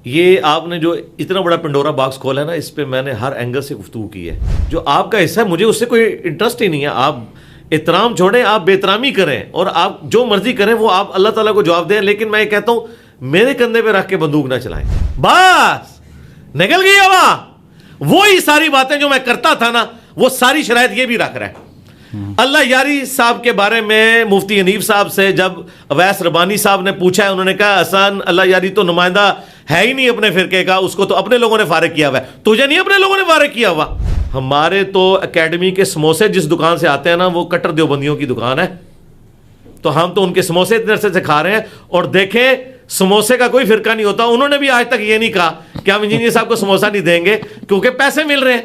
یہ آپ نے جو اتنا بڑا پنڈورا باکس کھولا ہے نا, اس پہ میں نے ہر اینگل سے گفتگو کی ہے. جو آپ کا حصہ ہے مجھے اس سے کوئی انٹرسٹ ہی نہیں ہے. آپ احترام چھوڑیں, آپ بے احترامی کریں اور آپ جو مرضی کریں وہ آپ اللہ تعالیٰ کو جواب دیں, لیکن میں یہ کہتا ہوں میرے کندھے پہ رکھ کے بندوق نہ چلائیں. بس نکل گئی ہوا. وہی ساری باتیں جو میں کرتا تھا نا وہ ساری شرائط یہ بھی رکھ رہا ہے. اللہ یاری صاحب کے بارے میں مفتی حنیف صاحب سے جب اویس ربانی صاحب نے پوچھا ہے, انہوں نے کہا حسن اللہ یاری تو نمائندہ ہے ہی نہیں اپنے فرقے کا, اس کو تو اپنے لوگوں نے فارغ کیا ہوا ہے, تجھے نہیں اپنے لوگوں نے فارغ کیا ہوا. ہمارے تو اکیڈمی کے سموسے جس دکان سے آتے ہیں نا وہ کٹر دیوبندیوں کی دکان ہے, تو ہم تو ان کے سموسے اتنے عرصے سے کھا رہے ہیں. اور دیکھیں سموسے کا کوئی فرقہ نہیں ہوتا, انہوں نے بھی آج تک یہ نہیں کہا کہ ہم انجینئر صاحب کو سموسہ نہیں دیں گے کیونکہ پیسے مل رہے ہیں.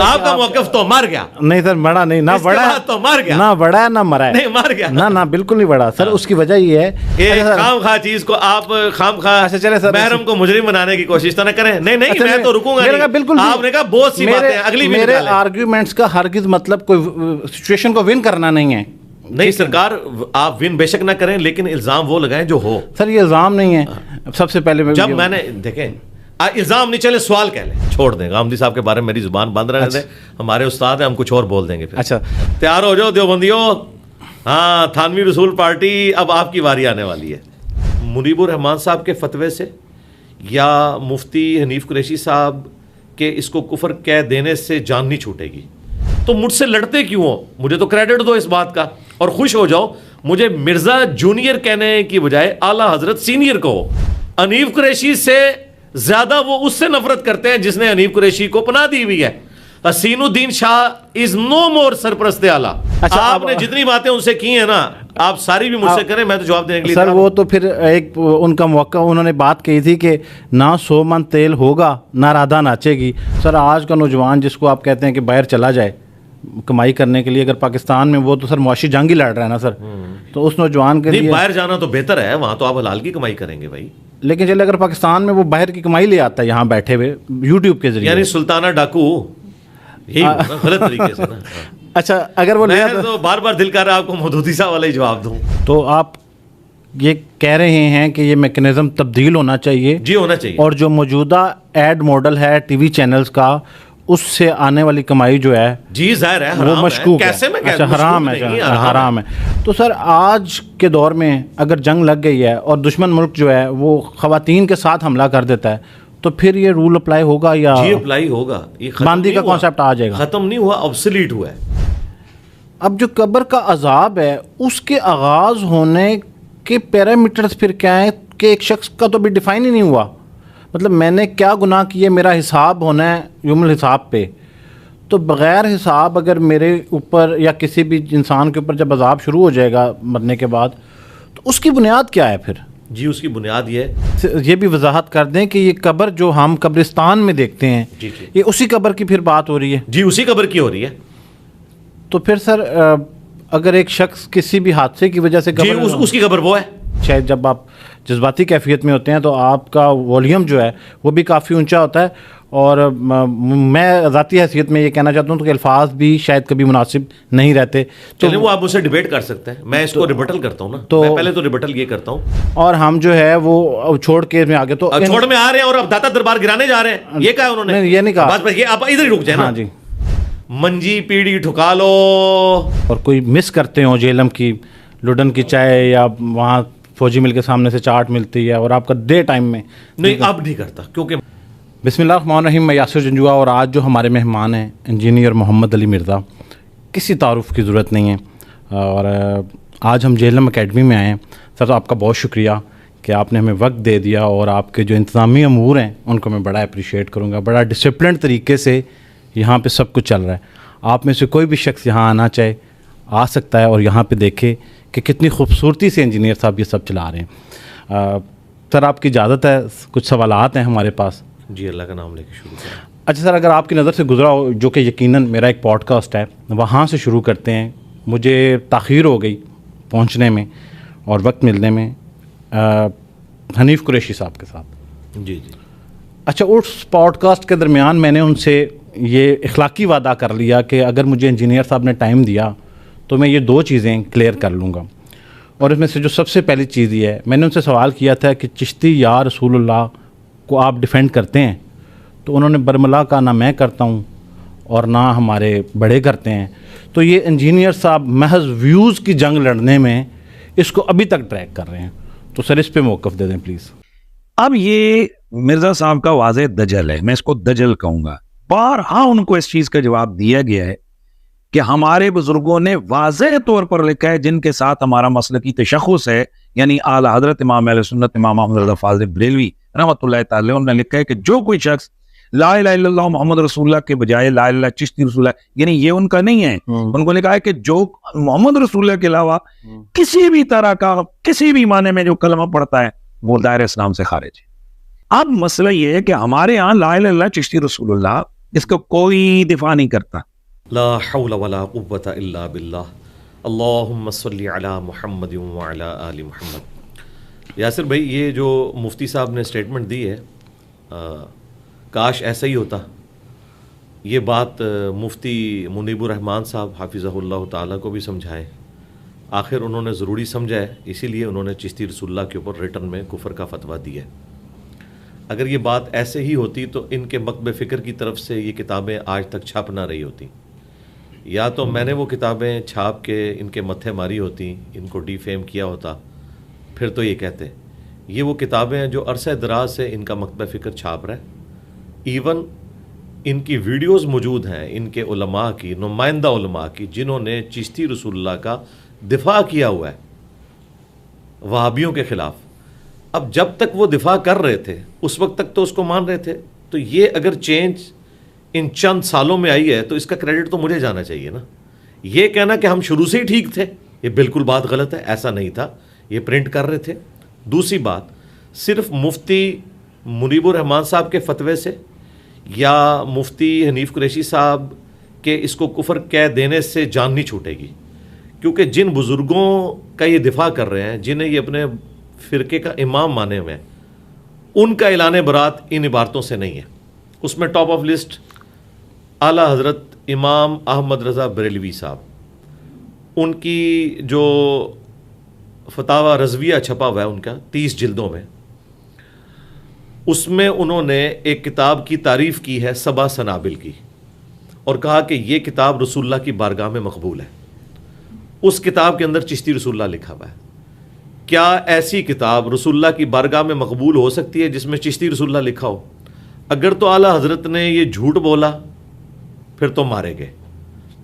آپ کا موقف تو مر گیا. نہیں سر بڑا نہیں, نہ بڑا تو مر گیا, نہ بڑا ہے نہ مرا ہے, نہیں مر گیا, نہ بالکل نہیں بڑا سر. اس کی وجہ یہ ہے خام خواہ چیز کو آپ خام خواہ محرم کو مجرم بنانے کی کوشش تو نہ کریں. نہیں میں تو رکوں گا بالکل. آپ نے کہا بہت سی باتیں اگلی میرے آرگیومنٹس کا ہرگز مطلب کوئی سچویشن کو ون کرنا نہیں ہے. نہیں سرکار آپ ون بے شک نہ کریں, لیکن الزام وہ لگائیں جو ہو. سر یہ الزام نہیں ہے. سب سے پہلے جب میں نے دیکھیں الزام نہیں, چلے سوال کہہ لیں, چھوڑ دیں. غامدی صاحب کے بارے میں میری زبان بند رہنے دیں, ہمارے استاد ہیں, ہم کچھ اور بول دیں گے. اچھا تیار ہو جاؤ دیوبندیوں. ہاں تھانوی رسول پارٹی اب آپ کی باری آنے والی ہے. منیب الرحمان صاحب کے فتوے سے یا مفتی حنیف قریشی صاحب کے اس کو کفر کہہ دینے سے جان نہیں چھوٹے گی. تو مجھ سے لڑتے کیوں ہو؟ مجھے تو کریڈٹ دو اس بات کا اور خوش ہو جاؤ. مجھے مرزا جونیئر کہنے کی بجائے اعلیٰ حضرت سینئر کہو. حنیف قریشی سے زیادہ وہ اس سے نفرت کرتے ہیں جس نے حنیف قریشی کو پناہ دی ہوئی ہے. حسین الدین شاہ از نو مور سرپرست اعلیٰ. آپ نے جتنی باتیں ان سے کی ہیں نا آپ ساری بھی مجھ سے کریں, میں تو جواب دینے کے لیے. سر وہ تو پھر ایک ان کا موقع, انہوں نے بات کہی تھی کہ نہ 100 من تیل ہوگا نہ رادھا ناچے گی. سر آج کا نوجوان جس کو آپ کہتے ہیں کہ باہر چلا جائے کمائی کرنے کے لیے, اگر پاکستان میں وہ تو سر معاشی جنگ ہی لڑ رہا ہے نا سر, تو اس نوجوان کے لیے باہر جانا تو بہتر ہے, وہاں تو آپ حلال کی کمائی کریں گے بھائی. لیکن چلے اگر پاکستان میں وہ باہر کی کمائی لے آتا ہے یہاں بیٹھے ہوئے یوٹیوب کے ذریعے, یعنی سلطانہ ڈاکو یہی غلط طریقے سے نا. اچھا اگر وہ میں تو بار بار دل کر رہا آپ کو مودودی صاحب والا ہی جواب دوں. تو آپ یہ کہہ رہے ہیں کہ یہ میکنزم تبدیل ہونا چاہیے؟ جی ہونا چاہیے. اور جو موجودہ ایڈ ماڈل ہے ٹی وی چینلز کا, اس سے آنے والی کمائی جو ہے جی ظاہر ہے وہ مشکوک ہے. کیسے میں اچھا حرام ہے, حرام ہے. تو سر آج کے دور میں اگر جنگ لگ گئی ہے اور دشمن ملک جو ہے وہ خواتین کے ساتھ حملہ کر دیتا ہے, تو پھر یہ رول اپلائی ہوگا یا جی اپلائی ہوگا؟ یہ باندی کا کانسیپٹ آ جائے گا. ختم نہیں ہوا, آبسلیٹ ہوا ہے. اب جو قبر کا عذاب ہے اس کے آغاز ہونے کے پیرامیٹرز پھر کیا ہیں کہ ایک شخص کا تو بھی ڈیفائن ہی نہیں ہوا. مطلب میں نے کیا گناہ کیے, میرا حساب ہونا ہے یوم الحساب پہ. تو بغیر حساب اگر میرے اوپر یا کسی بھی انسان کے اوپر جب عذاب شروع ہو جائے گا مرنے کے بعد, تو اس کی بنیاد کیا ہے پھر؟ جی اس کی بنیاد یہ بھی وضاحت کر دیں کہ یہ قبر جو ہم قبرستان میں دیکھتے ہیں یہ اسی قبر کی پھر بات ہو رہی ہے؟ جی اسی قبر کی ہو رہی ہے. تو پھر سر اگر ایک شخص کسی بھی حادثے کی وجہ سے اس کی قبر وہ ہے, شاید جب آپ جذباتی کیفیت میں ہوتے ہیں تو آپ کا والیوم جو ہے وہ بھی کافی اونچا ہوتا ہے. اور میں ذاتی حیثیت میں یہ کہنا چاہتا ہوں کہ الفاظ بھی شاید کبھی مناسب نہیں رہتے. تو وہ آپ مجھ سے ڈیبیٹ کر سکتے ہیں, میں اس کو ریبٹل کرتا ہوں نا. تو میں پہلے تو ریبٹل یہ کرتا ہوں, اور ہم جو ہے وہ چھوڑ کے میں آگے تو چھوڑ میں آ رہے ہیں اور اب داتا دربار گرانے جا رہے ہیں. یہ کہا انہوں نے, یہ نہیں کہا. بس یہ آپ ادھر ہی رک جائیں. ہاں جی, منجی پیڑی ٹھکا لو. اور کوئی مس کرتے ہوں جیلم کی لڈن کی چائے یا وہاں فوجی مل کے سامنے سے چاٹ ملتی ہے اور آپ کا ڈے ٹائم میں نہیں, اب نہیں کرتا کیونکہ بسم اللہ الرحمن الرحیم. میں یاسر جنجوا, اور آج جو ہمارے مہمان ہیں انجینئر محمد علی مرزا, کسی تعارف کی ضرورت نہیں ہے. اور آج ہم جیلم اکیڈمی میں آئے ہیں. سر تو آپ کا بہت شکریہ کہ آپ نے ہمیں وقت دے دیا, اور آپ کے جو انتظامی امور ہیں ان کو میں بڑا اپریشیٹ کروں گا. بڑا ڈسپلنڈ طریقے سے یہاں پہ سب کچھ چل رہا ہے. آپ میں سے کوئی بھی شخص یہاں آنا چاہے آ سکتا ہے اور یہاں پہ دیکھے کہ کتنی خوبصورتی سے انجینئر صاحب یہ سب چلا رہے ہیں. سر آپ کی اجازت ہے, کچھ سوالات ہیں ہمارے پاس. جی اللہ کا نام لے کے شروع کریں. اچھا سر, اگر آپ کی نظر سے گزرا ہو, جو کہ یقیناً میرا ایک پوڈ کاسٹ ہے, وہاں سے شروع کرتے ہیں. مجھے تاخیر ہو گئی پہنچنے میں اور وقت ملنے میں حنیف قریشی صاحب کے ساتھ. جی جی. اچھا, اس پوڈ کاسٹ کے درمیان میں نے ان سے یہ اخلاقی وعدہ کر لیا کہ اگر مجھے انجینئر صاحب نے ٹائم دیا تو میں یہ 2 چیزیں کلیئر کر لوں گا. اور اس میں سے جو سب سے پہلی چیز یہ ہے, میں نے ان سے سوال کیا تھا کہ چشتی یا رسول اللہ کو آپ ڈیفینڈ کرتے ہیں تو انہوں نے برملا کا نہ میں کرتا ہوں اور نہ ہمارے بڑے کرتے ہیں. تو یہ انجینئر صاحب محض ویوز کی جنگ لڑنے میں اس کو ابھی تک ٹریک کر رہے ہیں. تو سر اس پہ موقف دے دیں پلیز. اب یہ مرزا صاحب کا واضح دجل ہے, میں اس کو دجل کہوں گا. بارہا ان کو اس چیز کا جواب دیا گیا ہے کہ ہمارے بزرگوں نے واضح طور پر لکھا ہے, جن کے ساتھ ہمارا مسلکی تشخص ہے, یعنی اعلی حضرت امام اہل سنت امام احمد رضا فاضل بریلوی رحمۃ اللہ تعالی علیہ, انہوں نے لکھا ہے کہ جو کوئی شخص لا الہ الا اللہ محمد رسول اللہ کے بجائے لا الہ چشتی رسول اللہ, یعنی یہ ان کا نہیں ہے, ان کو لکھا ہے کہ جو محمد رسول اللہ کے علاوہ کسی بھی طرح کا کسی بھی معنی میں جو کلمہ پڑھتا ہے وہ دائرہ اسلام سے خارج ہے. اب مسئلہ یہ ہے کہ ہمارے ہاں لا الہ الا اللہ چشتی رسول اللہ اس کا کوئی دفاع نہیں کرتا. لا حول ولا قوة الا باللہ. اللہم صلی علی محمد وعلی آل محمد. یاسر بھائی, یہ جو مفتی صاحب نے اسٹیٹمنٹ دی ہے, کاش ایسا ہی ہوتا. یہ بات مفتی منیب الرحمان صاحب حافظہ اللہ تعالیٰ کو بھی سمجھائیں. آخر انہوں نے ضروری سمجھا ہے, اسی لیے انہوں نے چشتی رسول اللہ کے اوپر ریٹن میں کفر کا فتویٰ دیا ہے. اگر یہ بات ایسے ہی ہوتی تو ان کے مکتب فکر کی طرف سے یہ کتابیں آج تک چھپ نہ رہی ہوتی, یا تو میں نے وہ کتابیں چھاپ کے ان کے متھے ماری ہوتی, ان کو ڈی فیم کیا ہوتا, پھر تو یہ کہتے. یہ وہ کتابیں ہیں جو عرصہ دراز سے ان کا مکتب فکر چھاپ رہا ہے. ایون ان کی ویڈیوز موجود ہیں ان کے علماء کی, نمائندہ علماء کی, جنہوں نے چشتی رسول اللہ کا دفاع کیا ہوا ہے وہابیوں کے خلاف. اب جب تک وہ دفاع کر رہے تھے اس وقت تک تو اس کو مان رہے تھے. تو یہ اگر چینج ان چند سالوں میں آئی ہے تو اس کا کریڈٹ تو مجھے جانا چاہیے نا. یہ کہنا کہ ہم شروع سے ہی ٹھیک تھے, یہ بالکل بات غلط ہے. ایسا نہیں تھا, یہ پرنٹ کر رہے تھے. دوسری بات, صرف مفتی منیب الرحمان صاحب کے فتوے سے یا مفتی حنیف قریشی صاحب کے اس کو کفر کہہ دینے سے جان نہیں چھوٹے گی, کیونکہ جن بزرگوں کا یہ دفاع کر رہے ہیں, جنہیں یہ اپنے فرقے کا امام مانے ہوئے ہیں, ان کا اعلان برات ان عبارتوں سے نہیں ہے. اس میں ٹاپ آف لسٹ اعلیٰ حضرت امام احمد رضا بریلوی صاحب, ان کی جو فتاوی رضویہ چھپا ہوا ہے ان کا 30 جلدوں میں, اس میں انہوں نے ایک کتاب کی تعریف کی ہے سبع سنابل کی, اور کہا کہ یہ کتاب رسول اللہ کی بارگاہ میں مقبول ہے. اس کتاب کے اندر چشتی رسول اللہ لکھا ہوا ہے. کیا ایسی کتاب رسول اللہ کی بارگاہ میں مقبول ہو سکتی ہے جس میں چشتی رسول اللہ لکھا ہو؟ اگر تو اعلیٰ حضرت نے یہ جھوٹ بولا پھر تو مارے گئے,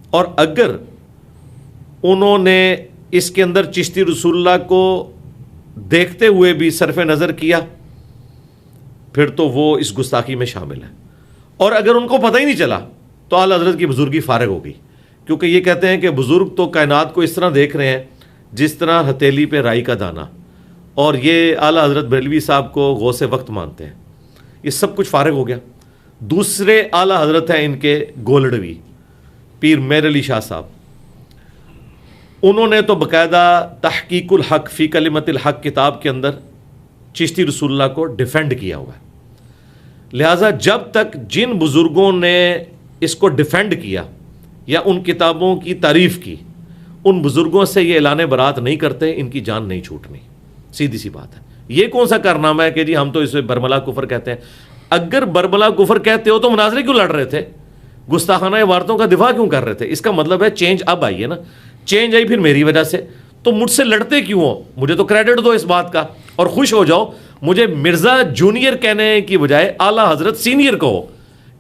اور اگر انہوں نے اس کے اندر چشتی رسول اللہ کو دیکھتے ہوئے بھی صرف نظر کیا پھر تو وہ اس گستاخی میں شامل ہے. اور اگر ان کو پتہ ہی نہیں چلا تو اعلیٰ حضرت کی بزرگی فارغ ہو گئی, کیونکہ یہ کہتے ہیں کہ بزرگ تو کائنات کو اس طرح دیکھ رہے ہیں جس طرح ہتھیلی پہ رائی کا دانہ, اور یہ اعلیٰ حضرت بریلوی صاحب کو غوث وقت مانتے ہیں. یہ سب کچھ فارغ ہو گیا. دوسرے اعلیٰ حضرت ہیں ان کے گولڈوی پیر میر علی شاہ صاحب, انہوں نے تو باقاعدہ تحقیق الحق فی کلمت الحق کتاب کے اندر چشتی رسول اللہ کو ڈیفینڈ کیا ہوا ہے. لہٰذا جب تک جن بزرگوں نے اس کو ڈیفینڈ کیا یا ان کتابوں کی تعریف کی, ان بزرگوں سے یہ اعلان برات نہیں کرتے, ان کی جان نہیں چھوٹنی. سیدھی سی بات ہے. یہ کون سا کارنامہ ہے کہ جی ہم تو اسے برملا کفر کہتے ہیں؟ اگر برملا کفر کہتے ہو تو مناظرے کیوں لڑ رہے تھے, گستاخانہ عبارتوں کا دفاع کیوں کر رہے تھے؟ اس کا مطلب ہے چینج اب آئی ہے نا. چینج آئی پھر میری وجہ سے, تو مجھ سے لڑتے کیوں ہو؟ مجھے تو کریڈٹ دو اس بات کا, اور خوش ہو جاؤ. مجھے مرزا جونیئر کہنے کی بجائے اعلیٰ حضرت سینئر کہو,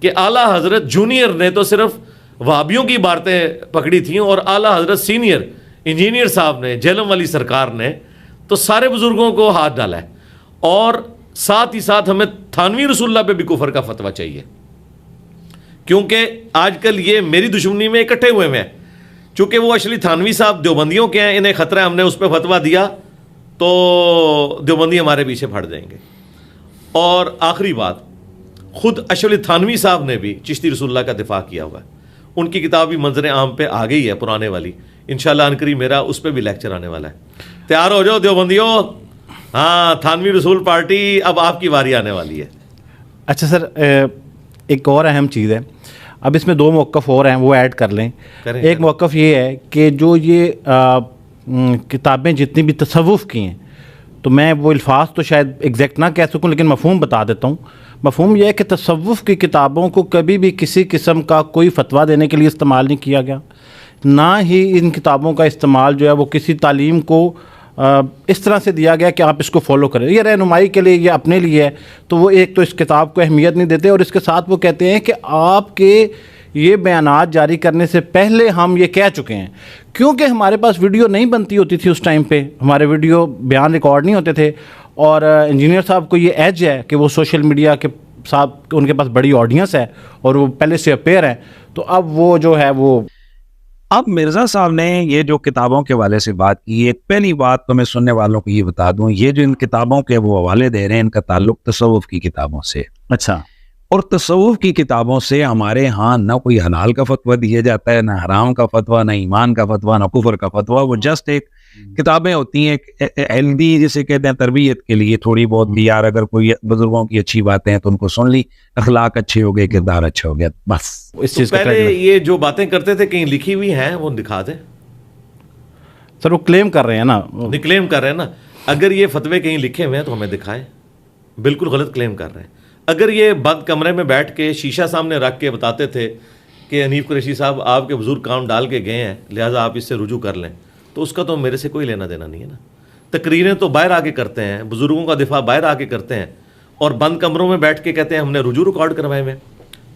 کہ اعلیٰ حضرت جونیئر نے تو صرف وہابیوں کی باتیں پکڑی تھیں, اور اعلیٰ حضرت سینئر انجینئر صاحب نے, جہلم والی سرکار نے تو سارے بزرگوں کو ہاتھ ڈالا ہے. اور ساتھ ہی ساتھ ہمیں تھانوی رسول اللہ پہ بھی کفر کا فتویٰ چاہیے, کیونکہ آج کل یہ میری دشمنی میں اکٹھے ہوئے ہیں. چونکہ وہ اشلی تھانوی صاحب دیوبندیوں کے ہیں, انہیں خطرہ ہے ہم نے اس پہ فتویٰ دیا تو دیوبندی ہمارے پیچھے پھٹ جائیں گے. اور آخری بات, خود اشلی تھانوی صاحب نے بھی چشتی رسول اللہ کا دفاع کیا ہوا ہے. ان کی کتاب بھی منظر عام پہ آ گئی ہے پرانے والی, انشاءاللہ عنقریب میرا اس پہ بھی لیکچر آنے والا ہے. تیار ہو جاؤ دیوبندیوں, ہاں تھانوی رسول پارٹی اب آپ کی باری آنے والی ہے. اچھا سر, ایک اور اہم چیز ہے, اب اس میں 2 موقف اور ہیں, وہ ایڈ کر لیں. ایک موقف یہ ہے کہ جو یہ کتابیں جتنی بھی تصوف کی ہیں تو میں وہ الفاظ تو شاید ایگزیکٹ نہ کہہ سکوں لیکن مفہوم بتا دیتا ہوں. مفہوم یہ ہے کہ تصوف کی کتابوں کو کبھی بھی کسی قسم کا کوئی فتویٰ دینے کے لیے استعمال نہیں کیا گیا, نہ ہی ان کتابوں کا استعمال جو ہے وہ کسی تعلیم کو اس طرح سے دیا گیا کہ آپ اس کو فالو کریں, یہ رہنمائی کے لیے, یہ اپنے لیے ہے. تو وہ ایک تو اس کتاب کو اہمیت نہیں دیتے, اور اس کے ساتھ وہ کہتے ہیں کہ آپ کے یہ بیانات جاری کرنے سے پہلے ہم یہ کہہ چکے ہیں. کیونکہ ہمارے پاس ویڈیو نہیں بنتی ہوتی تھی اس ٹائم پہ, ہمارے ویڈیو بیان ریکارڈ نہیں ہوتے تھے, اور انجینئر صاحب کو یہ ایج ہے کہ وہ سوشل میڈیا کے ساتھ ان کے پاس بڑی آڈینس ہے اور وہ پہلے سے اپیئر ہیں. تو اب وہ جو ہے وہ اب مرزا صاحب نے یہ جو کتابوں کے حوالے سے بات کی, ایک پہلی بات تو میں سننے والوں کو یہ بتا دوں, یہ جو ان کتابوں کے وہ حوالے دے رہے ہیں ان کا تعلق تصوف کی کتابوں سے. اچھا. اور تصوف کی کتابوں سے ہمارے ہاں نہ کوئی حلال کا فتویٰ دیا جاتا ہے, نہ حرام کا فتویٰ, نہ ایمان کا فتویٰ, نہ کفر کا فتویٰ. وہ جسٹ ایک کتابیں ہوتی ہیں ہیلدی, جسے کہتے ہیں تربیت کے لیے تھوڑی بہت بھی, یار اگر کوئی بزرگوں کی اچھی باتیں ہیں تو ان کو سن لی, اخلاق اچھے ہو گئے, کردار اچھا ہو گیا, بس. اس چیز پہلے یہ جو باتیں کرتے تھے کہیں لکھی ہوئی ہیں وہ دکھا دیں. سر وہ کلیم کر رہے ہیں نا, کلیم کر رہے ہیں نا. اگر یہ فتوے کہیں لکھے ہوئے ہیں تو ہمیں دکھائیں. بالکل غلط کلیم کر رہے ہیں. اگر یہ بند کمرے میں بیٹھ کے شیشہ سامنے رکھ کے بتاتے تھے کہ حنیف قریشی صاحب آپ کے بزرگ کام ڈال کے گئے ہیں لہٰذا آپ اس سے رجوع کر لیں, تو اس کا تو میرے سے کوئی لینا دینا نہیں ہے نا. تقریریں تو باہر آ کے کرتے ہیں, بزرگوں کا دفاع باہر آ کے کرتے ہیں, اور بند کمروں میں بیٹھ کے کہتے ہیں ہم نے رجوع ریکارڈ کروائے ہوئے.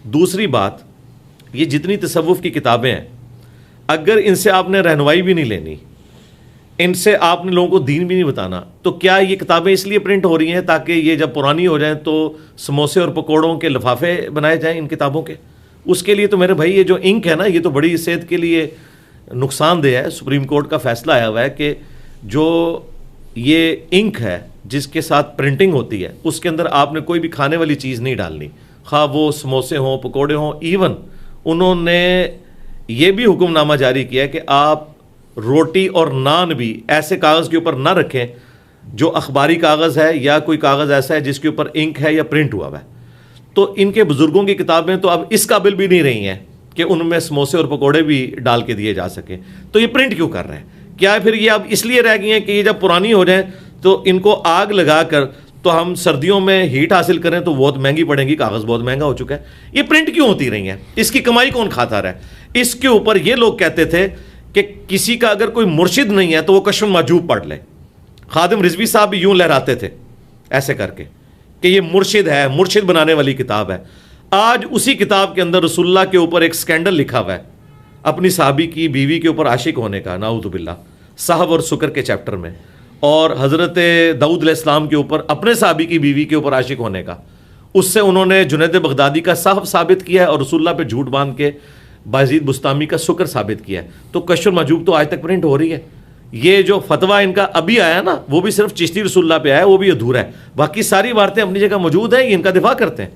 دوسری بات, یہ جتنی تصوف کی کتابیں ہیں اگر ان سے آپ نے رہنمائی بھی نہیں لینی, ان سے آپ نے لوگوں کو دین بھی نہیں بتانا, تو کیا یہ کتابیں اس لیے پرنٹ ہو رہی ہیں تاکہ یہ جب پرانی ہو جائیں تو سموسے اور پکوڑوں کے لفافے بنائے جائیں ان کتابوں کے؟ اس کے لیے تو میرے بھائی یہ جو انک ہے نا, یہ تو بڑی صحت کے لیے نقصان دہ ہے. سپریم کورٹ کا فیصلہ آیا ہوا ہے کہ جو یہ انک ہے جس کے ساتھ پرنٹنگ ہوتی ہے اس کے اندر آپ نے کوئی بھی کھانے والی چیز نہیں ڈالنی, خواہ وہ سموسے ہوں, پکوڑے ہوں. ایون انہوں نے یہ بھی حکم نامہ جاری کیا ہے کہ آپ روٹی اور نان بھی ایسے کاغذ کے اوپر نہ رکھیں جو اخباری کاغذ ہے یا کوئی کاغذ ایسا ہے جس کے اوپر انک ہے یا پرنٹ ہوا ہے. تو ان کے بزرگوں کی کتابیں تو اب اس قابل بھی نہیں رہی ہیں کہ ان میں سموسے اور پکوڑے بھی ڈال کے دیے جا سکیں. تو یہ پرنٹ کیوں کر رہے ہیں؟ کیا پھر یہ اب اس لیے رہ گئی ہیں کہ یہ جب پرانی ہو جائیں تو ان کو آگ لگا کر تو ہم سردیوں میں ہیٹ حاصل کریں تو بہت مہنگی پڑیں گی, کاغذ بہت مہنگا ہو چکا ہے. یہ پرنٹ کیوں ہوتی رہی ہیں؟ اس کی کمائی کون کھاتا رہا ہے؟ اس کے اوپر یہ لوگ کہتے تھے کہ کسی کا اگر کوئی مرشد نہیں ہے تو وہ کشف المحجوب پڑھ لے. خادم رضوی صاحب بھی یوں لہراتے تھے ایسے کر کے کہ یہ مرشد ہے, مرشد بنانے والی کتاب ہے. آج اسی کتاب کے اندر رسول اللہ کے اوپر ایک سکینڈل لکھا ہوا ہے, اپنی صحابی کی بیوی کے اوپر عاشق ہونے کا, نعوذ باللہ, صحب اور سکر کے چیپٹر میں, اور حضرت داؤد علیہ السلام کے اوپر اپنے صحابی کی بیوی کے اوپر عاشق ہونے کا. اس سے انہوں نے جنید بغدادی کا صحب ثابت کیا ہے اور رسول اللہ پہ جھوٹ باندھ کے بازید بستامی کا سکر ثابت کیا ہے. تو کشف المحجوب تو آج تک پرنٹ ہو رہی ہے. یہ جو فتویٰ ان کا ابھی آیا نا وہ بھی صرف چشتی رسول اللہ پہ آیا, وہ بھی ادھورا ہے. باقی ساری باتیں اپنی جگہ موجود ہیں, یہ ان کا دفاع کرتے ہیں.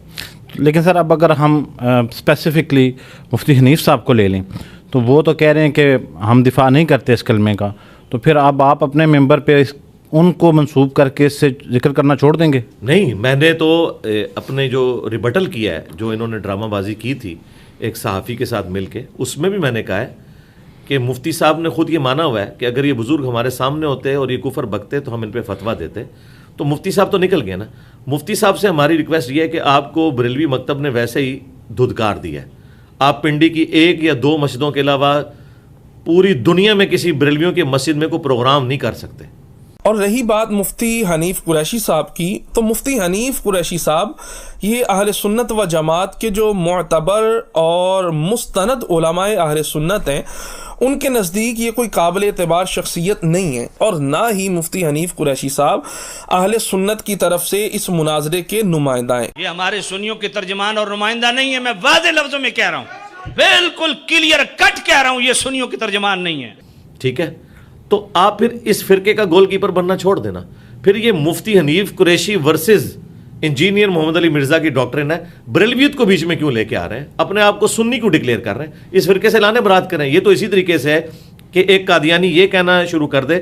لیکن سر اب اگر ہم اسپیسیفکلی مفتی حنیف صاحب کو لے لیں تو وہ تو کہہ رہے ہیں کہ ہم دفاع نہیں کرتے اس کلمے کا, تو پھر اب آپ اپنے ممبر پہ ان کو منسوب کر کے اس سے ذکر کرنا چھوڑ دیں گے؟ نہیں, میں نے تو اپنے جو ریبٹل کیا ہے, جو انہوں نے ڈرامہ بازی کی تھی ایک صحافی کے ساتھ مل کے, اس میں بھی میں نے کہا ہے کہ مفتی صاحب نے خود یہ مانا ہوا ہے کہ اگر یہ بزرگ ہمارے سامنے ہوتے اور یہ کفر بکتے تو ہم ان پہ فتویٰ دیتے. تو مفتی صاحب تو نکل گئے نا. مفتی صاحب سے ہماری ریکویسٹ یہ ہے کہ آپ کو بریلوی مکتب نے ویسے ہی دھدکار دیا ہے. آپ پنڈی کی 1 یا 2 مسجدوں کے علاوہ پوری دنیا میں کسی بریلویوں کی مسجد میں کوئی پروگرام نہیں کر سکتے. اور رہی بات مفتی حنیف قریشی صاحب کی, تو مفتی حنیف قریشی صاحب یہ اہل سنت و جماعت کے جو معتبر اور مستند علماء اہل سنت ہیں, ان کے نزدیک یہ کوئی قابل اعتبار شخصیت نہیں ہے, اور نہ ہی مفتی حنیف قریشی صاحب اہل سنت کی طرف سے اس مناظرے کے نمائندہ ہیں. یہ ہمارے سنیوں کے ترجمان اور نمائندہ نہیں ہے. میں واضح لفظوں میں کہہ رہا ہوں, بالکل کلیئر کٹ کہہ رہا ہوں, یہ سنیوں کے ترجمان نہیں ہے. ٹھیک ہے, تو آپ پھر اس فرقے کا گول کیپر بننا چھوڑ دینا. پھر یہ مفتی حنیف قریشی ورسز انجینئر محمد علی مرزا کی ڈاکٹرن ہے, بریلویت کو بیچ میں کیوں لے کے آ رہے ہیں؟ اپنے آپ کو سنی کیوں ڈکلیئر کر رہے ہیں؟ اس فرقے سے لانے برات کریں. یہ تو اسی طریقے سے ہے کہ ایک قادیانی یہ کہنا شروع کر دے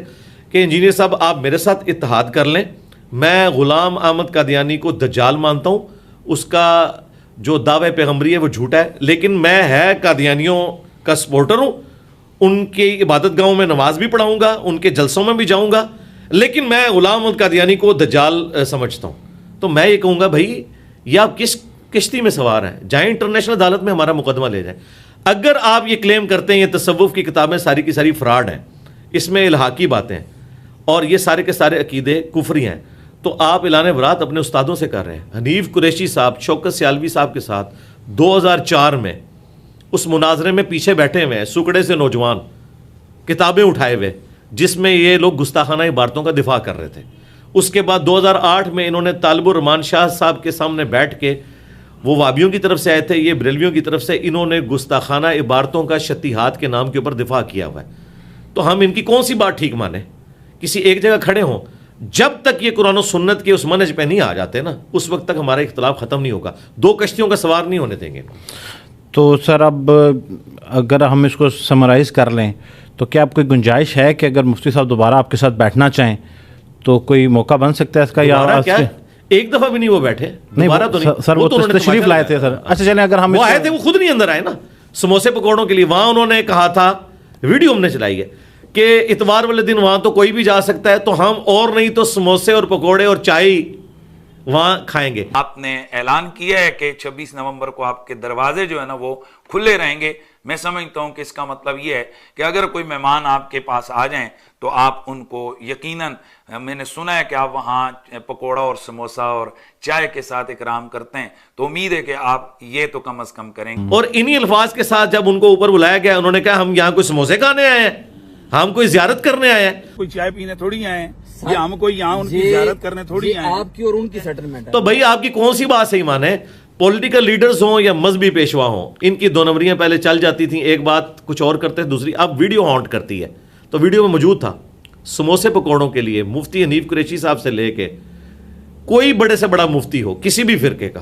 کہ انجینئر صاحب آپ میرے ساتھ اتحاد کر لیں, میں غلام احمد قادیانی کو دجال مانتا ہوں, اس کا جو دعوے پیغمبری ہے وہ جھوٹا ہے, لیکن میں ہے قادیانیوں کا سپورٹر ہوں, ان کی عبادت گاہوں میں نماز بھی پڑھاؤں گا, ان کے جلسوں میں بھی جاؤں گا, لیکن میں غلام محمد قادیانی کو دجال سمجھتا ہوں. تو میں یہ کہوں گا بھائی یہ آپ کس کشتی میں سوار ہیں؟ جائیں انٹرنیشنل عدالت میں ہمارا مقدمہ لے جائیں. اگر آپ یہ کلیم کرتے ہیں یہ تصوف کی کتابیں ساری کی ساری فراڈ ہیں, اس میں الحاقی باتیں ہیں اور یہ سارے کے سارے عقیدے کفری ہیں, تو آپ اعلان برات اپنے استادوں سے کر رہے ہیں. حنیف قریشی صاحب شوکت سیالوی صاحب کے ساتھ 2004 میں اس مناظرے میں پیچھے بیٹھے ہوئے ہیں, سکڑے سے نوجوان کتابیں اٹھائے ہوئے, جس میں یہ لوگ گستاخانہ عبارتوں کا دفاع کر رہے تھے. اس کے بعد 2008 میں انہوں نے طالب الرحمان شاہ صاحب کے سامنے بیٹھ کے, وہ وابیوں کی طرف سے آئے تھے, یہ بریلویوں کی طرف سے, انہوں نے گستاخانہ عبارتوں کا شتیہات کے نام کے اوپر دفاع کیا ہوا ہے. تو ہم ان کی کون سی بات ٹھیک مانیں؟ کسی ایک جگہ کھڑے ہوں, جب تک یہ قرآن و سنت کے اس منہج پہ نہیں آ جاتے نا, اس وقت تک ہمارا اختلاف ختم نہیں ہوگا. دو کشتیوں کا سوار نہیں ہونے دیں گے. تو سر اب اگر ہم اس کو سمرائز کر لیں تو کیا آپ کوئی گنجائش ہے کہ اگر مفتی صاحب دوبارہ آپ کے ساتھ بیٹھنا چاہیں تو کوئی موقع بن سکتا ہے اس کا؟ یا کیا ایک دفعہ بھی نہیں وہ بیٹھے دوبارہ تو نہیں سر, وہ تو تشریف لائے تھے سر. اچھا چلیں, اگر ہم وہ آئے تھے, وہ خود نہیں اندر آئے نا سموسے پکوڑوں کے لیے. وہاں انہوں نے کہا تھا, ویڈیو ہم نے چلائی ہے, کہ اتوار والے دن وہاں تو کوئی بھی جا سکتا ہے, تو ہم اور نہیں تو سموسے اور پکوڑے اور چائے وہاں کھائیں گے. آپ نے اعلان کیا ہے کہ 26 نومبر کو آپ کے دروازے جو ہے نا وہ کھلے رہیں گے. میں سمجھتا ہوں کہ اس کا مطلب یہ ہے کہ اگر کوئی مہمان آپ کے پاس آ جائیں تو آپ ان کو یقیناً, میں نے سنا ہے کہ آپ وہاں پکوڑا اور سموسا اور چائے کے ساتھ اکرام کرتے ہیں, تو امید ہے کہ آپ یہ تو کم از کم کریں گے. اور انہی الفاظ کے ساتھ جب ان کو اوپر بلایا گیا, انہوں نے کہا ہم یہاں کوئی سموسے کھانے آئے ہیں, ہم کوئی زیارت کرنے آئے ہیں, کوئی چائے پینے تھوڑی آئے ہیں, یا ہم کوئی یہاں ان کی زیارت کرنے تھوڑی آئے ہیں. آپ کی اور ان کی سیٹلمنٹ ہے. تو بھائی آپ کی کون سی بات صحیح مانے؟ پولیٹیکل لیڈرز ہوں یا مذہبی پیشوا ہوں, ان کی دو نمبریاں پہلے چل جاتی تھیں, ایک بات کچھ اور کرتے, دوسری اب ویڈیو ہانٹ کرتی ہے. تو ویڈیو میں موجود تھا سموسے پکوڑوں کے لیے مفتی حنیف قریشی صاحب سے لے کے کوئی بڑے سے بڑا مفتی ہو کسی بھی فرقے کا,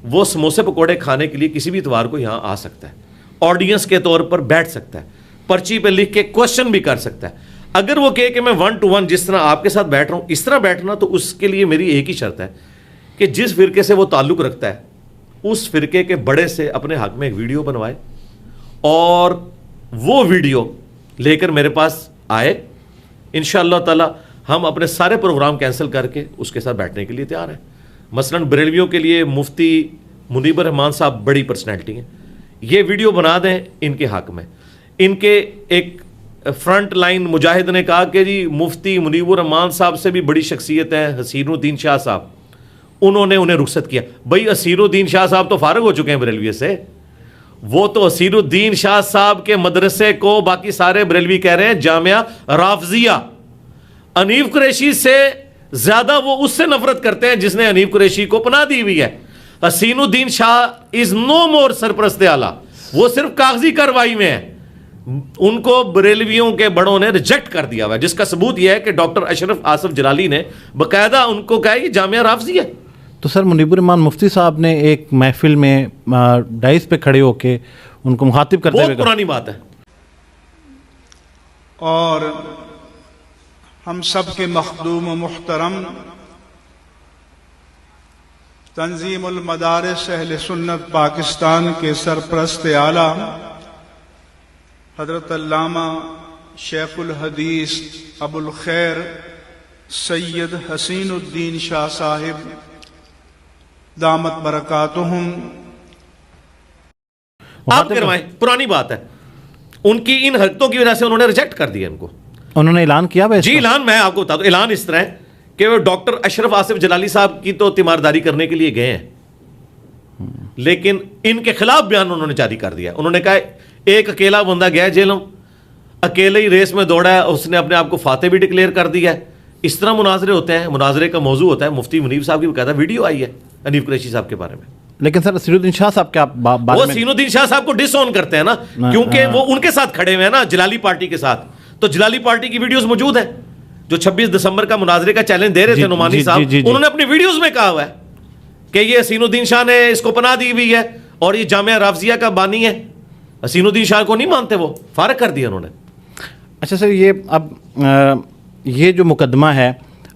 وہ سموسے پکوڑے کھانے کے لیے کسی بھی اتوار کو یہاں آ سکتا ہے, آڈینس کے طور پر بیٹھ سکتا ہے, پرچی پہ لکھ کے کوشچن بھی کر سکتا ہے. اگر وہ کہے کہ میں 1 to 1 جس طرح آپ کے ساتھ بیٹھ رہا ہوں اس طرح بیٹھنا, تو اس کے لیے میری ایک ہی شرط ہے کہ جس فرقے سے وہ تعلق رکھتا ہے اس فرقے کے بڑے سے اپنے حق میں ایک ویڈیو بنوائے اور وہ ویڈیو لے کر میرے پاس آئے. انشاءاللہ تعالی ہم اپنے سارے پروگرام کینسل کر کے اس کے ساتھ بیٹھنے کے لیے تیار ہیں. مثلاً بریلویوں کے لیے مفتی منیب الرحمان صاحب بڑی پرسنالٹی ہیں, یہ ویڈیو بنا دیں ان کے حق میں. ان کے ایک فرنٹ لائن مجاہد نے کہا کہ جی مفتی منیب الرحمان صاحب سے بھی بڑی شخصیت ہے حسین الدین شاہ صاحب, انہوں نے انہیں رخصت کیا. بھائی حسین الدین شاہ صاحب تو فارغ ہو چکے ہیں بریلوی سے, وہ تو حسین الدین شاہ صاحب کے مدرسے کو باقی سارے بریلوی کہہ رہے ہیں جامعہ رافضیہ. حنیف قریشی سے زیادہ وہ اس سے نفرت کرتے ہیں جس نے حنیف قریشی کو پناہ دی ہوئی ہے. حسین الدین شاہ از نو مور سرپرست اعلیٰ, وہ صرف کاغذی کارروائی میں ہے. ان کو بریلویوں کے بڑوں نے ریجیکٹ کر دیا ہوا ہے, جس کا ثبوت یہ ہے کہ ڈاکٹر اشرف آصف جلالی نے باقاعدہ ان کو کہا یہ جامعہ رافضی ہے. تو سر منیب الرحمان مفتی صاحب نے ایک محفل میں ڈائس پہ کھڑے ہو کے ان کو مخاطب کرتے ہوئے بہت پرانی بات ہے. اور ہم سب کے مخدوم و محترم تنظیم المدارس اہل سنت پاکستان کے سرپرست اعلیٰ حضرت علامہ شیخ الحدیث ابو الخیر سید حسین الدین شاہ صاحب دامت برکاتہم. آپ کروائیں, پرانی بات ہے. ان کی ان حرکتوں کی وجہ سے انہوں نے ریجیکٹ کر دیا ان کو. انہوں نے اعلان کیا جی اعلان میں آپ کو بتا دوں, اعلان اس طرح ہے کہ وہ ڈاکٹر اشرف آصف جلالی صاحب کی تو تیمارداری کرنے کے لیے گئے ہیں, لیکن ان کے خلاف بیان انہوں نے جاری کر دیا. انہوں نے کہا ایک اکیلا بندہ گیا جیلوں, اکیلے ہی ریس میں دوڑا ہے, اس نے اپنے آپ کو فاتح بھی ڈکلیئر کر دیا ہے. اس طرح مناظرے ہوتے ہیں, مناظرے کا موضوع ہوتا ہے. مفتی منیب صاحب کی باقاعدہ ویڈیو آئی ہے حنیف قریشی صاحب کے بارے میں. لیکن سر حسین الدین شاہ صاحب کیا وہ حسین الدین شاہ صاحب کو ڈس آن کرتے ہیں نا, کیونکہ وہ ان کے ساتھ کھڑے ہوئے ہیں نا جلالی پارٹی کے ساتھ. تو جلالی پارٹی کی ویڈیوز موجود ہیں جو 26 دسمبر کا مناظرے کا چیلنج دے رہے تھے نعمانی صاحب, انہوں نے اپنی ویڈیوز میں کہا ہوا ہے کہ یہ حسین الدین شاہ نے اس کو پناہ دی ہوئی ہے اور یہ جامعہ رافضیہ کا بانی ہے. حسین الدین شاہ کو نہیں مانتے, وہ فارغ کر دیا انہوں نے. اچھا سر, یہ اب یہ جو مقدمہ ہے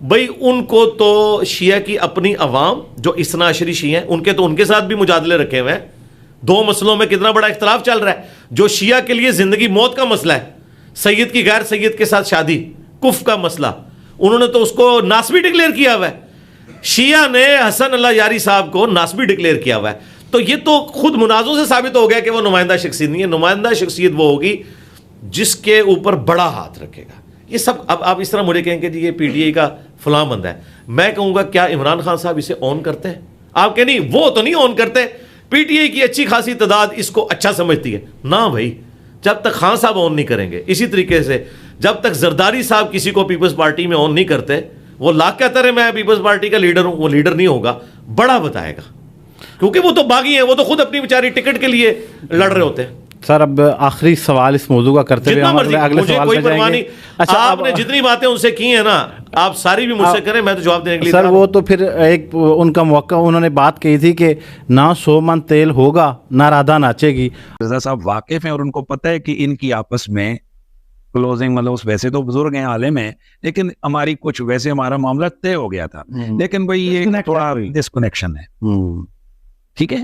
بھائی ان کو تو شیعہ کی اپنی عوام جو اثنا عشری شیعہ ہیں ان کے تو ان کے ساتھ بھی مجادلے رکھے ہوئے ہیں. 2 مسئلوں میں کتنا بڑا اختلاف چل رہا ہے. جو شیعہ کے لیے زندگی موت کا مسئلہ ہے, سید کی غیر سید کے ساتھ شادی, کفر کا مسئلہ, انہوں نے تو اس کو ناسبی ڈکلیئر کیا ہوا ہے. شیعہ نے حسن اللہ یاری صاحب کو ناسبی ڈکلیئر کیا ہوا ہے. تو یہ تو خود منازعوں سے ثابت ہو گیا کہ وہ نمائندہ شخصیت نہیں ہے. نمائندہ شخصیت وہ ہوگی جس کے اوپر بڑا ہاتھ رکھے گا. یہ سب اب آپ اس طرح مجھے کہیں کہ جی یہ پی ٹی آئی کا فلاں بندہ ہے, میں کہوں گا کیا عمران خان صاحب اسے آن کرتے ہیں؟ آپ کہ نہیں, وہ تو نہیں آن کرتے. پی ٹی آئی کی اچھی خاصی تعداد اس کو اچھا سمجھتی ہے نا بھائی, جب تک خان صاحب آن نہیں کریں گے. اسی طریقے سے جب تک زرداری صاحب کسی کو پیپلز پارٹی میں آن نہیں کرتے, وہ لاکھ کہتا ہے میں پیپلز پارٹی کا لیڈر ہوں, وہ لیڈر نہیں ہوگا, بڑا بتائے گا, کیونکہ وہ تو باغی ہیں, وہ تو خود اپنی بیچاری ٹکٹ کے لیے لڑ رہے ہوتے ہیں. سر اب آخری سوال اس موضوع کا کرتے ہوئے ہم اگلے سوال پہ جائیں گے. اچھا, آپ نے جتنی باتیں ان سے کی ہیں نا, آپ ساری بھی مجھ سے کریں, میں تو جواب دینے کے لیے. سر وہ تو پھر ایک ان کا موقع, انہوں نے بات کہی تھی کہ نہ 100 من تیل ہوگا نہ رادھا ناچے گی. رضا صاحب واقف ہیں اور ان کو پتہ ہے کہ ان کی آپس میں کلوزنگ, مطلب ویسے تو بزرگ ہیں, عالم ہیں, لیکن ہماری کچھ ویسے ہمارا معاملہ طے ہو گیا تھا, لیکن بھائی یہ تھوڑا ڈسکنیکشن ہے. ٹھیک ہے,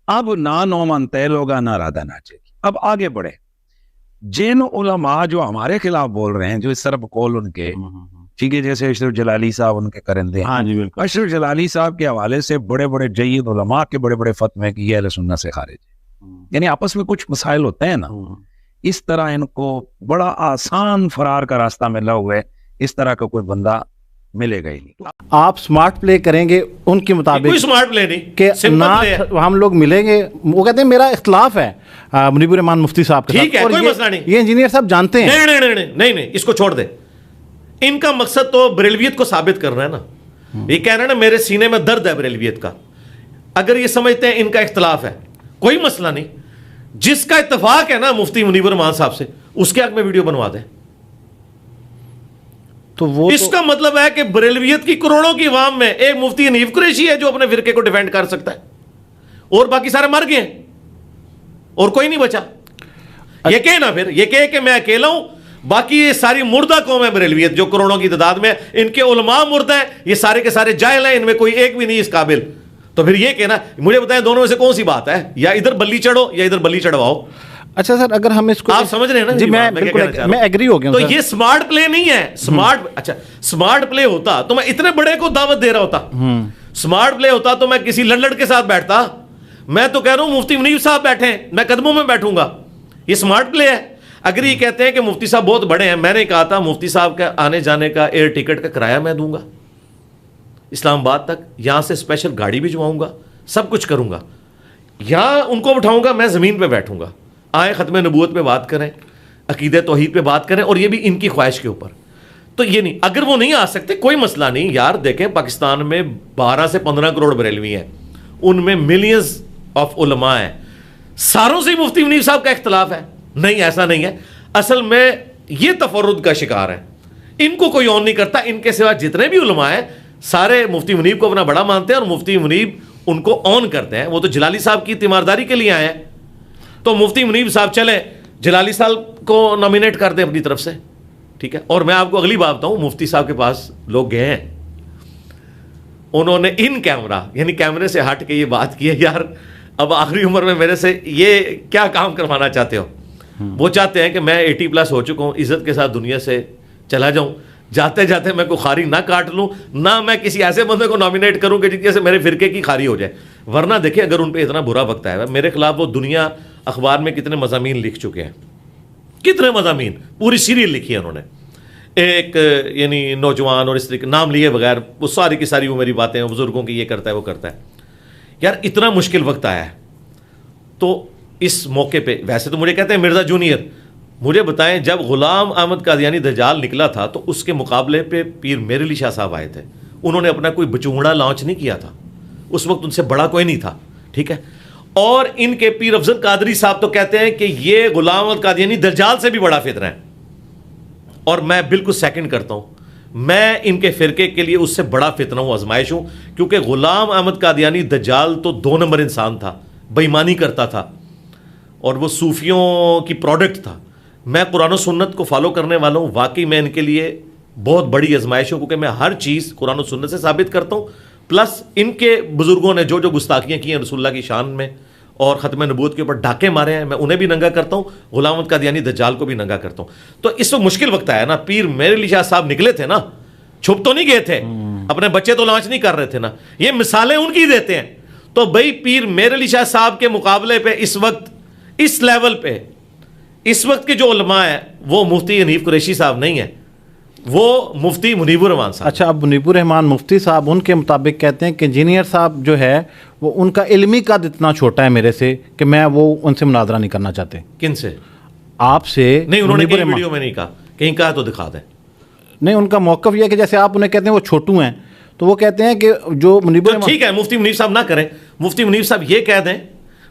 اب نہ 9 من تیل ہوگا نہ رادھا ناچے گی. اب آگے بڑھے, جن علماء جو ہمارے خلاف بول رہے ہیں, جو اس طرح بقول ان کے, ٹھیک ہے, جیسے اشرف جلالی صاحب ان کے کرندے ہیں. اشرف جلالی صاحب کے حوالے سے بڑے بڑے جید علماء کے بڑے بڑے فتوے کہ یہ اہل سنت سے خارج ہے. یعنی آپس میں کچھ مسائل ہوتے ہیں نا, اس طرح ان کو بڑا آسان فرار کا راستہ ملا ہوا ہے, اس طرح کا کوئی بندہ ملے گا ہی نہیں. آپ سمارٹ پلے کریں گے ان کے مطابق, کوئی سمارٹ پلے نہیں کہ نہ ہم لوگ ملیں گے. وہ کہتے ہیں میرا اختلاف ہے منیب الرحمان مفتی صاحب کے ساتھ, کوئی مسئلہ نہیں, یہ انجینئر صاحب جانتے ہیں. نہیں, اس کو چھوڑ دے. ان کا مقصد تو بریلویت کو ثابت کرنا ہے نا. یہ کہہ رہے ہیں نا میرے سینے میں درد ہے بریلویت کا. اگر یہ سمجھتے ہیں ان کا اختلاف ہے, کوئی مسئلہ نہیں. جس کا اتفاق ہے نا مفتی منیب الرحمان صاحب سے, اس کے حق میں ویڈیو بنوا دیں. تو وہ اس کا مطلب ہے کہ بریلویت کی کروڑوں کی عوام میں ایک مفتی حنیف قریشی ہے جو اپنے فرقے کو ڈیفینڈ کر سکتا ہے, اور باقی سارے مر گئے ہیں اور کوئی نہیں بچا. یہ کہے نا پھر, یہ کہے کہ میں اکیلا ہوں, باقی یہ ساری مردہ قوم ہے بریلویت جو کروڑوں کی تعداد میں, ان کے علماء مردہ ہیں, یہ سارے کے سارے جاہل ہیں, ان میں کوئی ایک بھی نہیں اس قابل. تو پھر یہ کہنا, مجھے بتائیں دونوں میں سے کون سی بات ہے, یا ادھر بلی چڑھو یا ادھر بلی چڑھواؤ. اچھا سر, اگر ہم اس کو آپ سمجھ رہے ہیں نا جی, میں ایگری ہو گیا. تو یہ سمارٹ پلے نہیں ہے. اچھا سمارٹ پلے ہوتا تو میں اتنے بڑے کو دعوت دے رہا ہوتا. سمارٹ پلے ہوتا تو میں کسی لڑ کے ساتھ بیٹھتا. میں تو کہہ رہا ہوں مفتی منیب صاحب بیٹھے ہیں, میں قدموں میں بیٹھوں گا. یہ سمارٹ پلے ہے. اگر یہ کہتے ہیں کہ مفتی صاحب بہت بڑے ہیں, میں نے کہا تھا مفتی صاحب کا آنے جانے کا ایئر ٹکٹ کا کرایہ میں دوں گا اسلام آباد تک, یہاں سے اسپیشل گاڑی بھجواؤں گا, سب کچھ کروں گا. یہاں ان کو بٹھاؤں گا, میں زمین پہ بیٹھوں گا. آئیں ختم نبوت پہ بات کریں, عقیدہ توحید پہ بات کریں, اور یہ بھی ان کی خواہش کے اوپر. تو یہ نہیں, اگر وہ نہیں آ سکتے کوئی مسئلہ نہیں یار. دیکھیں پاکستان میں 12 سے 15 کروڑ بریلوی ہیں, ان میں ملینز آف علماء ہیں. ساروں سے مفتی منیب صاحب کا اختلاف ہے؟ نہیں, ایسا نہیں ہے. اصل میں یہ تفرد کا شکار ہے, ان کو کوئی آن نہیں کرتا. ان کے سوا جتنے بھی علماء ہیں سارے مفتی منیب کو اپنا بڑا مانتے ہیں, اور مفتی منیب ان کو آن کرتے ہیں. وہ تو جلالی صاحب کی تیمارداری کے لیے آئے ہیں, تو مفتی منیب صاحب چلیں جلالی صاحب کو نامینیٹ کر دیں اپنی طرف سے, ٹھیک ہے. اور میں آپ کو اگلی بات بتاؤں, مفتی صاحب کے پاس لوگ گئے ہیں, انہوں نے ان کیمرہ یعنی کیمرے سے ہٹ کے یہ بات کی ہے, یار اب آخری عمر میں میرے سے یہ کیا کام کروانا چاہتے ہو. وہ چاہتے ہیں کہ میں 80+ ہو چکا ہوں, عزت کے ساتھ دنیا سے چلا جاؤں, جاتے جاتے میں کوئی خاری نہ کاٹ لوں, نہ میں کسی ایسے بندے کو نامینیٹ کروں کہ جس سے میرے فرقے کی خاری ہو جائے. ورنہ دیکھیں اگر ان پہ اتنا برا وقت آیا ہے, میرے خلاف وہ دنیا اخبار میں کتنے مضامین لکھ چکے ہیں, کتنے مضامین, پوری سیریل لکھی ہے انہوں نے. ایک یعنی نوجوان اور اس طریقے نام لیے بغیر, وہ ساری کی ساری وہ میری باتیں بزرگوں کی, یہ کرتا ہے وہ کرتا ہے. یار اتنا مشکل وقت آیا ہے, تو اس موقع پہ ویسے تو مجھے کہتے ہیں مرزا جونیئر, مجھے بتائیں جب غلام احمد قادیانی دجال نکلا تھا تو اس کے مقابلے پہ پیر میر علی شاہ صاحب آئے تھے, انہوں نے اپنا کوئی بچونگڑا لانچ نہیں کیا تھا, اس وقت ان سے بڑا کوئی نہیں تھا, ٹھیک ہے. اور ان کے پیر افضل قادری صاحب تو کہتے ہیں کہ یہ غلام احمد قادیانی دجال سے بھی بڑا فتنہ ہے, اور میں بالکل سیکنڈ کرتا ہوں, میں ان کے فرقے کے لیے اس سے بڑا فتنہ ہوں, آزمائش ہوں, کیونکہ غلام احمد قادیانی دجال تو 2 نمبر انسان تھا, بےایمانی کرتا تھا, اور وہ صوفیوں کی پروڈکٹ تھا. میں قرآن و سنت کو فالو کرنے والا ہوں, واقعی میں ان کے لیے بہت بڑی آزمائشوں کو کہ میں ہر چیز قرآن و سنت سے ثابت کرتا ہوں، پلس ان کے بزرگوں نے جو جو گستاخیاں کی ہیں رسول اللہ کی شان میں اور ختم نبوت کے اوپر ڈاکے مارے ہیں، میں انہیں بھی ننگا کرتا ہوں، غلام احمد قادیانی دجال کو بھی ننگا کرتا ہوں. تو اس وقت مشکل وقت آیا نا. پیر میر علی شاہ صاحب نکلے تھے نا، چھپ تو نہیں گئے تھے، اپنے بچے تو لانچ نہیں کر رہے تھے نا. یہ مثالیں ان کی دیتے ہیں. تو بھائی پیر میر علی شاہ صاحب کے مقابلے پہ اس وقت اس لیول پہ اس وقت کے جو علماء ہیں وہ مفتی حنیف قریشی صاحب نہیں ہیں، وہ مفتی منیب الرحمان صاحب. اچھا، اب منیب الرحمان مفتی صاحب ان کے مطابق کہتے ہیں کہ انجینئر صاحب جو ہے وہ ان کا علمی قد اتنا چھوٹا ہے میرے سے کہ میں وہ ان سے مناظرہ نہیں کرنا چاہتے. کن سے؟ آپ سے. نہیں، انہوں نے کہیں ویڈیو میں نہیں کہا، کہیں کہا تو دکھا دیں. نہیں، ان کا موقف یہ ہے کہ جیسے آپ انہیں کہتے ہیں وہ چھوٹو ہیں، تو وہ کہتے ہیں کہ جو منیب الرحمان. ٹھیک ہے، مفتی منیب صاحب نہ کریں، مفتی منیب صاحب یہ کہہ دیں،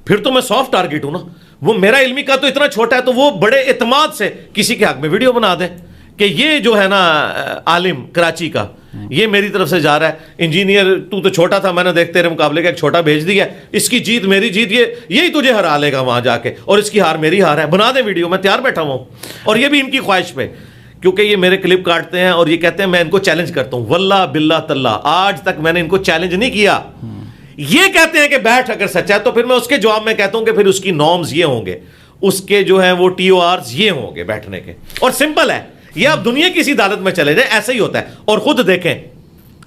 پھر تو میں سافٹ ٹارگٹ ہوں نا. وہ میرا علمی کا تو اتنا چھوٹا ہے تو وہ بڑے اعتماد سے کسی کے حق میں ویڈیو بنا دیں کہ یہ جو ہے نا عالم کراچی کا یہ میری طرف سے جا رہا ہے، انجینئر تو چھوٹا تھا، میں نے دیکھ تیرے مقابلے کا ایک چھوٹا بھیج دیا، اس کی جیت میری جیت، یہی تجھے ہرا لے گا وہاں جا کے، اور اس کی ہار میری ہار ہے. بنا دیں ویڈیو، میں تیار بیٹھا ہوں. اور یہ بھی ان کی خواہش پہ، کیونکہ یہ میرے کلپ کاٹتے ہیں اور یہ کہتے ہیں میں ان کو چیلنج کرتا ہوں. واللہ باللہ تاللہ آج تک میں نے ان کو چیلنج نہیں کیا. یہ کہتے ہیں کہ بیٹھ اگر سچا ہے تو پھر میں اس کے جواب میں کہتا ہوں کہ پھر اس کی نارمز یہ ہوں گے، اس کے جو ہیں وہ ٹی او آرز یہ ہوں گے بیٹھنے کے. اور سمپل ہے یہ، آپ دنیا کی کسی عدالت میں چلے جائیں ایسا ہی ہوتا ہے. اور خود دیکھیں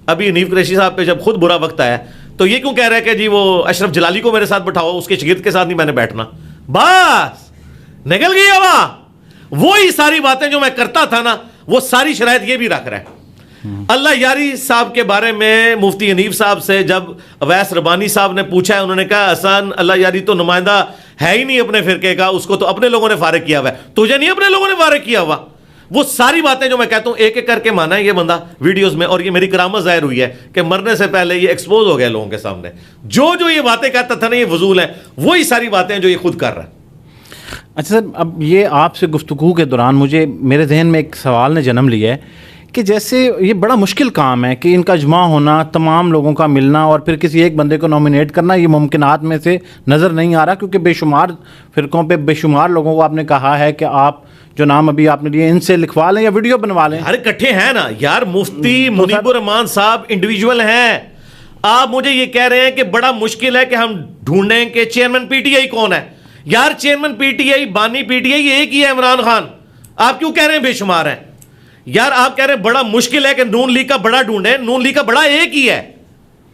ابھی حنیف قریشی صاحب پہ جب خود برا وقت آیا تو یہ کیوں کہہ رہا ہے کہ جی وہ اشرف جلالی کو میرے ساتھ بٹھاؤ، اس کے شاگرد کے ساتھ نہیں میں نے بیٹھنا. بس نکل گئی ہوا. وہی ساری باتیں جو میں کرتا تھا نا وہ ساری شرائط یہ بھی رکھ رہا ہے. اللہ یاری صاحب کے بارے میں مفتی حنیف صاحب سے جب اویس ربانی صاحب نے پوچھا ہے، انہوں نے کہا حسن اللہ یاری تو نمائندہ ہے ہی نہیں اپنے فرقے کا، اس کو تو اپنے لوگوں نے فارغ کیا ہوا ہے، تجھے نہیں اپنے لوگوں نے فارغ کیا ہوا. وہ ساری باتیں جو میں کہتا ہوں ایک ایک کر کے مانا ہے یہ بندہ ویڈیوز میں، اور یہ میری کرامت ظاہر ہوئی ہے کہ مرنے سے پہلے یہ ایکسپوز ہو گیا لوگوں کے سامنے. جو یہ باتیں کہتا تھا نا یہ فضول ہیں، وہی ساری باتیں جو یہ خود کر رہا ہے. اچھا سر، اب یہ آپ سے گفتگو کے دوران میرے ذہن میں ایک سوال نے جنم لیا ہے کہ جیسے یہ بڑا مشکل کام ہے کہ ان کا اجماع ہونا، تمام لوگوں کا ملنا اور پھر کسی ایک بندے کو نامینیٹ کرنا، یہ ممکنات میں سے نظر نہیں آ رہا، کیونکہ بے شمار فرقوں پہ بے شمار لوگوں کو آپ نے کہا ہے کہ آپ جو نام ابھی آپ نے لیے ان سے لکھوا لیں یا ویڈیو بنوا لیں. ہر اکٹھے ہیں نا یار. مفتی منیب الرحمان صاحب انڈیویجول ہیں. آپ مجھے یہ کہہ رہے ہیں کہ بڑا مشکل ہے کہ ہم ڈھونڈیں کہ چیئرمین پی ٹی آئی کون ہے. یار چیئرمین پی ٹی آئی، بانی پی ٹی آئی یہ ایک ہی ہے، عمران خان. آپ کیوں کہہ رہے ہیں بے شمار ہیں؟ یار آپ کہہ رہے ہیں بڑا مشکل ہے کہ نون لیگ کا بڑا ڈھونڈیں. نون لیگ کا بڑا ایک ہی ہے،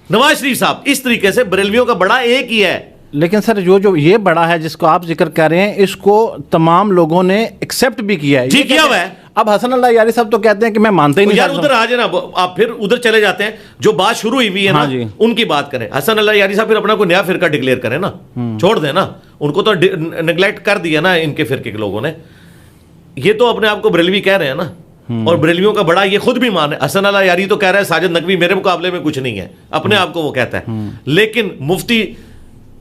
نواز شریف صاحب. اس طریقے سے بریلویوں کا بڑا ایک ہی ہے. لیکن سر جو یہ بڑا ہے جس کو آپ ذکر کر رہے ہیں، اس کو تمام لوگوں نے ایکسیپٹ بھی کیا ہے. جی کیا ہوا ہے. اب حسن اللہ یاری صاحب تو کہتے ہیں کہ میں مانتا ہی نہیں. یار ادھر آ جائے نا، آپ پھر ادھر چلے جاتے ہیں. جو بات شروع ہوئی ہے نا ان کی بات کریں. حسن اللہ یاری صاحب پھر اپنا کوئی نیا فرقہ ڈکلیئر کریں نا، چھوڑ دیں نا. ان کو تو نیگلیکٹ کر دیا نا ان کے فرقے کے لوگوں نے. یہ تو اپنے آپ کو بریلوی کہہ رہے ہیں نا، اور بریلویوں کا بڑا یہ خود بھی مان ہے. حسن اللہ یاری تو کہہ رہا ہے ساجد نقوی میرے مقابلے میں کچھ نہیں ہے، اپنے آپ کو وہ کہتا ہے. لیکن مفتی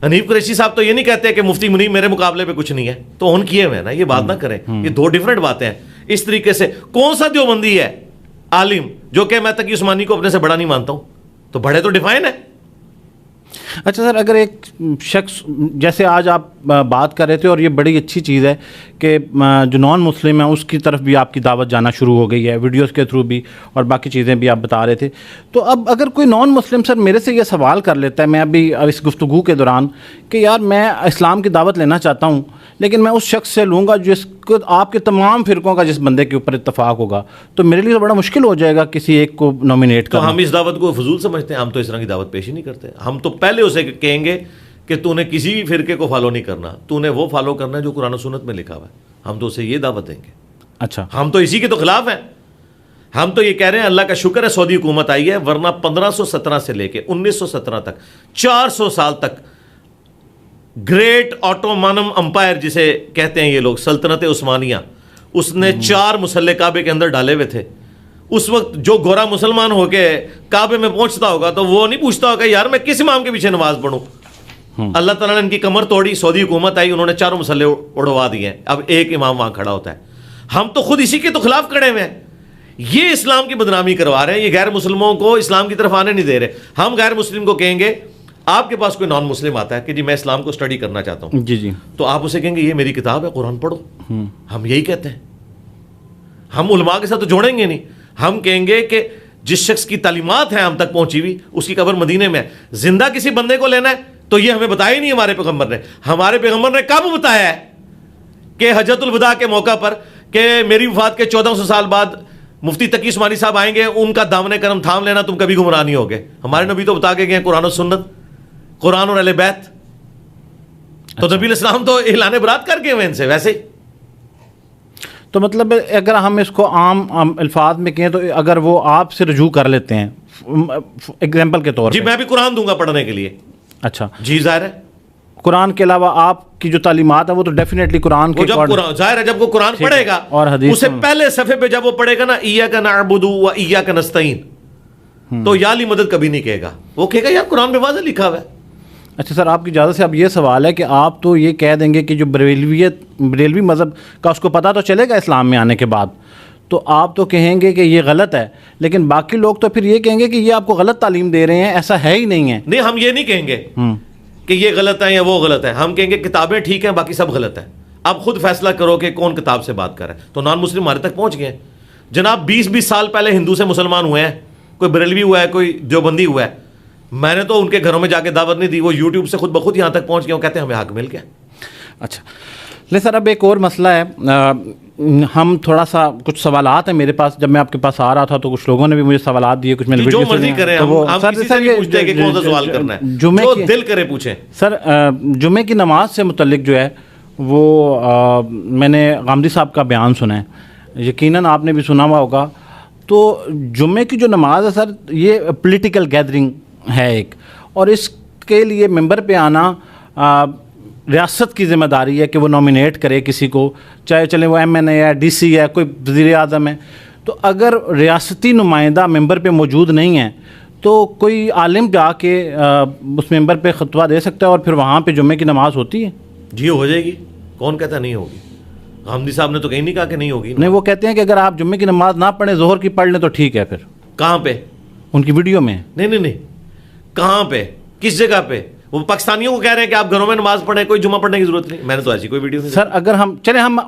حنیف قریشی صاحب تو یہ نہیں کہتے کہ مفتی منیب میرے مقابلے پہ کچھ نہیں ہے. تو ان کیے ہوئے نا، یہ بات نہ کریں. یہ دو ڈیفرنٹ باتیں ہیں. اس طریقے سے کون سا دیوبندی ہے عالم جو کہ میں تقی عثمانی کو اپنے سے بڑا نہیں مانتا ہوں؟ تو بڑے تو ڈیفائن ہے. اچھا سر، اگر ایک شخص جیسے آج آپ بات کر رہے تھے، اور یہ بڑی اچھی چیز ہے کہ جو نان مسلم ہیں اس کی طرف بھی آپ کی دعوت جانا شروع ہو گئی ہے ویڈیوز کے تھرو بھی، اور باقی چیزیں بھی آپ بتا رہے تھے. تو اب اگر کوئی نان مسلم سر میرے سے یہ سوال کر لیتا ہے، میں ابھی اس گفتگو کے دوران، کہ یار میں اسلام کی دعوت لینا چاہتا ہوں لیکن میں اس شخص سے لوں گا جس کو آپ کے تمام فرقوں کا جس بندے کے اوپر اتفاق ہوگا، تو میرے لیے تو بڑا مشکل ہو جائے گا کسی ایک کو نامینیٹ کرنا. تو ہم اس دعوت کو فضول سمجھتے ہیں؟ ہم تو اس طرح کی دعوت پیش ہی نہیں کرتے. ہم تو پہلے اسے کہیں گے کہ تو نے کسی بھی فرقے کو فالو نہیں کرنا، تو نے وہ فالو کرنا ہے جو قرآن و سنت میں لکھا ہوا ہے. ہم تو اسے یہ دعوت دیں گے. اچھا، ہم تو اسی کے تو خلاف ہیں. ہم تو یہ کہہ رہے ہیں اللہ کا شکر ہے سعودی حکومت آئی ہے، ورنہ 1517 سے لے کے 1917 تک 400 سال تک گریٹ آٹومانم امپائر جسے کہتے ہیں یہ لوگ، سلطنت عثمانیہ، اس نے 4 مسلح کعبے کے اندر ڈالے ہوئے تھے. اس وقت جو گورا مسلمان ہو کے کعبے میں پہنچتا ہوگا تو وہ نہیں پوچھتا ہوگا یار میں کس امام کے پیچھے نماز پڑھوں. اللہ تعالیٰ نے ان کی کمر توڑی، سعودی حکومت آئی، انہوں نے 4 مسلح اڑوا دیے ہیں. اب ایک امام وہاں کھڑا ہوتا ہے. ہم تو خود اسی کے تو خلاف کھڑے ہوئے ہیں. یہ اسلام کی بدنامی کروا رہے ہیں، یہ غیر مسلموں کو اسلام کی طرف آنے نہیں دے رہے. ہم غیر مسلم کو کہیں گے آپ کے پاس کوئی نان مسلم آتا ہے کہ جی میں اسلام کو اسٹڈی کرنا چاہتا ہوں، جی تو آپ اسے کہیں گے یہ میری کتاب ہے قرآن پڑھو. ہم یہی کہتے ہیں. ہم علماء کے ساتھ تو جوڑیں گے نہیں. ہم کہیں گے کہ جس شخص کی تعلیمات ہیں ہم تک پہنچی ہوئی اس کی قبر مدینے میں ہے. زندہ کسی بندے کو لینا ہے تو یہ ہمیں بتایا ہی نہیں ہمارے پیغمبر نے. ہمارے پیغمبر نے کب بتایا ہے کہ حجۃ الوداع کے موقع پر کہ میری وفات کے 1400 سال بعد مفتی تقی عثمانی صاحب آئیں گے, ان کا دامن کرم تھام لینا, تم کبھی گمراہ نہیں ہوگے. ہمارے نبی تو بتا کے گئے قرآن و سنت, قرآن اور اہل بیت. تو نبی علیہ السلام تو اعلان برات کر کے ہوئے ان سے. ویسے تو مطلب اگر ہم اس کو عام الفاظ میں کہیں تو اگر وہ آپ سے رجوع کر لیتے ہیں ایگزامپل کے طور جی پہ, میں بھی قرآن دوں گا پڑھنے کے لیے. اچھا جی ظاہر ہے, قرآن کے علاوہ آپ کی جو تعلیمات ہیں وہ تو ڈیفینیٹلی قرآن کے ظاہر ہے جب وہ قرآن پڑھے گا اور حدیث اسے پہلے صفحے پہ جب وہ پڑھے گا نا ایاک نعبد و ایاک نستعین, تو یا لی مدد کبھی نہیں کہے گا, وہ کہے گا یار قرآن میں واضح لکھا ہوا ہے. اچھا سر, آپ کی اجازت سے اب یہ سوال ہے کہ آپ تو یہ کہہ دیں گے کہ جو بریلوی مذہب کا اس کو پتہ تو چلے گا اسلام میں آنے کے بعد, تو آپ تو کہیں گے کہ یہ غلط ہے, لیکن باقی لوگ تو پھر یہ کہیں گے کہ یہ آپ کو غلط تعلیم دے رہے ہیں, ایسا ہے ہی نہیں ہے. نہیں, ہم یہ نہیں کہیں گے کہ یہ غلط ہے یا وہ غلط ہے. ہم کہیں گے کتابیں ٹھیک ہیں, باقی سب غلط ہے. آپ خود فیصلہ کرو کہ کون کتاب سے بات کر رہا ہے. تو نان مسلم ہمارے تک پہنچ گئے ہیں جناب. 20 سال پہلے ہندو سے مسلمان ہوئے ہیں, کوئی بریلوی ہوا ہے, کوئی دیوبندی ہوا ہے. میں نے تو ان کے گھروں میں جا کے دعوت نہیں دی, وہ یوٹیوب سے خود بخود یہاں تک پہنچ گئے, وہ کہتے ہیں ہمیں حق مل گیا. اچھا لے سر, اب ایک اور مسئلہ ہے. ہم تھوڑا سا کچھ سوالات ہیں میرے پاس, جب میں آپ کے پاس آ رہا تھا تو کچھ لوگوں نے بھی مجھے سوالات دیے, کچھ میں نے جو مرضی کریں, ہم کسی سے نہیں پوچھتے کہ کون سا سوال کرنا ہے, جو دل کرے پوچھیں. سر جمعے کی نماز سے متعلق جو ہے وہ میں نے غامدی صاحب کا بیان سنا ہے, یقیناً آپ نے بھی سنا ہوا ہوگا. تو جمعے کی جو نماز ہے سر, یہ پولیٹیکل گیدرنگ ہے ایک, اور اس کے لیے ممبر پہ آنا ریاست کی ذمہ داری ہے کہ وہ نامینیٹ کرے کسی کو, چاہے چلے وہ ایم این اے ہے, ڈی سی ہے, کوئی وزیر اعظم ہے. تو اگر ریاستی نمائندہ ممبر پہ موجود نہیں ہے تو کوئی عالم جا کے اس ممبر پہ خطبہ دے سکتا ہے اور پھر وہاں پہ جمعے کی نماز ہوتی ہے؟ جی ہو جائے گی, کون کہتا نہیں ہوگی. غامدی صاحب نے تو کہیں نہیں کہا کہ نہیں ہوگی. نہیں, وہ کہتے ہیں کہ اگر آپ جمعے کی نماز نہ پڑھیں, ظہر کی پڑھ لیں تو ٹھیک ہے. پھر کہاں پہ؟ ان کی ویڈیو میں. نہیں, کہاں پہ, کس جگہ پہ؟ وہ پاکستانیوں کو کہہ رہے ہیں کہ آپ گھروں میں نماز پڑھیں, کوئی جمعہ پڑھنے کی ضرورت نہیں. میں نے تو ایسی کوئی ویڈیو نہیں. سر اگر ہم چلے ہم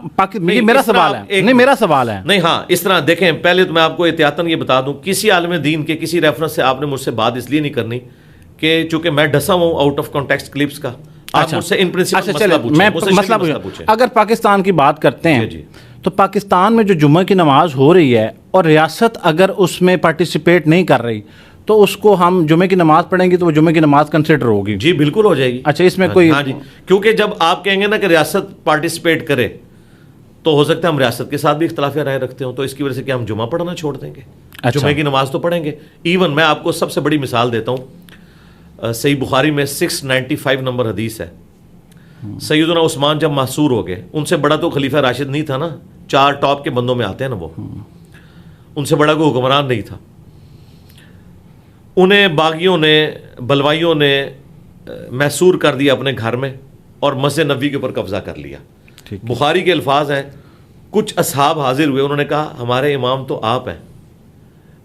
میرا سوال ہے, نہیں میرا سوال ہے. نہیں ہاں, اس طرح دیکھیں, پہلے تو میں آپ کو احتیاطاً یہ بتا دوں, کسی عالم دین کے کسی ریفرنس سے آپ نے مجھ سے بات اس لیے نہیں کرنی کہ چونکہ میں ڈسا ہوں آؤٹ آف کانٹیکسٹ کلپس کا. آپ مجھ سے ان پرنسپل مسئلہ پوچھیں. اگر پاکستان کی بات کرتے ہیں تو پاکستان میں جو جمعہ کی نماز ہو رہی ہے اور ریاست اگر اس میں پارٹیسپیٹ نہیں کر رہی تو اس کو ہم جمعے کی نماز پڑھیں گے تو وہ جمعے کی نماز کنسیڈر ہوگی؟ جی بالکل ہو جائے گی. اچھا, اس میں کوئی ہاں جی, کیونکہ جب آپ کہیں گے نا کہ ریاست پارٹیسپیٹ کرے تو ہو سکتا ہے ہم ریاست کے ساتھ بھی اختلاف رائے رکھتے ہوں, تو اس کی وجہ سے کہ ہم جمعہ پڑھنا چھوڑ دیں گے. جمعے کی نماز تو پڑھیں گے. ایون میں آپ کو سب سے بڑی مثال دیتا ہوں, صحیح بخاری میں 695 نمبر حدیث ہے. سیدنا عثمان جب محصور ہو گئے, ان سے بڑا تو خلیفہ راشد نہیں تھا نا, 4 ٹاپ کے بندوں میں آتے ہیں نا وہ, ان سے بڑا کوئی حکمران نہیں تھا. انہیں باغیوں نے, بلوائیوں نے محصور کر دیا اپنے گھر میں اور مسجد نبوی کے اوپر قبضہ کر لیا. بخاری کے الفاظ ہیں, کچھ اصحاب حاضر ہوئے, انہوں نے کہا ہمارے امام تو آپ ہیں,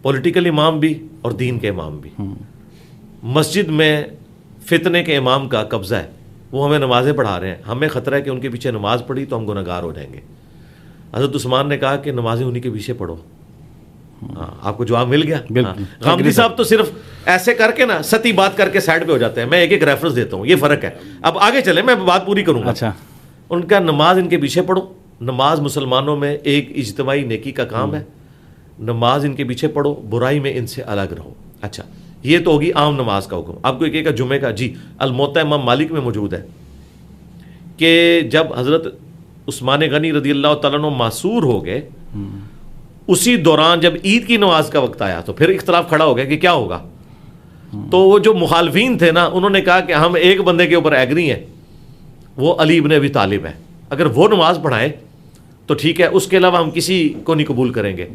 پولیٹیکل امام بھی اور دین کے امام بھی. مسجد میں فتنے کے امام کا قبضہ ہے, وہ ہمیں نمازیں پڑھا رہے ہیں, ہمیں خطرہ ہے کہ ان کے پیچھے نماز پڑھی تو ہم گنہگار ہو جائیں گے. حضرت عثمان نے کہا کہ نمازیں انہی کے پیچھے پڑھو. ہاں, آپ کو جواب مل گیا. غامدی صاحب تو صرف ایسے کر کے نا ستی بات کر کے سائڈ پہ ہو جاتے ہیں. میں ایک ریفرنس دیتا ہوں, یہ فرق ہے. اب آگے چلیں, میں بات پوری کروں گا. اچھا, ان کا نماز ان کے پیچھے پڑھو. نماز مسلمانوں میں ایک اجتماعی نیکی کا کام ہے. نماز ان کے پیچھے پڑھو, برائی میں ان سے الگ رہو. اچھا, یہ تو ہوگی عام نماز کا حکم. آپ کو ایک جمعے کا, جی الموطا امام مالک میں موجود ہے کہ جب حضرت عثمان غنی رضی اللہ تعالیٰ عنہ معصور ہو گئے, اسی دوران جب عید کی نماز کا وقت آیا تو پھر اختلاف کھڑا ہو گیا کہ کیا ہوگا. تو وہ جو مخالفین تھے نا, انہوں نے کہا کہ ہم ایک بندے کے اوپر ایگری ہیں, وہ علی ابن ابی طالب ہے, اگر وہ نماز پڑھائے تو ٹھیک ہے, اس کے علاوہ ہم کسی کو نہیں قبول کریں گے.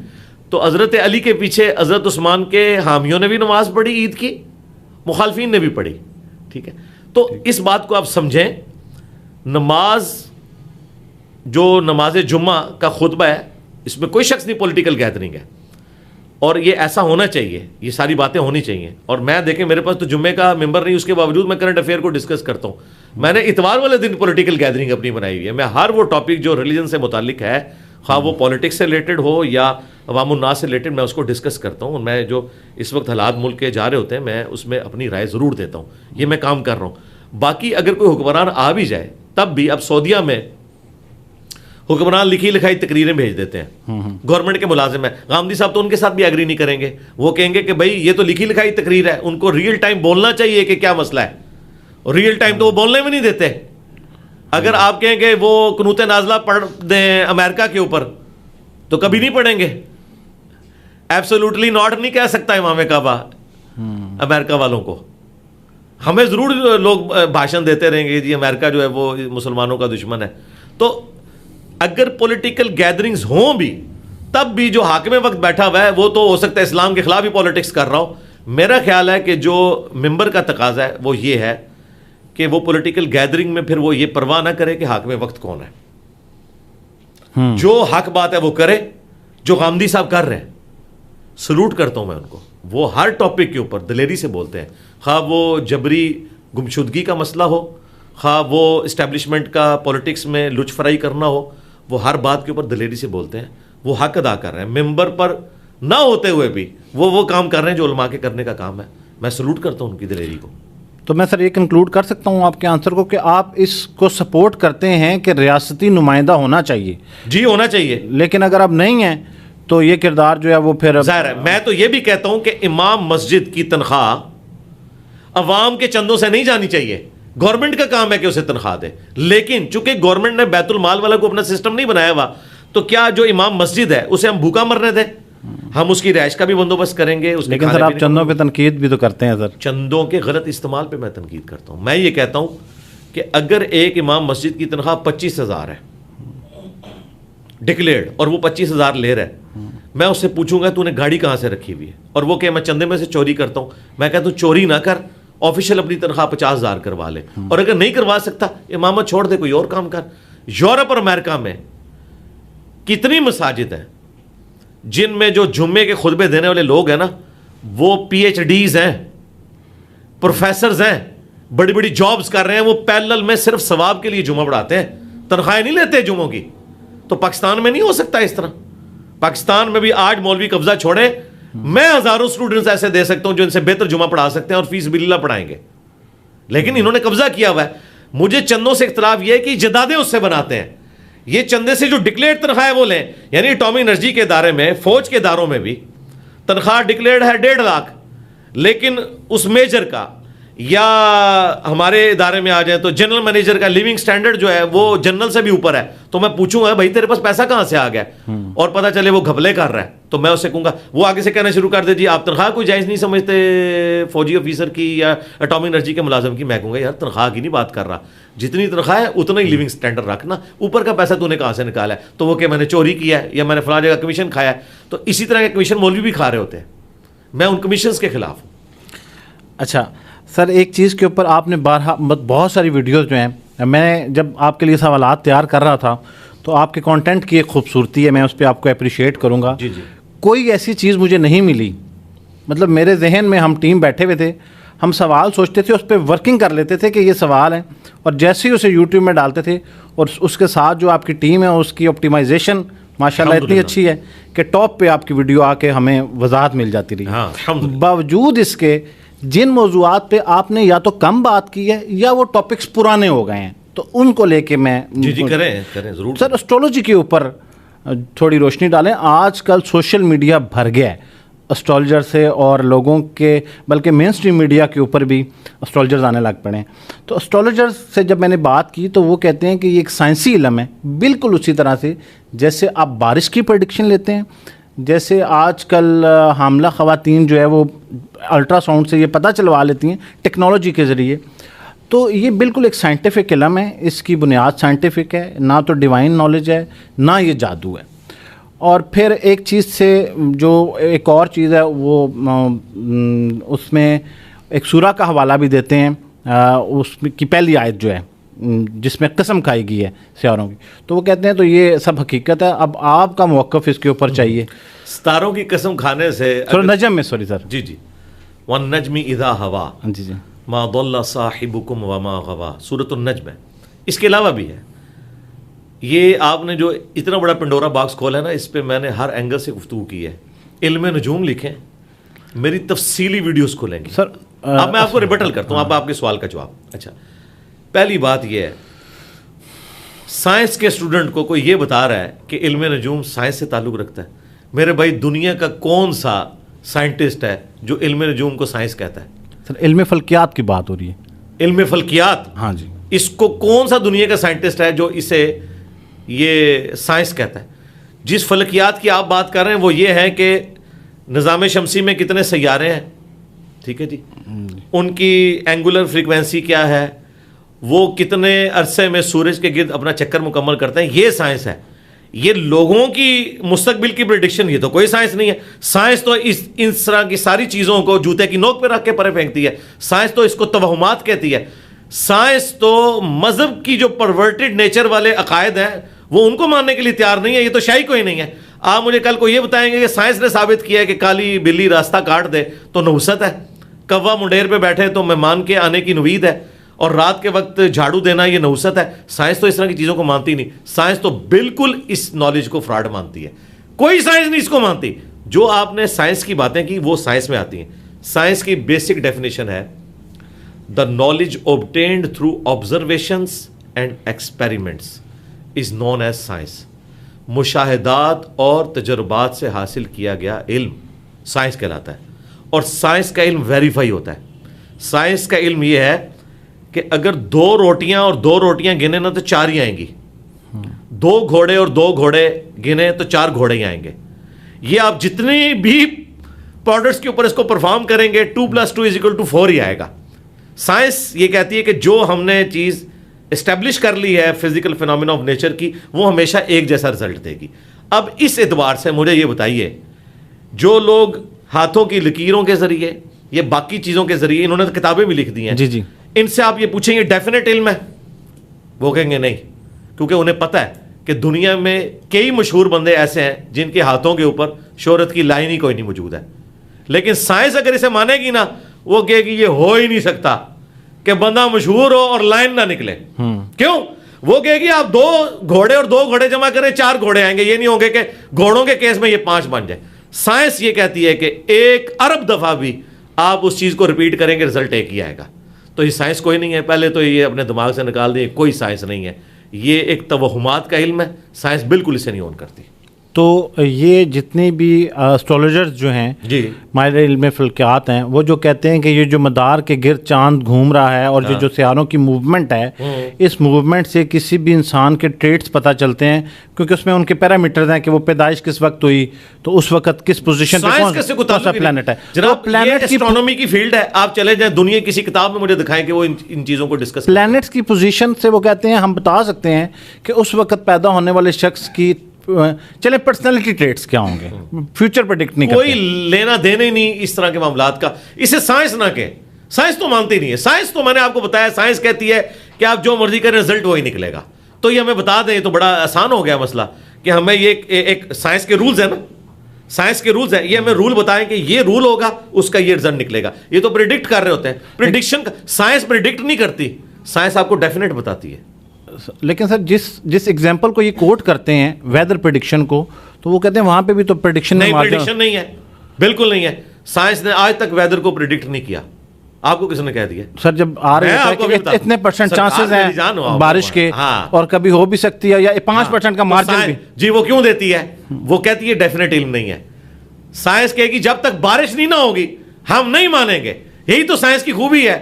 تو حضرت علی کے پیچھے حضرت عثمان کے حامیوں نے بھی نماز پڑھی عید کی, مخالفین نے بھی پڑھی. ٹھیک ہے, تو اس بات کو آپ سمجھیں. نماز جو نماز جمعہ کا خطبہ ہے, اس میں کوئی شخص نہیں پولیٹیکل گیدرنگ ہے, اور یہ ایسا ہونا چاہیے, یہ ساری باتیں ہونی چاہیے. اور میں دیکھیں میرے پاس تو جمعے کا ممبر نہیں, اس کے باوجود میں کرنٹ افیئر کو ڈسکس کرتا ہوں. میں نے اتوار والے دن پولیٹیکل گیدرنگ اپنی بنائی ہوئی ہے. میں ہر وہ ٹاپک جو ریلیجن سے متعلق ہے, خواہ وہ پالیٹکس سے ریلیٹڈ ہو یا عوام الناس سے ریلیٹڈ میں اس کو ڈسکس کرتا ہوں. میں جو اس وقت حالات ملک کے جا رہے ہوتے ہیں میں اس میں اپنی رائے ضرور دیتا ہوں, یہ میں کام کر رہا ہوں. باقی اگر کوئی حکمران آ بھی جائے تب بھی, اب سعودیہ میں حکمران لکھی لکھائی تقریریں بھیج دیتے ہیں, گورنمنٹ کے ملازم ہیں. غامدی صاحب تو ان کے ساتھ بھی ایگری نہیں کریں گے, وہ کہیں گے کہ بھائی یہ تو لکھی لکھائی تقریر ہے, ان کو ریئل ٹائم بولنا چاہیے کہ کیا مسئلہ ہے, اور ریئل ٹائم تو وہ بولنے میں نہیں دیتے. اگر آپ کہیں کہ وہ قنوت نازلہ پڑھ دیں امریکہ کے اوپر تو کبھی نہیں پڑھیں گے. ایبسولوٹلی ناٹ نہیں کہہ سکتا امام کعبہ امریکہ والوں کو. ہمیں ضرور لوگ بھاشن دیتے رہیں گے جی امریکہ جو ہے وہ مسلمانوں کا دشمن ہے. تو اگر پولیٹیکل گیدرنگز ہوں بھی تب بھی جو حاکم وقت بیٹھا ہوا ہے وہ تو ہو سکتا ہے اسلام کے خلاف ہی پالیٹکس کر رہا ہو. میرا خیال ہے کہ جو ممبر کا تقاضا ہے وہ یہ ہے کہ وہ پولیٹیکل گیدرنگ میں پھر وہ یہ پرواہ نہ کرے کہ حاکم وقت کون ہے, جو حق بات ہے وہ کرے, جو غامدی صاحب کر رہے ہیں سلوٹ کرتا ہوں میں ان کو. وہ ہر ٹاپک کے اوپر دلیری سے بولتے ہیں, خواہ وہ جبری گمشدگی کا مسئلہ ہو, خواہ وہ اسٹیبلشمنٹ کا پولیٹکس میں لچ فرائی کرنا ہو, وہ ہر بات کے اوپر دلیری سے بولتے ہیں. وہ حق ادا کر رہے ہیں, ممبر پر نہ ہوتے ہوئے بھی وہ کام کر رہے ہیں جو علماء کے کرنے کا کام ہے. میں سلوٹ کرتا ہوں ان کی دلیری کو. تو میں سر یہ کنکلوڈ کر سکتا ہوں آپ کے آنسر کو کہ آپ اس کو سپورٹ کرتے ہیں کہ ریاستی نمائندہ ہونا چاہیے؟ جی ہونا چاہیے, لیکن اگر اب نہیں ہیں تو یہ کردار جو ہے وہ پھر ظاہر ہے. میں تو یہ بھی کہتا ہوں کہ امام مسجد کی تنخواہ عوام کے چندوں سے نہیں جانی چاہیے. گورنمنٹ کا کام ہے کہ اسے تنخواہ دے, لیکن چونکہ گورنمنٹ نے بیت المال والا کو اپنا سسٹم نہیں بنایا ہوا تو کیا جو امام مسجد ہے اسے ہم بھوکا مرنے دیں؟ ہم اس کی رہائش کا بھی بندوبست کریں گے. لیکن سر آپ چندوں پہ تنقید بھی تو کرتے ہیں سر. چندوں کے غلط استعمال پہ میں تنقید کرتا ہوں. میں یہ کہتا ہوں کہ اگر ایک امام مسجد کی تنخواہ 25,000 ہے ڈکلیئرڈ اور وہ 25,000 لے رہا ہے, میں اس سے پوچھوں گا تو نے گاڑی کہاں سے رکھی ہوئی ہے, اور وہ کہ میں چندے میں سے چوری کرتا ہوں, میں کہتا ہوں چوری نہ کر, آفیشیل اپنی تنخواہ 50,000 کروا لے, اور اگر نہیں کروا سکتا امامت چھوڑ دے, کوئی اور کام کر. یورپ اور امریکہ میں کتنی مساجد ہیں جن میں جو جمعے کے خطبے دینے والے لوگ ہیں نا وہ پی ایچ ڈیز ہیں, پروفیسرز ہیں, بڑی بڑی جابز کر رہے ہیں, وہ پیرلل میں صرف ثواب کے لیے جمعہ پڑھاتے ہیں, تنخواہیں نہیں لیتے جمعوں کی. تو پاکستان میں نہیں ہو سکتا اس طرح. پاکستان میں بھی آج مولوی قبضہ چھوڑے, میں ہزاروں اسٹوڈنٹس ایسے دے سکتا ہوں جو ان سے بہتر جمعہ پڑھا سکتے ہیں اور فی سبیل اللہ پڑھائیں گے, لیکن انہوں نے قبضہ کیا ہوا ہے. مجھے چندوں سے اختلاف یہ ہے کہ جدادیں اس سے بناتے ہیں. یہ چندے سے جو ڈکلیئرڈ تنخواہ ہے وہ لیں, یعنی اٹومی انرجی کے ادارے میں, فوج کے اداروں میں بھی تنخواہ ڈکلیئرڈ ہے 1.5 لاکھ, لیکن اس میجر کا یا ہمارے ادارے میں آ جائیں تو جنرل مینیجر کا لیونگ سٹینڈرڈ جو ہے وہ جنرل سے بھی اوپر ہے. تو میں پوچھوں گا بھائی تیرے پاس پیسہ کہاں سے آ گیا, اور پتہ چلے وہ گھپلے کر رہا ہے, تو میں اسے کہوں گا, وہ آگے سے کہنا شروع کر دے جی آپ تنخواہ کوئی جائز نہیں سمجھتے فوجی آفیسر کی یا اٹومی انرجی کے ملازم کی. میں کہوں گا یار تنخواہ کی نہیں بات کر رہا, جتنی تنخواہ ہے اتنا ہی لیونگ سٹینڈرڈ رکھنا, اوپر کا پیسہ تو نے کہاں سے نکالا ہے. تو وہ کہ میں نے چوری کیا ہے یا میں نے فلاں جگہ کمیشن کھایا ہے, تو اسی طرح کے کمیشن مولوی بھی کھا رہے ہوتے ہیں. میں ان کمیشنز کے خلاف ہوں. اچھا سر, ایک چیز کے اوپر آپ نے بہت ساری ویڈیوز جو ہیں, میں جب آپ کے لیے سوالات تیار کر رہا تھا تو آپ کے کانٹینٹ کی ایک خوبصورتی ہے, میں اس پہ آپ کو اپریشیٹ کروں گا. جی جی. کوئی ایسی چیز مجھے نہیں ملی, مطلب میرے ذہن میں ہم ٹیم بیٹھے ہوئے تھے, ہم سوال سوچتے تھے, اس پہ ورکنگ کر لیتے تھے کہ یہ سوال ہے, اور جیسے ہی اسے یوٹیوب میں ڈالتے تھے, اور اس کے ساتھ جو آپ کی ٹیم ہے اس کی آپٹیمائزیشن ماشاءاللہ اتنی اچھی ہے کہ ٹاپ پہ آپ کی ویڈیو آ کے ہمیں وضاحت مل جاتی رہی. باوجود اس کے جن موضوعات پہ آپ نے یا تو کم بات کی ہے یا وہ ٹاپکس پرانے ہو گئے ہیں, تو ان کو لے کے میں جی کریں ضرور. سر اسٹرولوجی کے اوپر تھوڑی روشنی ڈالیں. آج کل سوشل میڈیا بھر گیا ہے اسٹرالوجر سے, اور لوگوں کے بلکہ مین اسٹریم میڈیا کے اوپر بھی اسٹرالوجرز آنے لگ پڑے ہیں. تو اسٹرالوجر سے جب میں نے بات کی تو وہ کہتے ہیں کہ یہ ایک سائنسی علم ہے, بالکل اسی طرح سے جیسے آپ بارش کی پریڈکشن لیتے ہیں, جیسے آج کل حاملہ خواتین جو ہے وہ الٹرا ساؤنڈ سے یہ پتہ چلوا لیتی ہیں ٹیکنالوجی کے ذریعے. تو یہ بالکل ایک سائنٹیفک علم ہے, اس کی بنیاد سائنٹیفک ہے, نہ تو ڈیوائن نالج ہے نہ یہ جادو ہے. اور پھر ایک چیز سے جو ایک اور چیز ہے وہ اس میں ایک سورہ کا حوالہ بھی دیتے ہیں, اس کی پہلی آیت جو ہے جس میں قسم کھائی گئی ہے سیاروں کی, تو وہ کہتے ہیں تو یہ سب حقیقت ہے. اب آپ کا موقف اس کے اوپر چاہیے. ستاروں کی قسم کھانے سے نجم میں سوری سر جی وَالنَّجْمِ إِذَا هَوَىٰ جی مَا ضَلَّ صَاحِبُكُمْ وَمَا غَوَىٰ سورۃ النجم ہے. اس کے علاوہ بھی ہے یہ آپ نے جو اتنا بڑا پنڈورا باکس کھولا ہے نا, اس پہ میں نے ہر اینگل سے گفتگو کی ہے. علم نجوم لکھیں, میری تفصیلی ویڈیوز کھولیں گے. سر اب میں آپ کو ریبٹل کرتا ہوں, اب آپ کے سوال کا جواب. اچھا, پہلی بات یہ ہے, سائنس کے اسٹوڈنٹ کو کوئی یہ بتا رہا ہے کہ علم نجوم سائنس سے تعلق رکھتا ہے. میرے بھائی, دنیا کا کون سا سائنٹسٹ ہے جو علم نجوم کو سائنس کہتا ہے؟ سر علم فلکیات کی بات ہو رہی ہے. علم فلکیات, ہاں جی. اس کو کون سا دنیا کا سائنٹسٹ ہے جو اسے یہ سائنس کہتا ہے؟ جس فلکیات کی آپ بات کر رہے ہیں وہ یہ ہے کہ نظام شمسی میں کتنے سیارے ہیں, ٹھیک ہے جی, ان کی اینگولر فریکوینسی کیا ہے, وہ کتنے عرصے میں سورج کے گرد اپنا چکر مکمل کرتے ہیں, یہ سائنس ہے. یہ لوگوں کی مستقبل کی پریڈکشن, یہ تو کوئی سائنس نہیں ہے. سائنس تو ان طرح کی ساری چیزوں کو جوتے کی نوک پہ رکھ کے پرے پھینکتی ہے. سائنس تو اس کو توہمات کہتی ہے. سائنس تو مذہب کی جو پرورٹڈ نیچر والے عقائد ہیں وہ ان کو ماننے کے لیے تیار نہیں ہے. یہ تو شاہی کوئی نہیں ہے. آپ مجھے کل کو یہ بتائیں گے کہ سائنس نے ثابت کیا ہے کہ کالی بلی راستہ کاٹ دے تو نحوست ہے, کوا منڈیر پہ بیٹھے تو مہمان کے آنے کی نوید ہے, اور رات کے وقت جھاڑو دینا یہ نحوست ہے. سائنس تو اس طرح کی چیزوں کو مانتی نہیں. سائنس تو بالکل اس نالج کو فراڈ مانتی ہے. کوئی سائنس نہیں اس کو مانتی. جو آپ نے سائنس کی باتیں کی وہ سائنس میں آتی ہیں. سائنس کی بیسک ڈیفینیشن ہے the knowledge obtained through observations and experiments is known as science. مشاہدات اور تجربات سے حاصل کیا گیا علم سائنس کہلاتا ہے. اور سائنس کا علم ویریفائی ہوتا ہے. سائنس کا علم یہ ہے کہ اگر 2 روٹیاں اور 2 روٹیاں گنے نا تو 4 ہی آئیں گی. 2 گھوڑے اور 2 گھوڑے گنے تو 4 گھوڑے ہی آئیں گے. یہ آپ جتنی بھی پروڈکٹس کے اوپر اس کو پرفارم کریں گے 2 + 2 = 4 ہی آئے گا. سائنس یہ کہتی ہے کہ جو ہم نے چیز اسٹیبلش کر لی ہے فزیکل فینومینا آف نیچر کی, وہ ہمیشہ ایک جیسا رزلٹ دے گی. اب اس اعتبار سے مجھے یہ بتائیے, جو لوگ ہاتھوں کی لکیروں کے ذریعے یہ باقی چیزوں کے ذریعے, انہوں نے کتابیں بھی لکھ دی ہیں, جی جی, ان سے آپ یہ پوچھیں گے ڈیفینیٹ علم ہے, وہ کہیں گے نہیں, کیونکہ انہیں پتہ ہے کہ دنیا میں کئی مشہور بندے ایسے ہیں جن کے ہاتھوں کے اوپر شہرت کی لائن ہی کوئی نہیں موجود ہے. لیکن سائنس اگر اسے مانے گی نا, وہ کہے گی یہ ہو ہی نہیں سکتا کہ بندہ مشہور ہو اور لائن نہ نکلے. کیوں؟ وہ کہے گی آپ 2 گھوڑے اور 2 گھوڑے جمع کریں 4 گھوڑے آئیں گے. یہ نہیں ہوں گے کہ گھوڑوں کے کیس میں یہ 5 بن جائے. سائنس یہ کہتی ہے کہ 1 ارب دفعہ بھی آپ اس چیز کو ریپیٹ کریں گے رزلٹ ایک ہی آئے گا. تو یہ سائنس کوئی نہیں ہے. پہلے تو یہ اپنے دماغ سے نکال دیں, کوئی سائنس نہیں ہے. یہ ایک توہمات کا علم ہے. سائنس بالکل اسے نہیں اون کرتی. تو یہ جتنے بھی اسٹرولوجرز جو ہیں, جی, ماہر علم فلکیات ہیں, وہ جو کہتے ہیں کہ یہ جو مدار کے گرد چاند گھوم رہا ہے اور جو سیاروں کی موومنٹ ہے, اس موومنٹ سے کسی بھی انسان کے ٹریٹس پتہ چلتے ہیں, کیونکہ اس میں ان کے پیرامیٹرز ہیں کہ وہ پیدائش کس وقت ہوئی, تو اس وقت کس پوزیشن پہ کون سا پلانٹ ہے. جناب یہ ایسٹرونومی کی فیلڈ ہے. آپ چلے جائیں دنیا کسی کتاب میں مجھے دکھائیں کہ وہ ان چیزوں کو ڈسکس. پلانٹس کی پوزیشن سے وہ کہتے ہیں ہم بتا سکتے ہیں کہ اس وقت پیدا ہونے والے شخص کی چلے پرسنالٹی ٹریٹس کیا ہوں گے, فیوچر پریڈکٹ نہیں کرتے. کوئی لینا دینا ہی نہیں اس طرح کے معاملات کا. اسے سائنس نہ کہ, سائنس تو مانتی نہیں ہے. سائنس تو میں نے آپ کو بتایا, سائنس کہتی ہے کہ آپ جو مرضی کریں رزلٹ وہی نکلے گا. تو یہ ہمیں بتا دیں, تو بڑا آسان ہو گیا مسئلہ کہ ہمیں یہ ایک سائنس کے رولز ہیں نا, سائنس کے رولز ہیں, یہ ہمیں رول بتائیں کہ یہ رول ہوگا اس کا یہ رزلٹ نکلے گا. یہ تو پریڈکٹ کر رہے ہوتے ہیں. پریڈکشن سائنس پریڈکٹ نہیں کرتی, سائنس آپ کو ڈیفینیٹ بتاتی ہے. لیکن سر جس ایگزامپل کو یہ کوٹ کرتے ہیں ویدر پریڈکشن کو, تو وہ کہتے ہیں وہاں پہ بھی تو پریڈکشن نہیں ہے, بالکل نہیں ہے. سائنس نے آج تک ویدر کو پریڈکٹ نہیں کیا. آپ کو کس نے کہہ دیا؟ سر جب آ رہے ہیں کہ اتنے % چانسز ہیں بارش کے, اور کبھی ہو بھی سکتی ہے, یا 5% کا مارجن بھی. جی, وہ کیوں دیتی ہے؟ وہ کہتی ہے ڈیفینیٹ علم نہیں ہے. سائنس کہے گی جب تک بارش نہیں نہ ہوگی ہم نہیں مانیں گے. یہی تو سائنس کی خوبی ہے.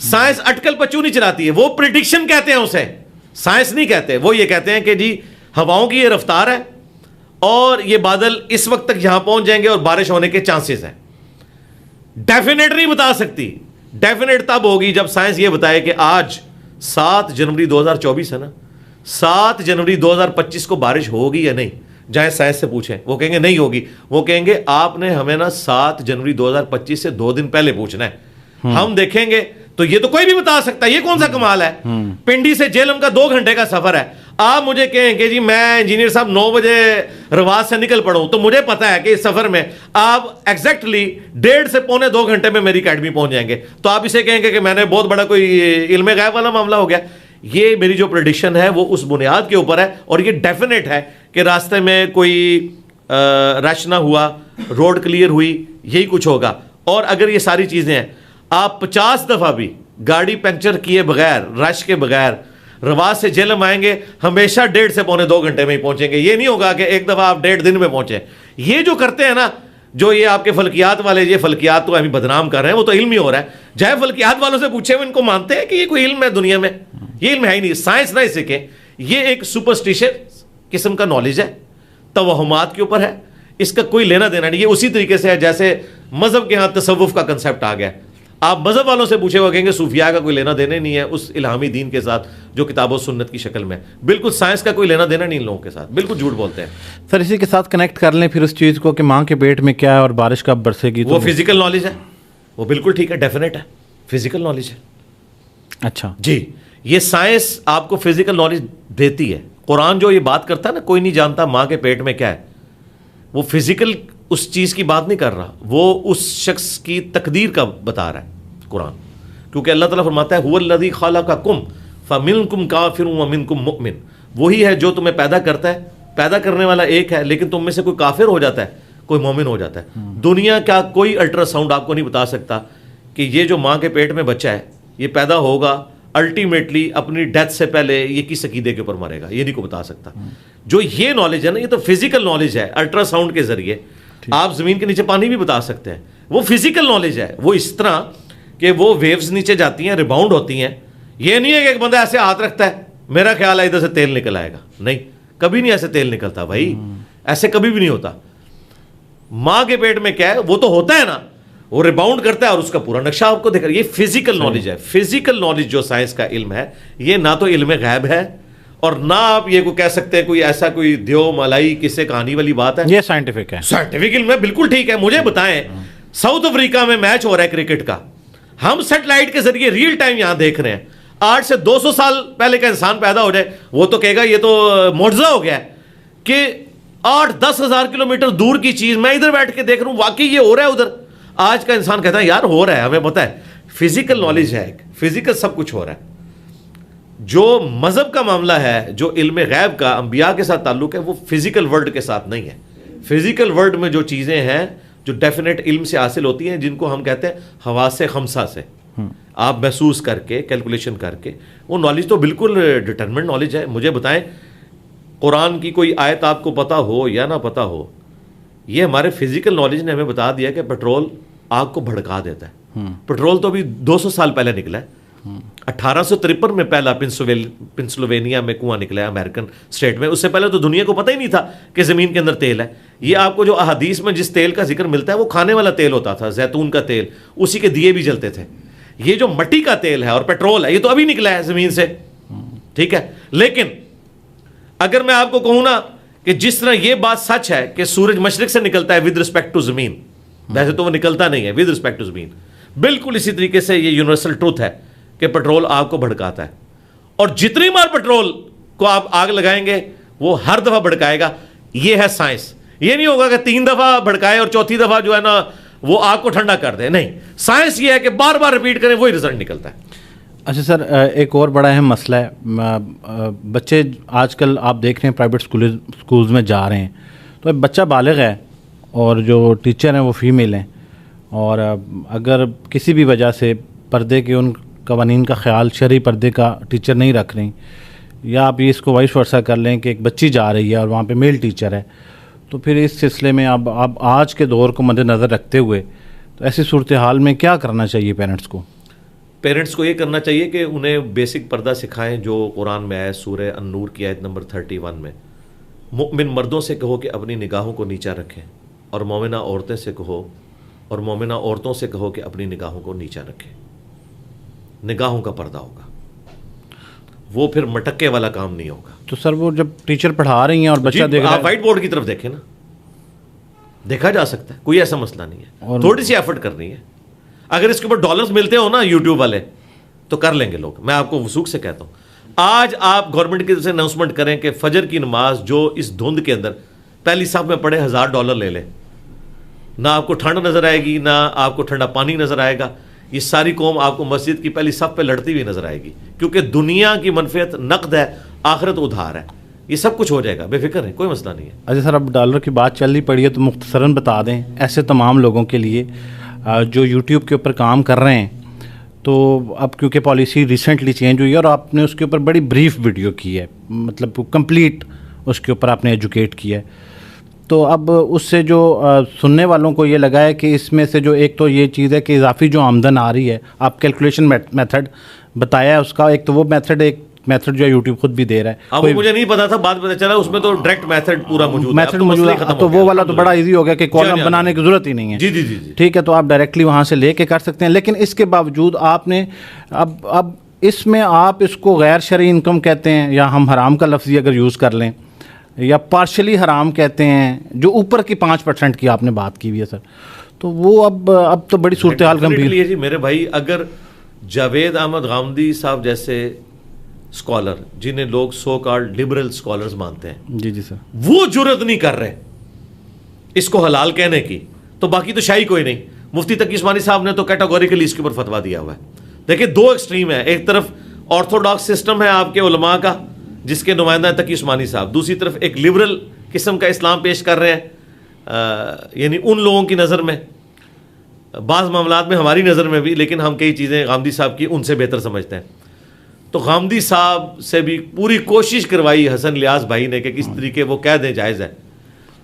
سائنس اٹکل پچو نہیں چلاتی ہے, وہ پریڈکشن کہتے ہیں اسے, سائنس نہیں کہتے. وہ یہ کہتے ہیں کہ جی ہواؤں کی یہ رفتار ہے اور یہ بادل اس وقت تک یہاں پہنچ جائیں گے اور بارش ہونے کے چانسز ہیں. ڈیفینیٹ نہیں بتا سکتی. ڈیفینیٹ تب ہوگی جب سائنس یہ بتائے کہ آج 7 جنوری 2024 ہے نا, 7 جنوری 2025 کو بارش ہوگی یا نہیں. جائیں سائنس سے پوچھیں, وہ کہیں گے نہیں ہوگی. وہ کہیں گے آپ نے ہمیں نا 7 جنوری 2025 سے 2 دن پہلے پوچھنا ہے, ہم دیکھیں گے. تو یہ تو کوئی بھی بتا سکتا ہے, یہ کون سا کمال ہے. پنڈی سے جیلم کا 2 گھنٹے کا سفر ہے. آپ مجھے کہیں کہ جی میں انجینئر صاحب 9 بجے رواس سے نکل پڑوں, تو مجھے پتا ہے کہ اس سفر میں آپ ایگزیکٹلی 1.5 سے 1.25 2 گھنٹے میں میری اکیڈمی پہنچ جائیں گے. تو آپ اسے کہیں گے کہ میں نے بہت بڑا کوئی علم غیب والا معاملہ ہو گیا. یہ میری جو پریڈکشن ہے وہ اس بنیاد کے اوپر ہے, اور یہ ڈیفینیٹ ہے کہ راستے میں کوئی رش نہ ہوا, روڈ کلیئر ہوئی, یہی کچھ ہوگا. اور اگر یہ ساری چیزیں ہیں, آپ 50 دفعہ بھی گاڑی پنکچر کیے بغیر, رش کے بغیر رواز سے جہلم آئیں گے, ہمیشہ 1.5 سے پونے 2 گھنٹے میں ہی پہنچیں گے. یہ نہیں ہوگا کہ ایک دفعہ آپ 1.5 دن میں پہنچیں. یہ جو کرتے ہیں نا, جو یہ آپ کے فلکیات والے, یہ فلکیات تو ابھی بدنام کر رہے ہیں, وہ تو علم ہی ہو رہا ہے. جائے فلکیات والوں سے پوچھے, وہ ان کو مانتے ہیں کہ یہ کوئی علم ہے دنیا میں؟ یہ علم ہے ہی نہیں. سائنس نہ اسے کہ یہ ایک سپرسٹیشن قسم کا نالج ہے, توہمات کے اوپر ہے, اس کا کوئی لینا دینا نہیں. یہ اسی طریقے سے ہے جیسے مذہب کے ہاں تصوف کا کنسیپٹ آ گیا. آپ مذہب والوں سے پوچھے, وہ کہیں گے صوفیاء کا کوئی لینا دینا نہیں ہے اس الہامی دین کے ساتھ جو کتاب و سنت کی شکل میں. بالکل سائنس کا کوئی لینا دینا نہیں ان لوگوں کے ساتھ, بالکل جھوٹ بولتے ہیں. سر اسی کے ساتھ کنیکٹ کر لیں پھر اس چیز کو کہ ماں کے پیٹ میں کیا ہے اور بارش کب برسے گی. وہ فزیکل نالج ہے, وہ بالکل ٹھیک ہے, ڈیفینیٹ ہے, فزیکل نالج ہے. اچھا جی, یہ سائنس آپ کو فزیکل نالج دیتی ہے. قرآن جو یہ بات کرتا ہے نا, کوئی نہیں جانتا ماں کے پیٹ میں کیا ہے, وہ فزیکل اس چیز کی بات نہیں کر رہا, وہ اس شخص کی تقدیر کا بتا رہا ہے قرآن. کیونکہ اللہ تعالیٰ فرماتا ہے هو الذی خلقکم فمنکم کافر ومنکم مؤمن. وہی ہے جو تمہیں پیدا کرتا ہے, پیدا کرنے والا ایک ہے, لیکن تم میں سے کوئی کافر ہو جاتا ہے, کوئی مومن ہو جاتا ہے. دنیا کا کوئی الٹرا ساؤنڈ آپ کو نہیں بتا سکتا کہ یہ جو ماں کے پیٹ میں بچہ ہے یہ پیدا ہوگا, الٹیمیٹلی اپنی ڈیتھ سے پہلے یہ کس عقیدے کے اوپر مرے گا, یہ نہیں کو بتا سکتا. جو یہ نالج ہے نا, یہ تو فزیکل نالج ہے. الٹرا ساؤنڈ کے ذریعے آپ زمین کے نیچے پانی بھی بتا سکتے ہیں, وہ فزیکل نالج ہے. وہ اس طرح کہ وہ ویوز نیچے جاتی ہیں, ریباؤنڈ ہوتی ہیں. یہ نہیں ہے کہ ایک بندہ ایسے ہاتھ رکھتا ہے, میرا خیال ہے ادھر سے تیل نکل آئے گا. نہیں, کبھی نہیں ایسے تیل نکلتا بھائی, ایسے کبھی بھی نہیں ہوتا. ماں کے پیٹ میں کیا ہے, وہ تو ہوتا ہے نا, وہ ریباؤنڈ کرتا ہے اور اس کا پورا نقشہ آپ کو دیکھ رہا ہے. یہ فزیکل نالج ہے. فزیکل نالج جو سائنس کا علم ہے, یہ نہ تو علم غیب ہے اور نہ آپ یہ کو کہہ سکتے ہیں کوئی ایسا کوئی دیو ملائی کسے کہانی والی بات ہے. یہ سائنٹیفک ہے, سائنٹیفک علم ہے, بالکل ٹھیک ہے. مجھے بتائیں, ساؤتھ افریقہ میں میچ ہو رہا ہے کرکٹ کا, ہم سیٹلائٹ کے ذریعے ریئل ٹائم یہاں دیکھ رہے ہیں. 8 سے 200 سال پہلے کا انسان پیدا ہو جائے, وہ تو کہے گا یہ تو معجزہ ہو گیا ہے کہ 8-10 ہزار کلومیٹر دور کی چیز میں ادھر بیٹھ کے دیکھ رہا ہوں, واقعی یہ ہو رہا ہے ادھر. آج کا انسان کہتا ہے یار ہو رہا ہے, ہمیں پتہ ہے. فزیکل نالج ہے, فزیکل سب کچھ ہو رہا ہے. جو مذہب کا معاملہ ہے, جو علم غیب کا انبیاء کے ساتھ تعلق ہے, وہ فزیکل ورلڈ کے ساتھ نہیں ہے. فزیکل ورلڈ میں جو چیزیں ہیں جو ڈیفینیٹ علم سے حاصل ہوتی ہیں, جن کو ہم کہتے ہیں حواس خمسہ سے, آپ محسوس کر کے, کیلکولیشن کر کے, وہ نالج تو بالکل ڈٹرمنٹ نالج ہے. مجھے بتائیں, قرآن کی کوئی آیت آپ کو پتہ ہو یا نہ پتہ ہو, یہ ہمارے فزیکل نالج نے ہمیں بتا دیا کہ پیٹرول آگ کو بھڑکا دیتا ہے. پیٹرول تو ابھی 200 سال پہلے نکلا ہے. 1853 میں پہلا پنسلوینیا میں کنواں نکلا ہے, امریکن اسٹیٹ میں. اس سے پہلے تو دنیا کو پتہ ہی نہیں تھا کہ زمین کے اندر تیل ہے. یہ آپ کو جو احادیث میں جس تیل کا ذکر ملتا ہے وہ کھانے والا تیل ہوتا تھا, زیتون کا تیل, اسی کے دیے بھی جلتے تھے. یہ جو مٹی کا تیل ہے اور پیٹرول ہے, یہ تو ابھی نکلا ہے زمین سے, ٹھیک ہے. لیکن اگر میں آپ کو کہوں نا کہ جس طرح یہ بات سچ ہے کہ سورج مشرق سے نکلتا ہے ود رسپیکٹ ٹو زمین, ویسے تو وہ نکلتا نہیں ہے ود رسپیکٹ ٹو زمین, بالکل اسی طریقے سے یہ یونیورسل ٹروتھ ہے کہ پیٹرول آگ کو بھڑکاتا ہے. اور جتنی بار پیٹرول کو آپ آگ لگائیں گے وہ ہر دفعہ بھڑکائے گا. یہ ہے سائنس. یہ نہیں ہوگا کہ 3 دفعہ بھڑکائے اور چوتھی دفعہ جو ہے نا وہ آگ کو ٹھنڈا کر دے. نہیں, سائنس یہ ہے کہ بار بار ریپیٹ کریں, وہی رزلٹ نکلتا ہے. اچھا سر, ایک اور بڑا اہم مسئلہ ہے. بچے آج کل آپ دیکھ رہے ہیں پرائیویٹ اسکولز میں جا رہے ہیں, تو بچہ بالغ ہے اور جو ٹیچر ہیں وہ فیمیل ہیں, اور اگر کسی بھی وجہ سے پردے کے ان قوانین کا خیال, شرعی پردے کا ٹیچر نہیں رکھ رہی, یا آپ یہ اس کو وائس ورثہ کر لیں کہ ایک بچی جا رہی ہے اور وہاں پہ میل ٹیچر ہے, تو پھر اس سلسلے میں اب آج کے دور کو مد نظر رکھتے ہوئے تو ایسی صورتحال میں کیا کرنا چاہیے پیرنٹس کو؟ پیرنٹس کو یہ کرنا چاہیے کہ انہیں بیسک پردہ سکھائیں جو قرآن میں آیا, سورہ النور کی آیت نمبر 31 میں. مؤمن مردوں سے کہو کہ اپنی نگاہوں کو نیچا رکھیں, اور مومنہ عورتیں سے کہو, اور مومنہ عورتوں سے کہو کہ اپنی نگاہوں کو نیچا رکھیں. نگاہوں کا پردہ ہوگا, وہ پھر مٹکے والا کام نہیں ہوگا. تو سر وہ جب ٹیچر پڑھا رہی ہیں اور بچہ دیکھ رہا ہے, آپ وائٹ بورڈ کی طرف دیکھیں نا, دیکھا جا سکتا ہے, کوئی ایسا مسئلہ نہیں ہے. تھوڑی سی ایفرٹ کرنی ہے. اگر اس کے اوپر ڈالرز ملتے ہو نا یوٹیوب والے, تو کر لیں گے لوگ. میں آپ کو وثوق سے کہتا ہوں, آج آپ گورنمنٹ کی طرف سے اناؤنسمنٹ کریں کہ فجر کی نماز جو اس دھند کے اندر پہلی صف میں پڑھے $1000 لے لے, نہ آپ کو ٹھنڈ نظر آئے گی, نہ آپ کو ٹھنڈا پانی نظر آئے گا. یہ ساری قوم آپ کو مسجد کی پہلی صف پہ لڑتی ہوئی نظر آئے گی، کیونکہ دنیا کی منفعت نقد ہے، آخرت ادھار ہے. یہ سب کچھ ہو جائے گا، بے فکر ہے، کوئی مسئلہ نہیں ہے. اچھا سر، اب ڈالر کی بات چل رہی پڑی ہے تو مختصراً بتا دیں ایسے تمام لوگوں کے لیے جو یوٹیوب کے اوپر کام کر رہے ہیں. تو اب کیونکہ پالیسی ریسنٹلی چینج ہوئی ہے اور آپ نے اس کے اوپر بڑی بریف ویڈیو کی ہے، مطلب کمپلیٹ اس کے اوپر آپ نے ایجوکیٹ کیا ہے. تو اب اس سے جو سننے والوں کو یہ لگا ہے کہ اس میں سے جو ایک تو یہ چیز ہے کہ اضافی جو آمدن آ رہی ہے، آپ کیلکولیشن میتھڈ بتایا ہے اس کا، ایک تو وہ ایک میتھڈ جو ہے یوٹیوب خود بھی دے رہا ہے. اب مجھے نہیں پتا تھا، بعد پتہ چلا اس میں تو ڈائریکٹ میتھڈ پورا موجود ہے. تو وہ والا تو بڑا ایزی ہو گیا کہ کالم بنانے کی ضرورت ہی نہیں ہے. جی جی جی ٹھیک ہے، تو آپ ڈائریکٹلی وہاں سے لے کے کر سکتے ہیں. لیکن اس کے باوجود آپ نے اب اس میں آپ اس کو غیر شرعی انکم کہتے ہیں، یا ہم حرام کا لفظ اگر یوز کر لیں، یا پارشلی حرام کہتے ہیں، جو اوپر کی 5% کی آپ نے بات کی ہوئی ہے سر. تو وہ اب تو بڑی صورتحال گمبھیر. جی میرے بھائی، اگر جاوید احمد غامدی صاحب جیسے اسکالر، جنہیں لوگ سو کالڈ لبرل اسکالرز مانتے ہیں، جی سر، وہ جرت نہیں کر رہے اس کو حلال کہنے کی، تو باقی تو شاہی کوئی نہیں. مفتی تقی عثمانی صاحب نے تو کیٹاگوریکلی اس کے اوپر فتویٰ دیا ہوا ہے. دیکھیں دو ایکسٹریم ہے، ایک طرف آرتھوڈاکس سسٹم ہے آپ کے علماء کا جس کے نمائندہ ہیں تقی عثمانی صاحب، دوسری طرف ایک لبرل قسم کا اسلام پیش کر رہے ہیں. یعنی ان لوگوں کی نظر میں، بعض معاملات میں ہماری نظر میں بھی، لیکن ہم کئی چیزیں غامدی صاحب کی ان سے بہتر سمجھتے ہیں. تو غامدی صاحب سے بھی پوری کوشش کروائی حسن لیاس بھائی نے کہ کس طریقے وہ کہہ دیں جائز ہے.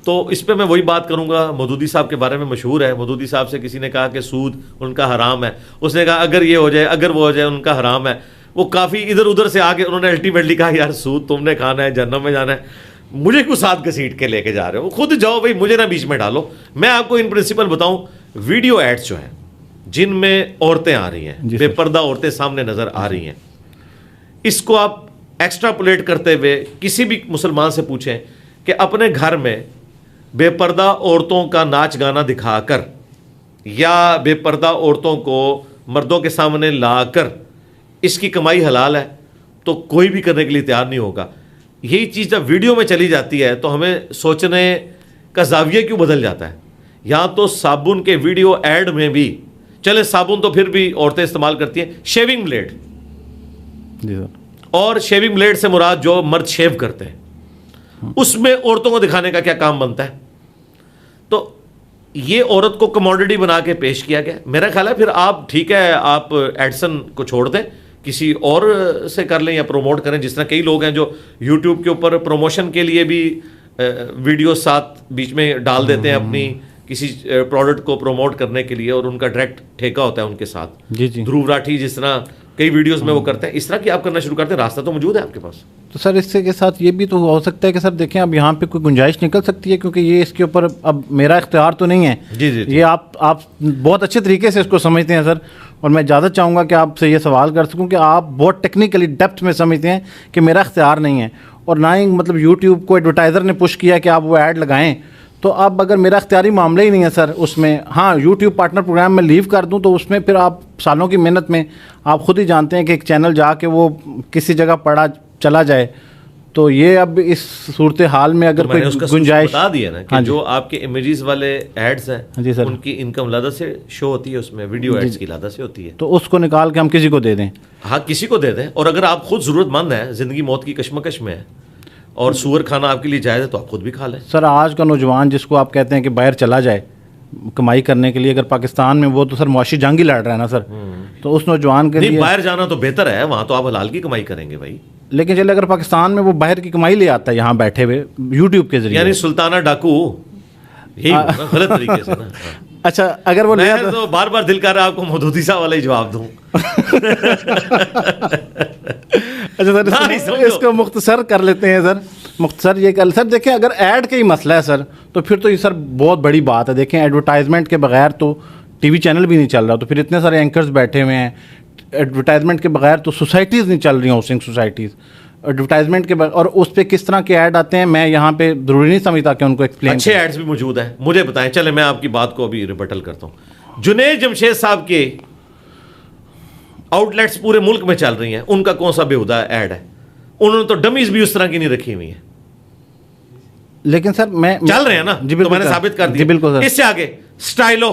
تو اس پہ میں وہی بات کروں گا. مودودی صاحب کے بارے میں مشہور ہے، مودودی صاحب سے کسی نے کہا کہ سود ان کا حرام ہے، اس نے کہا اگر یہ ہو جائے، اگر وہ ہو جائے، ان کا حرام ہے. وہ کافی ادھر ادھر سے آ کے انہوں نے الٹیمیٹلی کہا یار سود تم نے کھانا ہے، جہنم میں جانا ہے، مجھے کیوں ساتھ گھسیٹ کے لے کے جا رہے ہو؟ خود جاؤ بھائی، مجھے نہ بیچ میں ڈالو. میں آپ کو ان پرنسپل بتاؤں، ویڈیو ایڈز جو ہیں جن میں عورتیں آ رہی ہیں، بے پردہ عورتیں سامنے نظر آ رہی ہیں، اس کو آپ ایکسٹراپولیٹ کرتے ہوئے کسی بھی مسلمان سے پوچھیں کہ اپنے گھر میں بے پردہ عورتوں کا ناچ گانا دکھا کر یا بے پردہ عورتوں کو مردوں کے سامنے لا کر اس کی کمائی حلال ہے تو کوئی بھی کرنے کے لیے تیار نہیں ہوگا. یہی چیز جب ویڈیو میں چلی جاتی ہے تو ہمیں سوچنے کا زاویہ کیوں بدل جاتا ہے. یا تو صابن کے ویڈیو ایڈ میں بھی، چلے صابن تو پھر بھی عورتیں استعمال کرتی ہیں، شیونگ بلیڈ، جی سر، اور شیونگ بلیڈ سے مراد جو مرد شیو کرتے ہیں، اس میں عورتوں کو دکھانے کا کیا کام بنتا ہے؟ تو یہ عورت کو کموڈٹی بنا کے پیش کیا گیا. میرا خیال ہے پھر آپ ٹھیک ہے، آپ ایڈسن کو چھوڑ دیں، کسی اور سے کر لیں یا پروموٹ کریں. جس طرح کئی لوگ ہیں جو یوٹیوب کے اوپر پروموشن کے لیے بھی ویڈیو ساتھ بیچ میں ڈال دیتے ہیں اپنی کسی پروڈکٹ کو پروموٹ کرنے کے لیے، اور ان کا ڈائریکٹ ٹھیکہ ہوتا ہے ان کے ساتھ. جی جی، دھروو راٹھی جس طرح کئی ویڈیوز میں وہ کرتے ہیں، اس طرح کی آپ کرنا شروع کرتے ہیں. راستہ تو موجود ہے آپ کے پاس. تو سر اس سے کے ساتھ یہ بھی تو ہو سکتا ہے کہ سر دیکھیں اب یہاں پہ کوئی گنجائش نکل سکتی ہے، کیونکہ یہ اس کے اوپر اب میرا اختیار تو نہیں ہے. جی جی، یہ آپ بہت اچھے طریقے سے اس کو سمجھتے ہیں سر، اور میں اجازت چاہوں گا کہ آپ سے یہ سوال کر سکوں کہ آپ بہت ٹیکنیکلی ڈیپتھ میں سمجھتے ہیں کہ میرا اختیار نہیں ہے، اور نہ ہی مطلب یوٹیوب کو ایڈورٹائزر نے پش کیا کہ آپ وہ ایڈ لگائیں. تو اب اگر میرا اختیاری معاملہ ہی نہیں ہے سر اس میں، ہاں یوٹیوب پارٹنر پروگرام میں لیو کر دوں تو اس میں پھر آپ سالوں کی محنت میں آپ خود ہی جانتے ہیں کہ ایک چینل جا کے وہ کسی جگہ پڑا چلا جائے. تو یہ اب اس صورتحال میں اگر کوئی گنجائش بتا دیا نا کہ جو آپ کے امیجز والے ایڈز ہیں جی سر، ان کی انکم لادا سے شو ہوتی ہے، اس میں ویڈیو ایڈز کی لادا سے ہوتی ہے. تو اس کو نکال کے ہم کسی کو دے دیں. ہاں کسی کو دے دیں. اور اگر آپ خود ضرورت مند ہیں، زندگی موت کی کشمکش میں ہے، اور سور کھانا آپ کے لیے جائز ہے تو آپ خود بھی کھا لیں. سر آج کا نوجوان جس کو آپ کہتے ہیں کہ باہر چلا جائے کمائی کرنے کے لیے، اگر پاکستان میں وہ تو سر معاشی جنگ ہی لڑ رہا ہے نا سر، تو اس نوجوان کے لیے باہر جانا تو بہتر ہے، وہاں تو آپ حلال کی کمائی کریں گے بھائی. لیکن چلے اگر پاکستان میں وہ باہر کی کمائی لے آتا ہے یہاں بیٹھے ہوئے یوٹیوب کے ذریعے، یعنی سلطانہ ڈاکو، یہی غلط طریقے سے نا. اچھا اگر وہ میں تو بار بار دل کر رہا ہے آپ کو مودودی صاحب والا ہی جواب دوں. اچھا سر اس کو مختصر کر لیتے ہیں سر، مختصر یہ کر سر. دیکھیں اگر ایڈ کا ہی مسئلہ ہے سر تو پھر تو یہ سر بہت بڑی بات ہے. دیکھیں ایڈورٹائزمنٹ کے بغیر تو ٹی وی چینل بھی نہیں چل رہا، تو پھر اتنے سارے اینکرز بیٹھے ہوئے ہیں. ایڈورٹائزمنٹ کے بغیر تو سوسائٹیز نہیں چل رہی، ہاؤسنگ سوسائٹیز ایڈورٹائزمنٹ کے بغیر. اور اس پہ کس طرح کے ایڈ آتے ہیں میں یہاں پہ ضروری نہیں سمجھتا کہ ان کو ایکسپلین. اچھے ایڈز بھی موجود ہیں، مجھے بتائیں. چلے میں آپ کی بات کو ابھی ریبٹل کرتا ہوں. جنید جمشید صاحب کے آؤٹ لیٹس پورے ملک میں چل رہی ہیں، ان کا کون سا بےہودہ ایڈ ہے؟ انہوں نے تو ڈمیز بھی اس طرح کی نہیں رکھی ہوئی ہیں. لیکن سر میں چل رہے ہیں نا، جی تو میں نے ثابت کر دیا. بالکل سر. اس سے آگے سٹائلو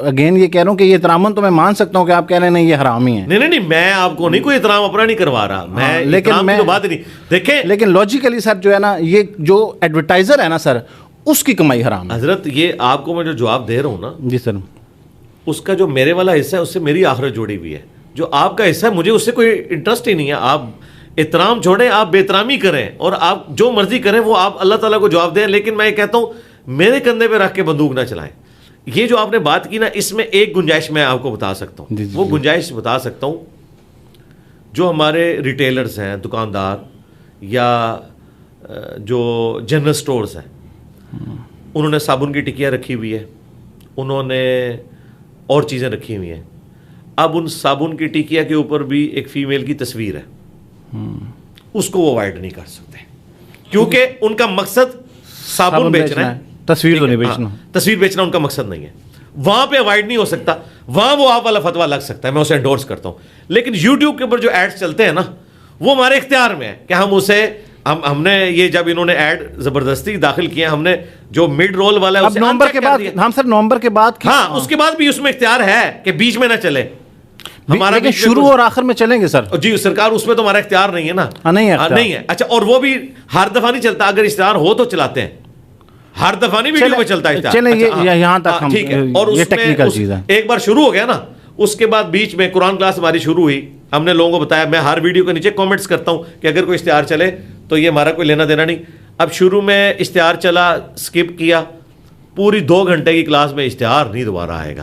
اگین یہ کہہ رہا ہوں کہ یہ احتراماً تو میں مان سکتا ہوں کہ آپ کہہ رہے ہیں نہیں یہ حرام ہی ہے. نہیں میں آپ کو نہیں کوئی احترام اپنا نہیں کروا رہا, میں لیکن میں بات نہیں دیکھیں, لیکن لاجیکلی سر جو ہے نا یہ جو ایڈورٹائزر ہے نا سر اس کی کمائی حرام ہے. حضرت یہ آپ کو میں جو جواب دے رہا ہوں نا جی سر, اس کا جو میرے والا حصہ ہے اس سے میری آخرت جوڑی ہوئی ہے. جو آپ کا حصہ ہے مجھے اس سے کوئی انٹرسٹ ہی نہیں ہے. آپ احترام چھوڑیں, آپ بے احترامی کریں اور آپ جو مرضی کریں وہ آپ اللہ تعالیٰ کو جواب دیں. لیکن میں یہ کہتا ہوں میرے کندھے پہ رکھ کے بندوق نہ چلائیں. یہ جو آپ نے بات کی نا اس میں ایک گنجائش میں آپ کو بتا سکتا ہوں, وہ گنجائش بتا سکتا ہوں. جو ہمارے ریٹیلرز ہیں, دکاندار یا جو جنرل سٹورز ہیں, انہوں نے صابن کی ٹکیاں رکھی ہوئی ہے, انہوں نے اور چیزیں رکھی ہوئی ہیں. اب ان صابن کی ٹکیا کے اوپر بھی ایک فیمیل کی تصویر ہے, اس کو وہ اوائڈ نہیں کر سکتے کیونکہ ان کا مقصد صابن بیچنا ہے, تصویر تو نہیں بیچنا, تصویر بیچنا ان کا مقصد نہیں ہے. وہاں پہ اوائڈ نہیں ہو سکتا, وہاں وہ آپ والا فتویٰ لگ سکتا ہے, میں اسے انڈورس کرتا ہوں. لیکن یوٹیوب کے اوپر جو ایڈز چلتے ہیں نا وہ ہمارے اختیار میں ہے کہ ہم اسے ہم نے یہ جب انہوں نے ایڈ زبردستی داخل کیا, ہم نے جو مڈ رول والا ہے اب نومبر کے بعد, ہم سر نومبر کے بعد, ہاں اس کے بعد بھی اس میں اختیار ہے کہ بیچ میں نہ چلے ہمارا, لیکن شروع اور آخر میں چلیں گے سر. جی سرکار اس میں تو ہمارا اختیار نہیں ہے نا. نہیں ہے. اچھا, اور وہ بھی ہر دفعہ نہیں چلتا, اگر اشتہار ہو تو چلاتے ہیں, ہر دفعہ نہیں ویڈیو پہ چلتا ہے. چلیں یہاں تک ہم, ٹھیک ہے. اور یہ اس ٹیکنیکل چیز ہے. ایک بار شروع ہو گیا نا, اس کے بعد بیچ میں قرآن کلاس ہماری شروع ہوئی, ہم نے لوگوں کو بتایا, میں ہر ویڈیو کے نیچے کامنٹس کرتا ہوں کہ اگر کوئی اشتہار چلے تو یہ ہمارا کوئی لینا دینا نہیں. اب شروع میں اشتہار چلا, اسکپ کیا, پوری 2 گھنٹے کی کلاس میں اشتہار نہیں دوبارہ آئے گا.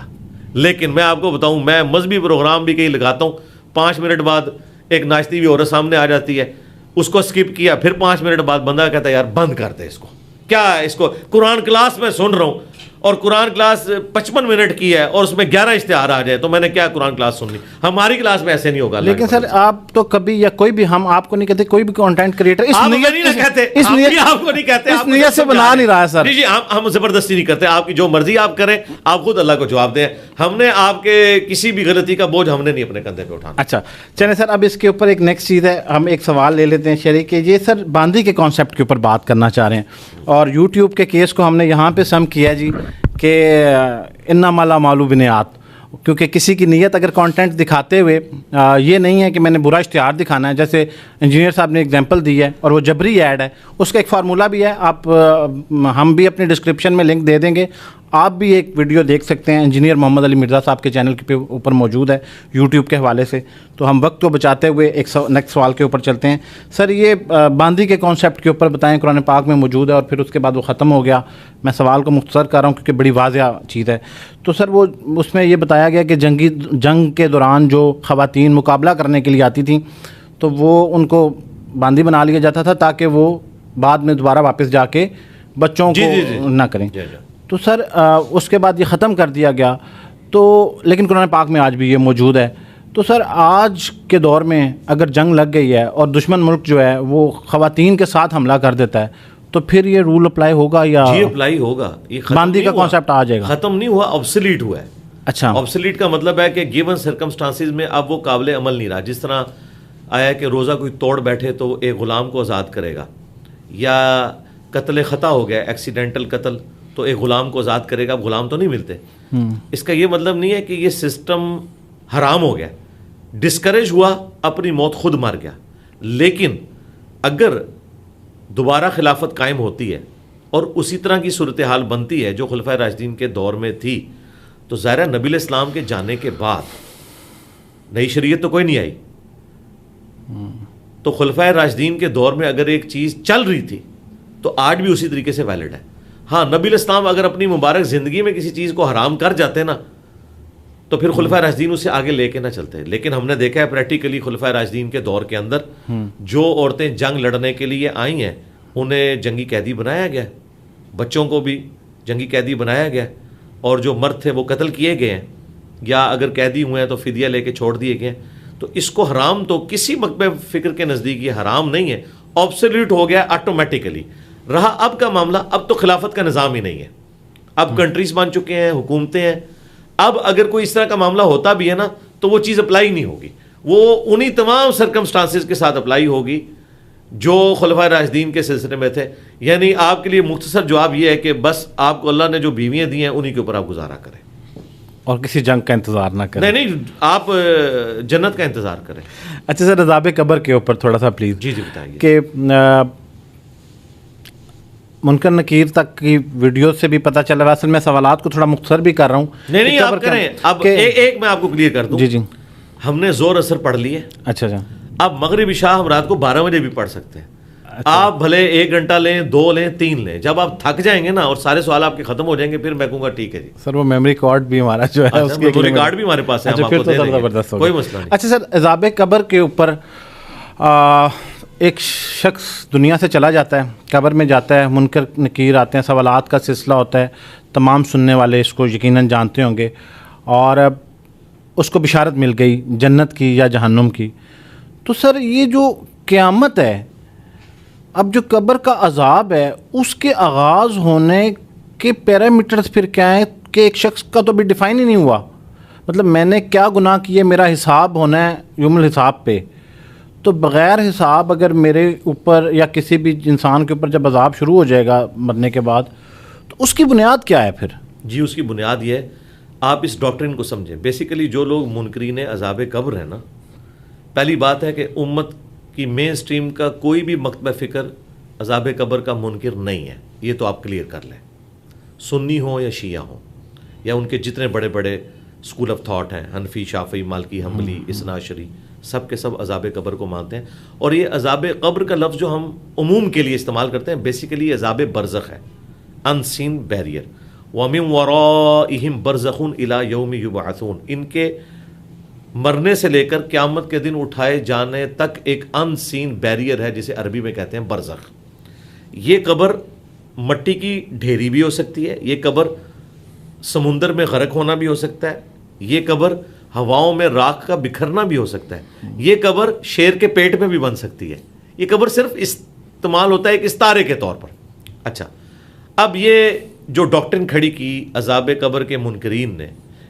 لیکن میں آپ کو بتاؤں, میں مذہبی پروگرام بھی کہیں لگاتا ہوں, 5 منٹ بعد ایک ناچتی ہوئی عورت سامنے آ جاتی ہے, اس کو اسکپ کیا, پھر 5 منٹ بعد بندہ کہتا ہے یار بند کرتے اس کو, کیا اس کو قرآن کلاس میں سن رہا ہوں اور قرآن کلاس 55 منٹ کی ہے اور اس میں 11 اشتہار آ جائے تو میں نے کیا قرآن کلاس سننی. ہماری کلاس میں ایسے نہیں ہوگا. لیکن سر آپ تو کبھی یا کوئی بھی, ہم آپ کو نہیں کہتے, کوئی بھی کنٹینٹ کریٹر اس نیت سے بنا نہیں رہا ہے سر. جی ہم زبردستی نہیں کرتے, آپ کی جو مرضی آپ کریں, آپ خود اللہ کو جواب دیں. ہم نے آپ کے کسی بھی غلطی کا بوجھ ہم نے نہیں اپنے کندھے پہ اٹھانا. اچھا چلیں سر, اب اس کے اوپر ایک نیکسٹ چیز ہے, ہم ایک سوال لے لیتے ہیں شریک کہ یہ سر باندی کے کانسیپٹ کے اوپر بات کرنا چاہ رہے ہیں, اور یوٹیوب کے کیس کو ہم نے یہاں پہ سم کیا جی کہ انما الاعمال بالنیات, کیونکہ کسی کی نیت اگر کانٹینٹ دکھاتے ہوئے یہ نہیں ہے کہ میں نے برا اشتہار دکھانا ہے, جیسے انجینئر صاحب نے اگزامپل دی ہے اور وہ جبری ایڈ ہے, اس کا ایک فارمولہ بھی ہے, آپ ہم بھی اپنے ڈسکرپشن میں لنک دے دیں گے, آپ بھی ایک ویڈیو دیکھ سکتے ہیں, انجینئر محمد علی مرزا صاحب کے چینل کے اوپر موجود ہے یوٹیوب کے حوالے سے. تو ہم وقت کو بچاتے ہوئے ایک نیکسٹ سوال کے اوپر چلتے ہیں. سر یہ باندی کے کانسیپٹ کے اوپر بتائیں, قرآن پاک میں موجود ہے اور پھر اس کے بعد وہ ختم ہو گیا. میں سوال کو مختصر کر رہا ہوں کیونکہ بڑی واضح چیز ہے. تو سر وہ اس میں یہ بتایا گیا کہ جنگ کے دوران جو خواتین مقابلہ کرنے کے لیے آتی تھیں تو وہ ان کو باندی بنا لیا جاتا تھا تاکہ وہ بعد میں دوبارہ واپس جا کے بچوں کو نہ کریں. تو سر اس کے بعد یہ ختم کر دیا گیا, تو لیکن قرآن پاک میں آج بھی یہ موجود ہے. تو سر آج کے دور میں اگر جنگ لگ گئی ہے اور دشمن ملک جو ہے وہ خواتین کے ساتھ حملہ کر دیتا ہے تو پھر یہ رول اپلائی ہوگا یا؟ جی اپلائی ہوگا. یہ باندی کا کانسیپٹ آ جائے گا, ختم نہیں ہوا, آبسلیٹ ہوا ہے. اچھا, آبسلیٹ کا مطلب ہے کہ گیون سرکمسٹانسز میں اب وہ قابل عمل نہیں رہا. جس طرح آیا کہ روزہ کوئی توڑ بیٹھے تو ایک غلام کو آزاد کرے گا, یا قتل خطا ہو گیا ایکسیڈنٹل قتل تو ایک غلام کو آزاد کرے گا, اب غلام تو نہیں ملتے. اس کا یہ مطلب نہیں ہے کہ یہ سسٹم حرام ہو گیا, ڈسکریج ہوا, اپنی موت خود مر گیا. لیکن اگر دوبارہ خلافت قائم ہوتی ہے اور اسی طرح کی صورتحال بنتی ہے جو خلفائے راشدین کے دور میں تھی, تو ظاہر نبی علیہ السلام کے جانے کے بعد نئی شریعت تو کوئی نہیں آئی, تو خلفائے راشدین کے دور میں اگر ایک چیز چل رہی تھی تو آج بھی اسی طریقے سے ویلڈ ہے. ہاں نبی علیہ السلام اگر اپنی مبارک زندگی میں کسی چیز کو حرام کر جاتے نا تو پھر خلفائے راشدین اسے آگے لے کے نہ چلتے. لیکن ہم نے دیکھا ہے پریکٹیکلی خلفائے راشدین کے دور کے اندر جو عورتیں جنگ لڑنے کے لیے آئی ہیں انہیں جنگی قیدی بنایا گیا, بچوں کو بھی جنگی قیدی بنایا گیا, اور جو مرد تھے وہ قتل کیے گئے ہیں, یا اگر قیدی ہوئے ہیں تو فدیہ لے کے چھوڑ دیے گئے. تو اس کو حرام تو کسی مکتب فکر کے نزدیک یہ حرام نہیں ہے, آبسلیٹ ہو گیا آٹومیٹیکلی. رہا اب کا معاملہ, اب تو خلافت کا نظام ہی نہیں ہے, اب کنٹریز بن چکے ہیں, حکومتیں ہیں. اب اگر کوئی اس طرح کا معاملہ ہوتا بھی ہے نا تو وہ چیز اپلائی نہیں ہوگی, وہ انہی تمام سرکمسٹانسز کے ساتھ اپلائی ہوگی جو خلفائے راشدین کے سلسلے میں تھے. یعنی آپ کے لیے مختصر جواب یہ ہے کہ بس آپ کو اللہ نے جو بیویاں دی ہیں انہی کے اوپر آپ گزارا کریں. اور کسی جنگ کا انتظار نہ کریں. نہیں آپ جنت کا انتظار کریں. اچھا سر, عذاب قبر کے اوپر تھوڑا سا پلیز. جی بتائیے. کہ منکر نکیر تک کی ویڈیو سے بھی پتہ چلا, اصل میں سوالات کو تھوڑا مختصر بھی کر رہا ہوں. نہیں آپ کریں. اب ایک میں آپ کو کلیئر کر دوں. جی ہم نے زور اثر پڑھ لی ہے. اچھا. اب مغرب عشاء ہم رات کو 12 بجے بھی پڑھ سکتے ہیں. آپ بھلے 1 گھنٹہ لیں, 2 لیں, 3 لیں, جب آپ تھک جائیں گے نا اور سارے سوال آپ کے ختم ہو جائیں گے, پھر میں کہوں گا ٹھیک ہے جی. سر وہ میموری کارڈ بھی ہمارا جو ہے, اس میموری کارڈ بھی ہمارے پاس ہے, ہم آپ کو دے دیں گے, کوئی مسئلہ نہیں. اچھا سر, عذاب قبر کے اوپر ایک شخص دنیا سے چلا جاتا ہے, قبر میں جاتا ہے, منکر نکیر آتے ہیں, سوالات کا سلسلہ ہوتا ہے, تمام سننے والے اس کو یقیناً جانتے ہوں گے, اور اس کو بشارت مل گئی جنت کی یا جہنم کی. تو سر یہ جو قیامت ہے, اب جو قبر کا عذاب ہے, اس کے آغاز ہونے کے پیرامیٹرز پھر کیا ہیں, کہ ایک شخص کا تو بھی ڈیفائن ہی نہیں ہوا, مطلب میں نے کیا گناہ کیے, میرا حساب ہونا ہے یوم الحساب پہ, تو بغیر حساب اگر میرے اوپر یا کسی بھی انسان کے اوپر جب عذاب شروع ہو جائے گا مرنے کے بعد, تو اس کی بنیاد کیا ہے پھر؟ جی اس کی بنیاد یہ ہے, آپ اس ڈاکٹرین کو سمجھیں. بیسیکلی جو لوگ منکرین عذاب قبر ہیں نا, پہلی بات ہے کہ امت کی مین سٹریم کا کوئی بھی مکتبہ فکر عذاب قبر کا منکر نہیں ہے, یہ تو آپ کلیئر کر لیں. سنی ہوں یا شیعہ ہوں یا ان کے جتنے بڑے بڑے اسکول آف تھاٹ ہیں, حنفی, شافعی, مالکی, حنبلی, اثنا عشری, سب کے سب عذاب قبر کو مانتے ہیں. اور یہ عذاب قبر کا لفظ جو ہم عموم کے لیے استعمال کرتے ہیں, بیسیکلی عذاب برزخ ہے, ان سین بیریئر. وَمِن وَرَائِهِمْ بَرْزَخٌ إِلَى يَوْمِ يُبْعَثُونَ, ان کے مرنے سے لے کر قیامت کے دن اٹھائے جانے تک ایک ان سین بیریئر ہے, جسے عربی میں کہتے ہیں برزخ. یہ قبر مٹی کی ڈھیری بھی ہو سکتی ہے, یہ قبر سمندر میں غرق ہونا بھی ہو سکتا ہے, یہ قبر ہواؤں میں راکھ کا بکھرنا بھی ہو سکتا ہے, یہ قبر شیر کے پیٹ میں بھی بن سکتی ہے. یہ قبر صرف استعمال ہوتا ہے ایک استارے کے طور پر. اچھا, اب یہ جو ڈاکٹرن کھڑی کی عذاب قبر کے منکرین نے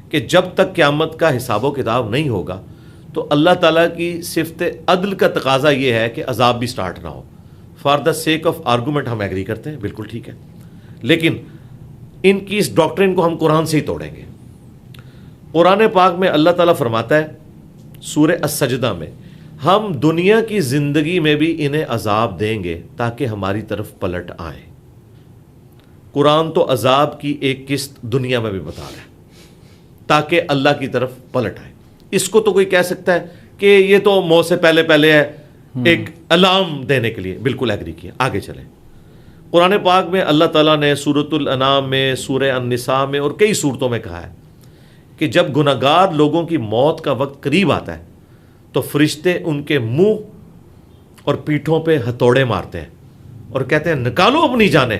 کہ جب تک قیامت کا حساب و کتاب نہیں ہوگا تو اللہ تعالیٰ کی صفت عدل کا تقاضا یہ ہے کہ عذاب بھی سٹارٹ نہ ہو. For the sake of argument ہم ایگری کرتے ہیں, بالکل ٹھیک ہے, لیکن ان کی اس ڈاکٹرین کو ہم قرآن سے ہی توڑیں گے. قرآن پاک میں اللہ تعالیٰ فرماتا ہے سورہ السجدہ میں, ہم دنیا کی زندگی میں بھی انہیں عذاب دیں گے تاکہ ہماری طرف پلٹ آئیں. قرآن تو عذاب کی ایک قسط دنیا میں بھی بتا رہا ہے تاکہ اللہ کی طرف پلٹ آئے. اس کو تو کوئی کہہ سکتا ہے کہ یہ تو موت سے پہلے ہے, ایک الارم دینے کے لیے, بالکل ایگری کیا. آگے چلیں. قرآن پاک میں اللہ تعالیٰ نے سورۃ الانعام میں, سورہ النساء میں اور کئی صورتوں میں کہا ہے کہ جب گناہگار لوگوں کی موت کا وقت قریب آتا ہے تو فرشتے ان کے منہ اور پیٹھوں پہ ہتھوڑے مارتے ہیں اور کہتے ہیں نکالو اپنی جانیں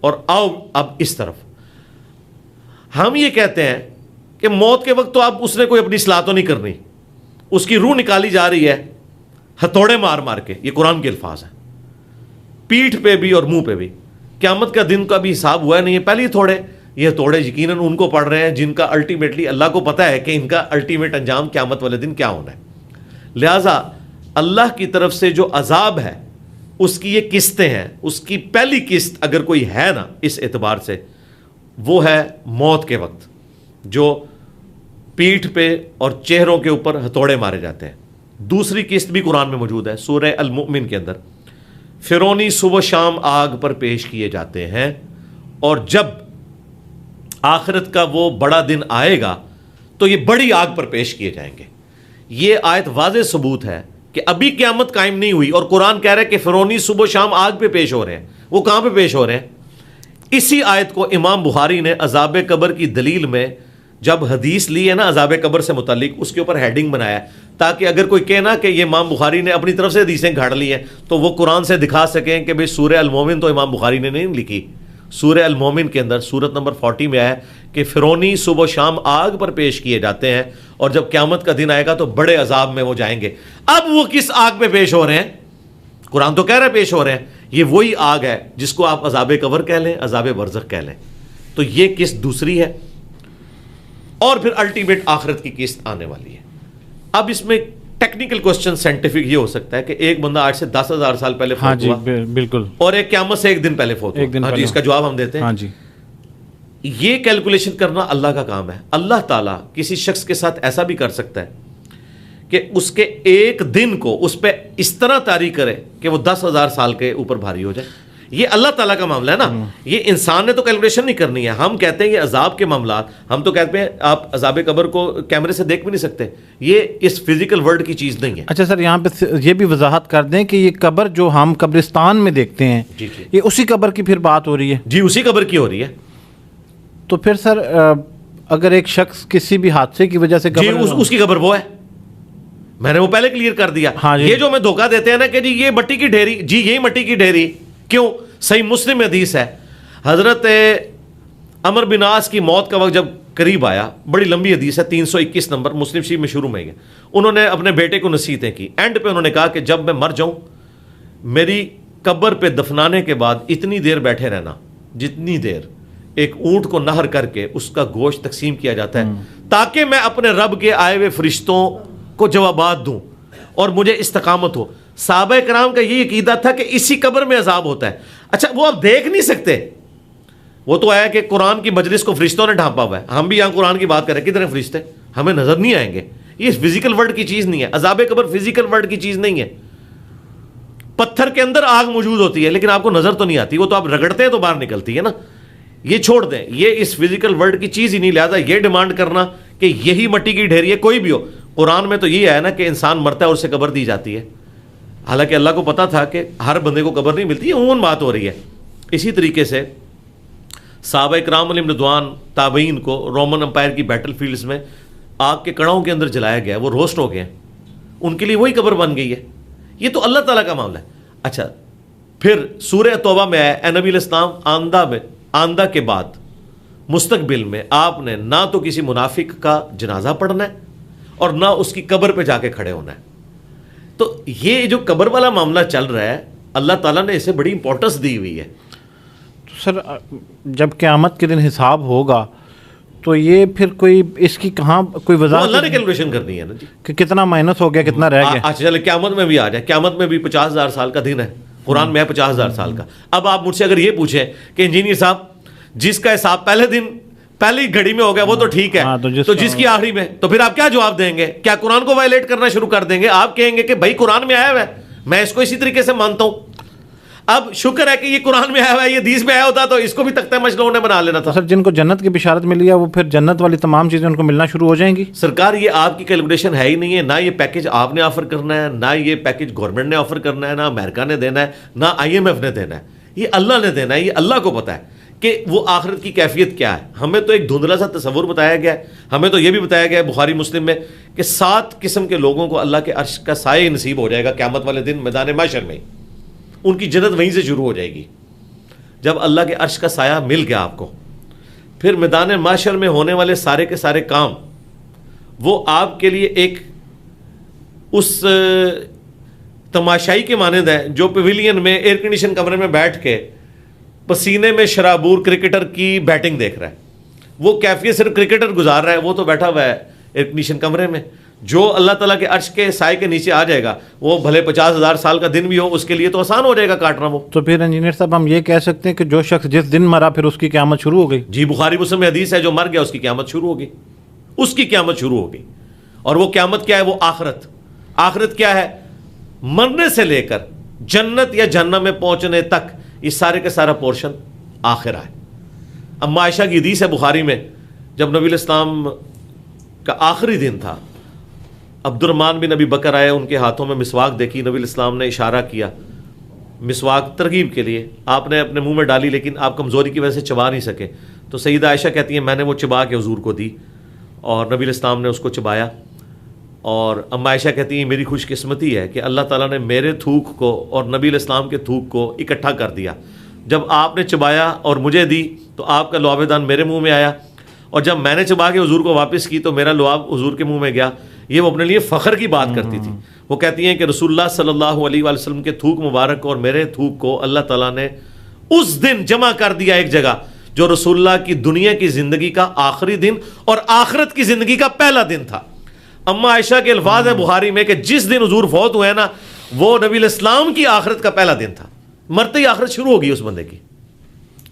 اور آؤ اب اس طرف. ہم یہ کہتے ہیں کہ موت کے وقت تو اب اس نے کوئی اپنی اصلاح تو نہیں کرنی, اس کی روح نکالی جا رہی ہے ہتھوڑے مار مار کے. یہ قرآن کے الفاظ ہیں, پیٹھ پہ بھی اور منہ پہ بھی. قیامت کا دن کا بھی حساب ہوا نہیں ہے. پہلے تھوڑے یہ توڑے یقیناً ان کو پڑھ رہے ہیں جن کا الٹیمیٹلی اللہ کو پتہ ہے کہ ان کا الٹیمیٹ انجام قیامت والے دن کیا ہونا ہے. لہٰذا اللہ کی طرف سے جو عذاب ہے اس کی یہ قسطیں ہیں. اس کی پہلی قسط اگر کوئی ہے نا اس اعتبار سے, وہ ہے موت کے وقت جو پیٹھ پہ اور چہروں کے اوپر ہتھوڑے مارے جاتے ہیں. دوسری قسط بھی قرآن میں موجود ہے سورہ المؤمن کے اندر, فرعونی صبح شام آگ پر پیش کیے جاتے ہیں اور جب آخرت کا وہ بڑا دن آئے گا تو یہ بڑی آگ پر پیش کیے جائیں گے. یہ آیت واضح ثبوت ہے کہ ابھی قیامت قائم نہیں ہوئی اور قرآن کہہ رہا ہے کہ فرعونی صبح شام آگ پہ پیش ہو رہے ہیں. وہ کہاں پہ پیش ہو رہے ہیں؟ اسی آیت کو امام بخاری نے عذاب قبر کی دلیل میں جب حدیث لی ہے نا عذاب قبر سے متعلق, اس کے اوپر ہیڈنگ بنایا تاکہ اگر کوئی کہنا کہ یہ امام بخاری نے اپنی طرف سے حدیثیں گھاڑ لی ہیں تو وہ قرآن سے دکھا سکیں کہ بھئی سورہ المومن تو امام بخاری نے نہیں لکھی. سورہ المومن کے اندر سورت نمبر 40 میں آیا کہ فرعونی صبح و شام آگ پر پیش کیے جاتے ہیں اور جب قیامت کا دن آئے گا تو بڑے عذاب میں وہ جائیں گے. اب وہ کس آگ پہ پیش ہو رہے ہیں؟ قرآن تو کہہ رہے پیش ہو رہے ہیں. یہ وہی آگ ہے جس کو آپ عذاب قبر کہہ لیں, عذاب برزخ کہہ لیں. تو یہ قسط دوسری ہے اور پھر الٹیمیٹ آخرت کی قسط آنے والی ہے. اب اس میں ٹیکنیکل کوسچن سائنٹیفک یہ ہو سکتا ہے کہ ایک بندہ آج سے 10,000 سال پہلے فوت ہوا, بالکل, اور ایک قیامت سے ایک دن پہلے فوت ہوا. ہاں جی, اس کا جواب ہم دیتے ہیں. ہاں جی, یہ کیلکولیشن کرنا اللہ کا کام ہے. اللہ تعالیٰ کسی شخص کے ساتھ ایسا بھی کر سکتا ہے کہ اس کے ایک دن کو اس پہ اس طرح طاری کرے کہ وہ 10,000 سال کے اوپر بھاری ہو جائے. یہ اللہ تعالیٰ کا معاملہ ہے نا, یہ انسان نے تو کیلکولیشن نہیں کرنی ہے. ہم کہتے ہیں یہ عذاب کے معاملات, ہم تو کہتے ہیں آپ عذاب قبر کو کیمرے سے دیکھ بھی نہیں سکتے, یہ اس فزیکل ورلڈ کی چیز نہیں ہے. اچھا سر, یہاں پہ یہ بھی وضاحت کر دیں کہ یہ قبر جو ہم قبرستان میں دیکھتے ہیں, یہ اسی قبر کی پھر بات ہو رہی ہے؟ جی اسی قبر کی ہو رہی ہے. تو پھر سر اگر ایک شخص کسی بھی حادثے کی وجہ سے جی اس کی قبر وہ ہے, میں نے وہ پہلے کلیئر کر دیا. یہ جو میں دھوکہ دیتے ہیں نا کہ جی یہ مٹی کی ڈھیری, جی یہی مٹی کی ڈھیری. کیوں؟ صحیح مسلم حدیث ہے, حضرت عمر بن عاص کی موت کا وقت جب قریب آیا, بڑی لمبی حدیث ہے 321 نمبر مسلم شریف میں شروع میں گیا, انہوں نے اپنے بیٹے کو نصیحتیں کی. اینڈ پہ انہوں نے کہا کہ جب میں مر جاؤں میری قبر پہ دفنانے کے بعد اتنی دیر بیٹھے رہنا جتنی دیر ایک اونٹ کو نہر کر کے اس کا گوشت تقسیم کیا جاتا ہے, تاکہ میں اپنے رب کے آئے ہوئے فرشتوں کو جوابات دوں اور مجھے استقامت ہو. صحابہ کرام کا یہ عقیدہ تھا کہ اسی قبر میں عذاب ہوتا ہے. اچھا وہ آپ دیکھ نہیں سکتے, وہ تو آیا کہ قرآن کی مجلس کو فرشتوں نے ڈھانپا ہوا ہے. ہم بھی یہاں قرآن کی بات کریں, کتنے فرشتے ہمیں نظر نہیں آئیں گے. یہ فزیکل ورلڈ کی چیز نہیں ہے. عذاب قبر فزیکل ورلڈ کی چیز نہیں ہے. پتھر کے اندر آگ موجود ہوتی ہے لیکن آپ کو نظر تو نہیں آتی, وہ تو آپ رگڑتے ہیں تو باہر نکلتی ہے نا. یہ چھوڑ دیں, یہ اس فزیکل ورلڈ کی چیز ہی نہیں. لہٰذا یہ ڈیمانڈ کرنا کہ یہی مٹی کی ڈھیری ہے, کوئی بھی ہو, قرآن میں تو یہ ہے نا کہ انسان مرتا ہے اور اسے قبر دی جاتی ہے. حالانکہ اللہ کو پتا تھا کہ ہر بندے کو قبر نہیں ملتی, یہ عموماً بات ہو رہی ہے. اسی طریقے سے صحابہ کرام علیہم رضوان تابعین کو رومن امپائر کی بیٹل فیلڈز میں آگ کے کڑاؤں کے اندر جلایا گیا, وہ روسٹ ہو گئے ہیں, ان کے لیے وہی قبر بن گئی ہے. یہ تو اللہ تعالیٰ کا معاملہ ہے. اچھا پھر سورہ توبہ میں آیا, اے نبی علیہ السلام آندہ کے بعد مستقبل میں آپ نے نہ تو کسی منافق کا جنازہ پڑھنا ہے اور نہ اس کی قبر پہ جا کے کھڑے ہونا ہے. تو یہ جو قبر والا معاملہ چل رہا ہے, اللہ تعالیٰ نے اسے بڑی امپورٹنس دی ہوئی ہے. تو سر جب قیامت کے دن حساب ہوگا تو یہ پھر کوئی اس کی کہاں کوئی وضاحت اللہ نے کیلکولیشن کرنی ہے نا جی, کہ کتنا مائنس ہو گیا, کتنا رہ گیا. اچھا چلے قیامت میں بھی آ جائے, قیامت میں بھی 50,000 سال کا دن ہے, قرآن میں ہے 50,000 سال کا. اب آپ مجھ سے اگر یہ پوچھیں کہ انجینئر صاحب جس کا حساب پہلے دن پہلی گھڑی میں ہو گیا وہ تو ٹھیک ہے, تو جس کی آخری میں, تو پھر آپ کیا جواب دیں گے؟ کیا قرآن کو وائلیٹ کرنا شروع کر دیں گے؟ آپ کہیں گے کہ بھائی قرآن میں آیا ہوا ہے, میں اس کو اسی طریقے سے مانتا ہوں. اب شکر ہے کہ یہ قرآن میں آیا ہوا ہے, یہ حدیث میں آیا ہوتا تو اس کو بھی تختہ مشلوں نے بنا لینا تھا. سر جن کو جنت کی بشارت ملی ہے وہ پھر جنت والی تمام چیزیں ان کو ملنا شروع ہو جائیں گی؟ سرکار یہ آپ کی کیلکولیشن ہے ہی نہیں ہے. نہ یہ پیکج آپ نے آفر کرنا ہے, نہ یہ پیکج گورنمنٹ نے آفر کرنا ہے, نہ امریکہ نے دینا ہے, نہ IMF نے دینا ہے. یہ اللہ نے دینا ہے. یہ اللہ کو پتا ہے کہ وہ آخرت کی کیفیت کیا ہے. ہمیں تو ایک دھندلا سا تصور بتایا گیا ہے. ہمیں تو یہ بھی بتایا گیا ہے بخاری مسلم میں کہ 7 قسم کے لوگوں کو اللہ کے عرش کا سایہ نصیب ہو جائے گا قیامت والے دن میدان محشر میں. ان کی جنت وہیں سے شروع ہو جائے گی. جب اللہ کے عرش کا سایہ مل گیا آپ کو, پھر میدان محشر میں ہونے والے سارے کے سارے کام وہ آپ کے لیے ایک اس تماشائی کے مانند ہے جو پیویلین میں ایئر کنڈیشن کمرے میں بیٹھ کے پسینے میں شرابور کرکٹر کی بیٹنگ دیکھ رہا ہے. وہ کیفیت صرف کرکٹر گزار رہا ہے, وہ تو بیٹھا ہوا ہے ایئر کنڈیشن کمرے میں. جو اللہ تعالیٰ کے عرش کے سائے کے نیچے آ جائے گا, وہ بھلے 50,000 سال کا دن بھی ہو, اس کے لیے تو آسان ہو جائے گا کاٹنا. وہ تو پھر انجینئر صاحب ہم یہ کہہ سکتے ہیں کہ جو شخص جس دن مرا پھر اس کی قیامت شروع ہو گئی؟ جی بخاری مسلم میں حدیث ہے, جو مر گیا اس کی قیامت شروع ہوگی. اس کی قیامت شروع ہوگی. اور وہ قیامت کیا ہے؟ وہ آخرت. آخرت کیا ہے؟ مرنے سے لے کر جنت یا جہنم میں پہنچنے تک یہ سارے کا سارا پورشن آخرہ ہے. اما عائشہ کی حدیث ہے بخاری میں, جب نبی علیہ السلام کا آخری دن تھا, عبد الرحمن بن ابی بکر آئے, ان کے ہاتھوں میں مسواک دیکھی, نبی علیہ السلام نے اشارہ کیا مسواک ترغیب کے لیے, آپ نے اپنے منہ میں ڈالی لیکن آپ کمزوری کی وجہ سے چبا نہیں سکے. تو سیدہ عائشہ کہتی ہیں میں نے وہ چبا کے حضور کو دی اور نبی علیہ السلام نے اس کو چبایا. اور اما عائشہ کہتی ہیں میری خوش قسمتی ہے کہ اللہ تعالیٰ نے میرے تھوک کو اور نبی علیہ السلام کے تھوک کو اکٹھا کر دیا. جب آپ نے چبایا اور مجھے دی تو آپ کا لعاب دان میرے منہ میں آیا, اور جب میں نے چبا کے حضور کو واپس کی تو میرا لعاب حضور کے منہ میں گیا. یہ وہ اپنے لیے فخر کی بات کرتی تھی. وہ کہتی ہیں کہ رسول اللہ صلی اللہ علیہ وآلہ وسلم کے تھوک مبارک اور میرے تھوک کو اللہ تعالیٰ نے اس دن جمع کر دیا ایک جگہ, جو رسول اللہ کی دنیا کی زندگی کا آخری دن اور آخرت کی زندگی کا پہلا دن تھا. اما عائشہ کے الفاظ ہیں بخاری میں کہ جس دن حضور فوت ہوئے نا, وہ نبی علیہ السلام کی آخرت کا پہلا دن تھا. مرتے ہی آخرت شروع ہوگی اس بندے کی.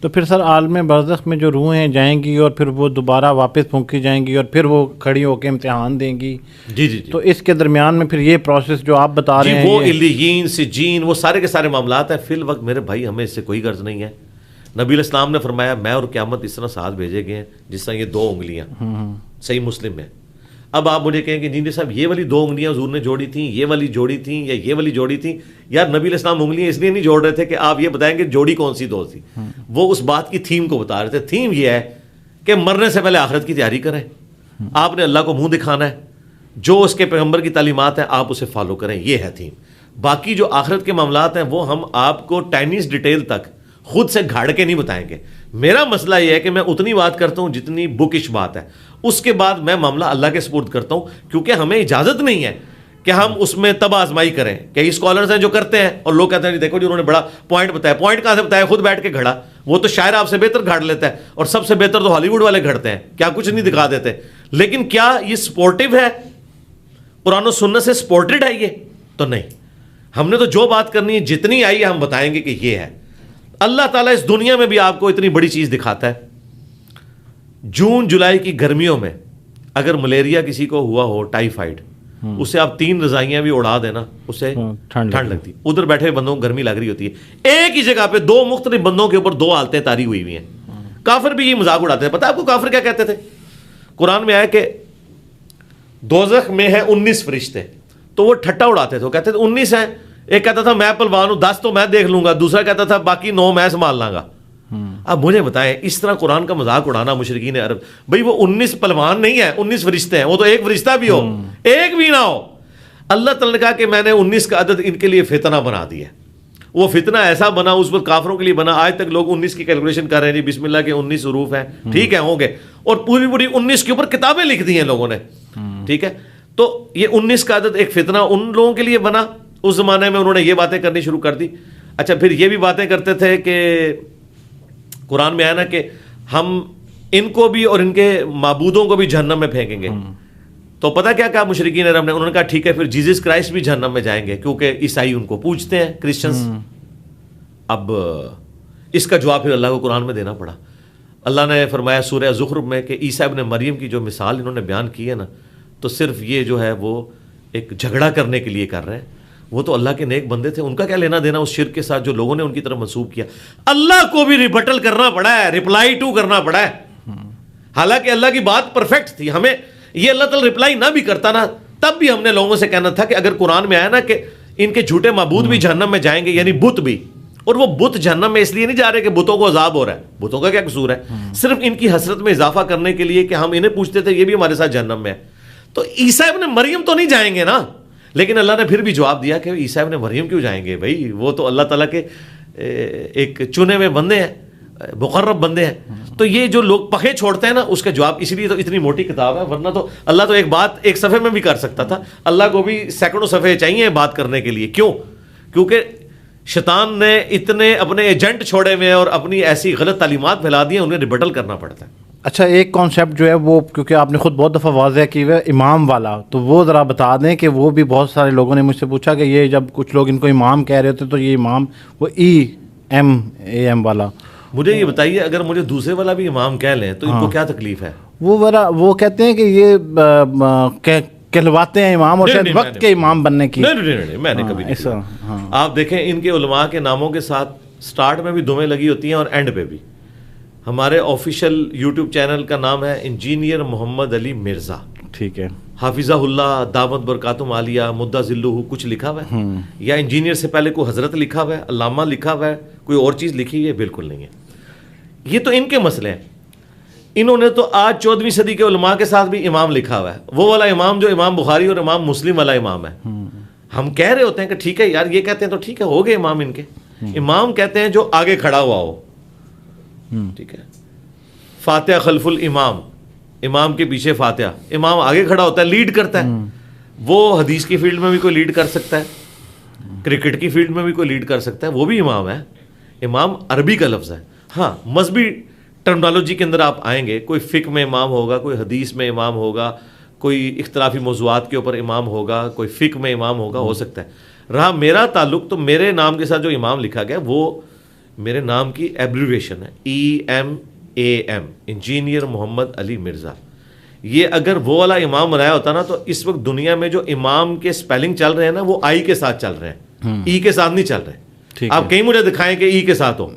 تو پھر سر عالم برزخ میں جو روحیں جائیں گی اور پھر وہ دوبارہ واپس پھونکی جائیں گی اور پھر وہ کھڑی ہو کے امتحان دیں گی. جی جی جی. تو اس کے درمیان میں پھر یہ پروسیس جو آپ بتا رہے ہیں وہ علیین سجین وہ سارے کے سارے معاملات ہیں. فی الوقت میرے بھائی ہمیں اس سے کوئی غرض نہیں ہے. نبی علیہ السلام نے فرمایا میں اور قیامت اس طرح ساتھ بھیجے گئے ہیں جس طرح یہ 2 انگلیاں. صحیح مسلم میں. اب آپ مجھے کہیں کہ انجینئر صاحب یہ والی 2 انگلیاں حضور نے جوڑی تھیں, یہ والی جوڑی تھیں یا یہ والی جوڑی تھیں. یار نبی علیہ السلام انگلیاں اس لیے نہیں جوڑ رہے تھے کہ آپ یہ بتائیں کہ جوڑی کون سی 2 تھی. وہ اس بات کی تھیم کو بتا رہے تھے. تھیم یہ ہے کہ مرنے سے پہلے آخرت کی تیاری کریں. آپ نے اللہ کو منہ دکھانا ہے, جو اس کے پیغمبر کی تعلیمات ہیں آپ اسے فالو کریں, یہ ہے تھیم. باقی جو آخرت کے معاملات ہیں وہ ہم آپ کو ٹائنیز ڈیٹیل تک خود سے گھاڑ کے نہیں بتائیں گے. میرا مسئلہ یہ ہے کہ میں اتنی بات کرتا ہوں جتنی بکش بات ہے, اس کے بعد میں معاملہ اللہ کے سپرد کرتا ہوں, کیونکہ ہمیں اجازت نہیں ہے کہ ہم اس میں تب آزمائی کریں. کئی اسکالرز ہیں جو کرتے ہیں اور لوگ کہتے ہیں دیکھو جی انہوں نے بڑا پوائنٹ بتایا. پوائنٹ کہاں سے بتایا؟ خود بیٹھ کے گھڑا. وہ تو شاعر آپ سے بہتر گھاڑ لیتا ہے, اور سب سے بہتر تو ہالی ووڈ والے گھڑتے ہیں, کیا کچھ نہیں دکھا دیتے. لیکن کیا یہ سپورٹیو ہے, قرآن و سنت سے سپورٹڈ ہے؟ یہ تو نہیں. ہم نے تو جو بات کرنی ہے جتنی آئی ہے ہم بتائیں گے کہ یہ ہے. اللہ تعالیٰ اس دنیا میں بھی آپ کو اتنی بڑی چیز دکھاتا ہے. جون جولائی کی گرمیوں میں اگر ملیریا کسی کو ہوا ہو, ٹائیفائڈ, اسے آپ 3 رضائیاں بھی اڑا دینا اسے ٹھنڈ لگتی. ادھر بیٹھے بندوں کو گرمی لگ رہی ہوتی ہے. ایک ہی جگہ پہ 2 مختلف بندوں کے اوپر 2 حالتیں طاری ہوئی ہوئی ہیں. کافر بھی یہ مذاق اڑاتے ہیں. پتہ ہے آپ کو کافر کیا کہتے تھے؟ قرآن میں آیا کہ دوزخ میں ہے 19 فرشتے, تو وہ ٹھٹا اڑاتے تھے. وہ کہتے تھے 19 ہیں. ایک کہتا تھا میں پلوان ہوں, 10 تو میں دیکھ لوں گا. دوسرا کہتا تھا باقی 9 میں سنبھال لاں گا. اب مجھے بتائیں اس طرح قرآن کا مذاق اڑانا مشرکین عرب, بھئی وہ 19 پلوان نہیں ہے, 19 فرشتے ہیں. وہ تو ایک فرشتہ بھی ہو, ایک بھی نہ ہو. اللہ تعالیٰ نے کہا کہ میں نے 19 کا عدد ان کے لیے فتنہ بنا دیا. وہ فتنہ ایسا بنا, اس وقت کافروں کے لیے بنا. آج تک لوگ 19 کی کیلکولیشن کر رہے ہیں, جی بسم اللہ کے 19 حروف ہیں, ٹھیک ہے ہوں گے, اور پوری 19 کے اوپر کتابیں لکھ دی ہیں لوگوں نے, ٹھیک ہے. تو یہ 19 کا عدد ایک فتنہ ان لوگوں کے لیے بنا. اس زمانے میں انہوں نے یہ باتیں کرنی شروع کر دی. اچھا پھر یہ بھی باتیں کرتے تھے کہ قرآن میں آیا نا کہ ہم ان کو بھی اور ان کے معبودوں کو بھی جہنم میں پھینکیں گے. تو پتہ کیا کہا مشرکین عرب نے؟ انہوں نے کہا ٹھیک ہے پھر جیزس کرائسٹ بھی جہنم میں جائیں گے, کیونکہ عیسائی ان کو پوجتے ہیں, کرسچنز. اب اس کا جواب پھر اللہ کو قرآن میں دینا پڑا. اللہ نے فرمایا سورہ زخرف میں کہ عیسیٰ ابن مریم کی جو مثال انہوں نے بیان کی ہے نا, تو صرف یہ جو ہے وہ ایک جھگڑا کرنے کے لیے کر رہے ہیں. وہ تو اللہ کے نیک بندے تھے, ان کا کیا لینا دینا اس شرک کے ساتھ جو لوگوں نے ان کی طرف منسوب کیا. اللہ کو بھی ریبٹل کرنا پڑا ہے, ریپلائی ٹو کرنا پڑا ہے. حالانکہ اللہ کی بات پرفیکٹ تھی. ہمیں یہ اللہ تعالیٰ ریپلائی نہ بھی کرتا نا, تب بھی ہم نے لوگوں سے کہنا تھا کہ اگر قرآن میں آیا نا کہ ان کے جھوٹے معبود بھی جہنم میں جائیں گے, یعنی بت بھی, اور وہ بت جہنم میں اس لیے نہیں جا رہے کہ بتوں کو عذاب ہو رہا ہے. بتوں کا کیا قصور ہے؟ صرف ان کی حسرت میں اضافہ کرنے کے لیے کہ ہم انہیں پوچھتے تھے یہ بھی ہمارے ساتھ جہنم میں ہے. تو عیسیٰ ابن مریم تو نہیں جائیں گے نا. لیکن اللہ نے پھر بھی جواب دیا کہ عیسیٰ ابن مریم کیوں جائیں گے بھائی, وہ تو اللہ تعالیٰ کے ایک چنے ہوئے بندے ہیں, مقرب بندے ہیں. تو یہ جو لوگ پخے چھوڑتے ہیں نا, اس کا جواب اسی لیے تو اتنی موٹی کتاب ہے. ورنہ تو اللہ تو ایک بات ایک صفحے میں بھی کر سکتا تھا. اللہ کو بھی سینکڑوں صفحے چاہیے بات کرنے کے لیے. کیوں؟ کیونکہ شیطان نے اتنے اپنے ایجنٹ چھوڑے ہوئے ہیں اور اپنی ایسی غلط تعلیمات پھیلا دی ہیں, انہیں ریبٹل کرنا پڑتا ہے. اچھا ایک کانسیپٹ جو ہے وہ, کیونکہ آپ نے خود بہت دفعہ واضح کی ہے امام والا, تو وہ ذرا بتا دیں کہ وہ بھی بہت سارے لوگوں نے مجھ سے پوچھا کہ یہ جب کچھ لوگ ان کو امام کہہ رہے ہوتے تو یہ امام وہ EMAM والا. مجھے یہ بتائیے اگر مجھے دوسرے والا بھی امام کہہ لیں تو ان کو کیا تکلیف ہے؟ وہ کہتے ہیں کہ یہ کہلواتے ہیں امام اور شاید وقت کے امام بننے کی. نہیں میں نے کبھی نہیں. آپ دیکھیں ان کے علماء کے ناموں کے ساتھ سٹارٹ میں بھی دمیں لگی ہوتی ہیں اور اینڈ پہ بھی. ہمارے آفیشیل یوٹیوب چینل کا نام ہے انجینئر محمد علی مرزا, ٹھیک ہے, حافظہ اللہ دامت برکاتم عالیہ مدہ ذلہ کچھ لکھا ہوا ہے, یا انجینئر سے پہلے کوئی حضرت لکھا ہوا ہے, علامہ لکھا ہوا ہے, کوئی اور چیز لکھی ہے؟ بالکل نہیں ہے. یہ تو ان کے مسئلے ہیں. انہوں نے تو آج 14ویں صدی کے علماء کے ساتھ بھی امام لکھا ہوا ہے, وہ والا امام جو امام بخاری اور امام مسلم والا امام ہے. ہم کہہ رہے ہوتے ہیں کہ ٹھیک ہے یار, یہ کہتے ہیں تو ٹھیک ہے ہو گئے امام. ان کے امام کہتے ہیں جو آگے کھڑا ہوا ہو, ٹھیک ہے, فاتحہ خلف الامام, امام کے پیچھے فاتحہ, امام آگے کھڑا ہوتا ہے, لیڈ کرتا ہے. وہ حدیث کی فیلڈ میں بھی کوئی لیڈ کر سکتا ہے, کرکٹ کی فیلڈ میں بھی کوئی لیڈ کر سکتا ہے, وہ بھی امام ہے. امام عربی کا لفظ ہے. ہاں مذہبی ٹرمنالوجی کے اندر آپ آئیں گے, کوئی فقہ میں امام ہوگا, کوئی حدیث میں امام ہوگا, کوئی اختلافی موضوعات کے اوپر امام ہوگا, کوئی فقہ میں امام ہوگا, ہو سکتا ہے. رہا میرا تعلق, تو میرے نام کے ساتھ جو امام لکھا گیا وہ میرے نام کی ایبریویشن ہے EMAM, انجینئر محمد علی مرزا. یہ اگر وہ والا امام بنایا ہوتا نا تو اس وقت دنیا میں جو امام کے سپیلنگ چل رہے ہیں نا وہ آئی کے ساتھ چل رہے ہیں, ای کے ساتھ نہیں چل رہے. آپ کہیں مجھے دکھائیں کہ ای کے ساتھ ہو.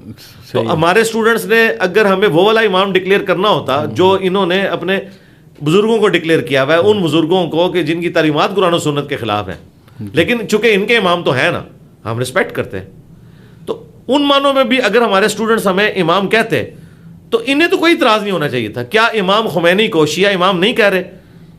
تو ہمارے اسٹوڈنٹس نے اگر ہمیں وہ والا امام ڈکلیئر کرنا ہوتا جو انہوں نے اپنے بزرگوں کو ڈکلیئر کیا ہوا ہے, ان بزرگوں کو کہ جن کی تعلیمات قرآن و سنت کے خلاف ہیں, لیکن چونکہ ان کے امام تو ہیں نا, ہم رسپیکٹ کرتے ہیں, تو ان معنوں میں بھی اگر ہمارے اسٹوڈنٹس ہمیں امام کہتے تو انہیں تو کوئی اعتراض نہیں ہونا چاہیے تھا. کیا امام خمینی کو شیعہ امام نہیں کہہ رہے,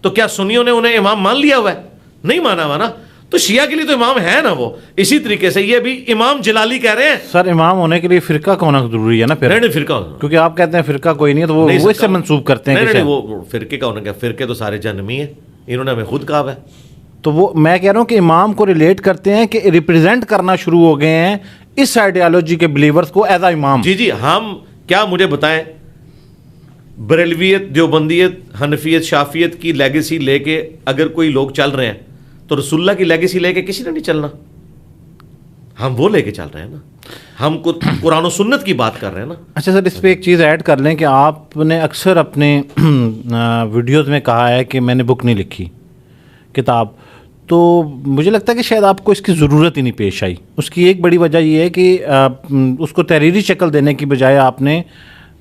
تو کیا سنیوں نے انہیں امام مان لیا ہوا ہے؟ نہیں مانا ہوا نا. تو شیعہ کے لیے تو امام ہے نا وہ. اسی طریقے سے یہ بھی امام جلالی کہہ رہے ہیں. سر امام ہونے کے لیے فرقہ ہونا ضروری ہے نا پھر؟ نہیں فرقہ, کیونکہ آپ کہتے ہیں فرقہ کوئی نہیں ہے تو وہ اس سے منسوب کرتے ہیں. نہیں وہ فرقے کا ہونا کیا, فرقے تو سارے جہنمی ہیں, انہوں نے ہمیں خود کہا ہے. تو وہ میں کہہ رہا ہوں کہ امام کو ریلیٹ کرتے ہیں کہ ریپرزینٹ کرنا شروع ہو گئے ہیں اس آئیڈیالوجی کے بلیورز کو ایز اے امام. جی ہم کیا مجھے بتائیں, بریلویت, دیوبندیت, حنفیت, شافیت کی لیگیسی لے کے اگر کوئی لوگ چل رہے ہیں تو رسول اللہ کی لیگیسی لے کے کسی نے نہیں چلنا. ہم وہ لے کے چل رہے ہیں نا, ہم قرآن و سنت کی بات کر رہے ہیں نا. اچھا سر, اس پہ ایک چیز ایڈ کر لیں کہ آپ نے اکثر اپنے ویڈیوز میں کہا ہے کہ میں نے بک نہیں لکھی, کتاب. تو مجھے لگتا ہے کہ شاید آپ کو اس کی ضرورت ہی نہیں پیش آئی. اس کی ایک بڑی وجہ یہ ہے کہ اس کو تحریری شکل دینے کی بجائے آپ نے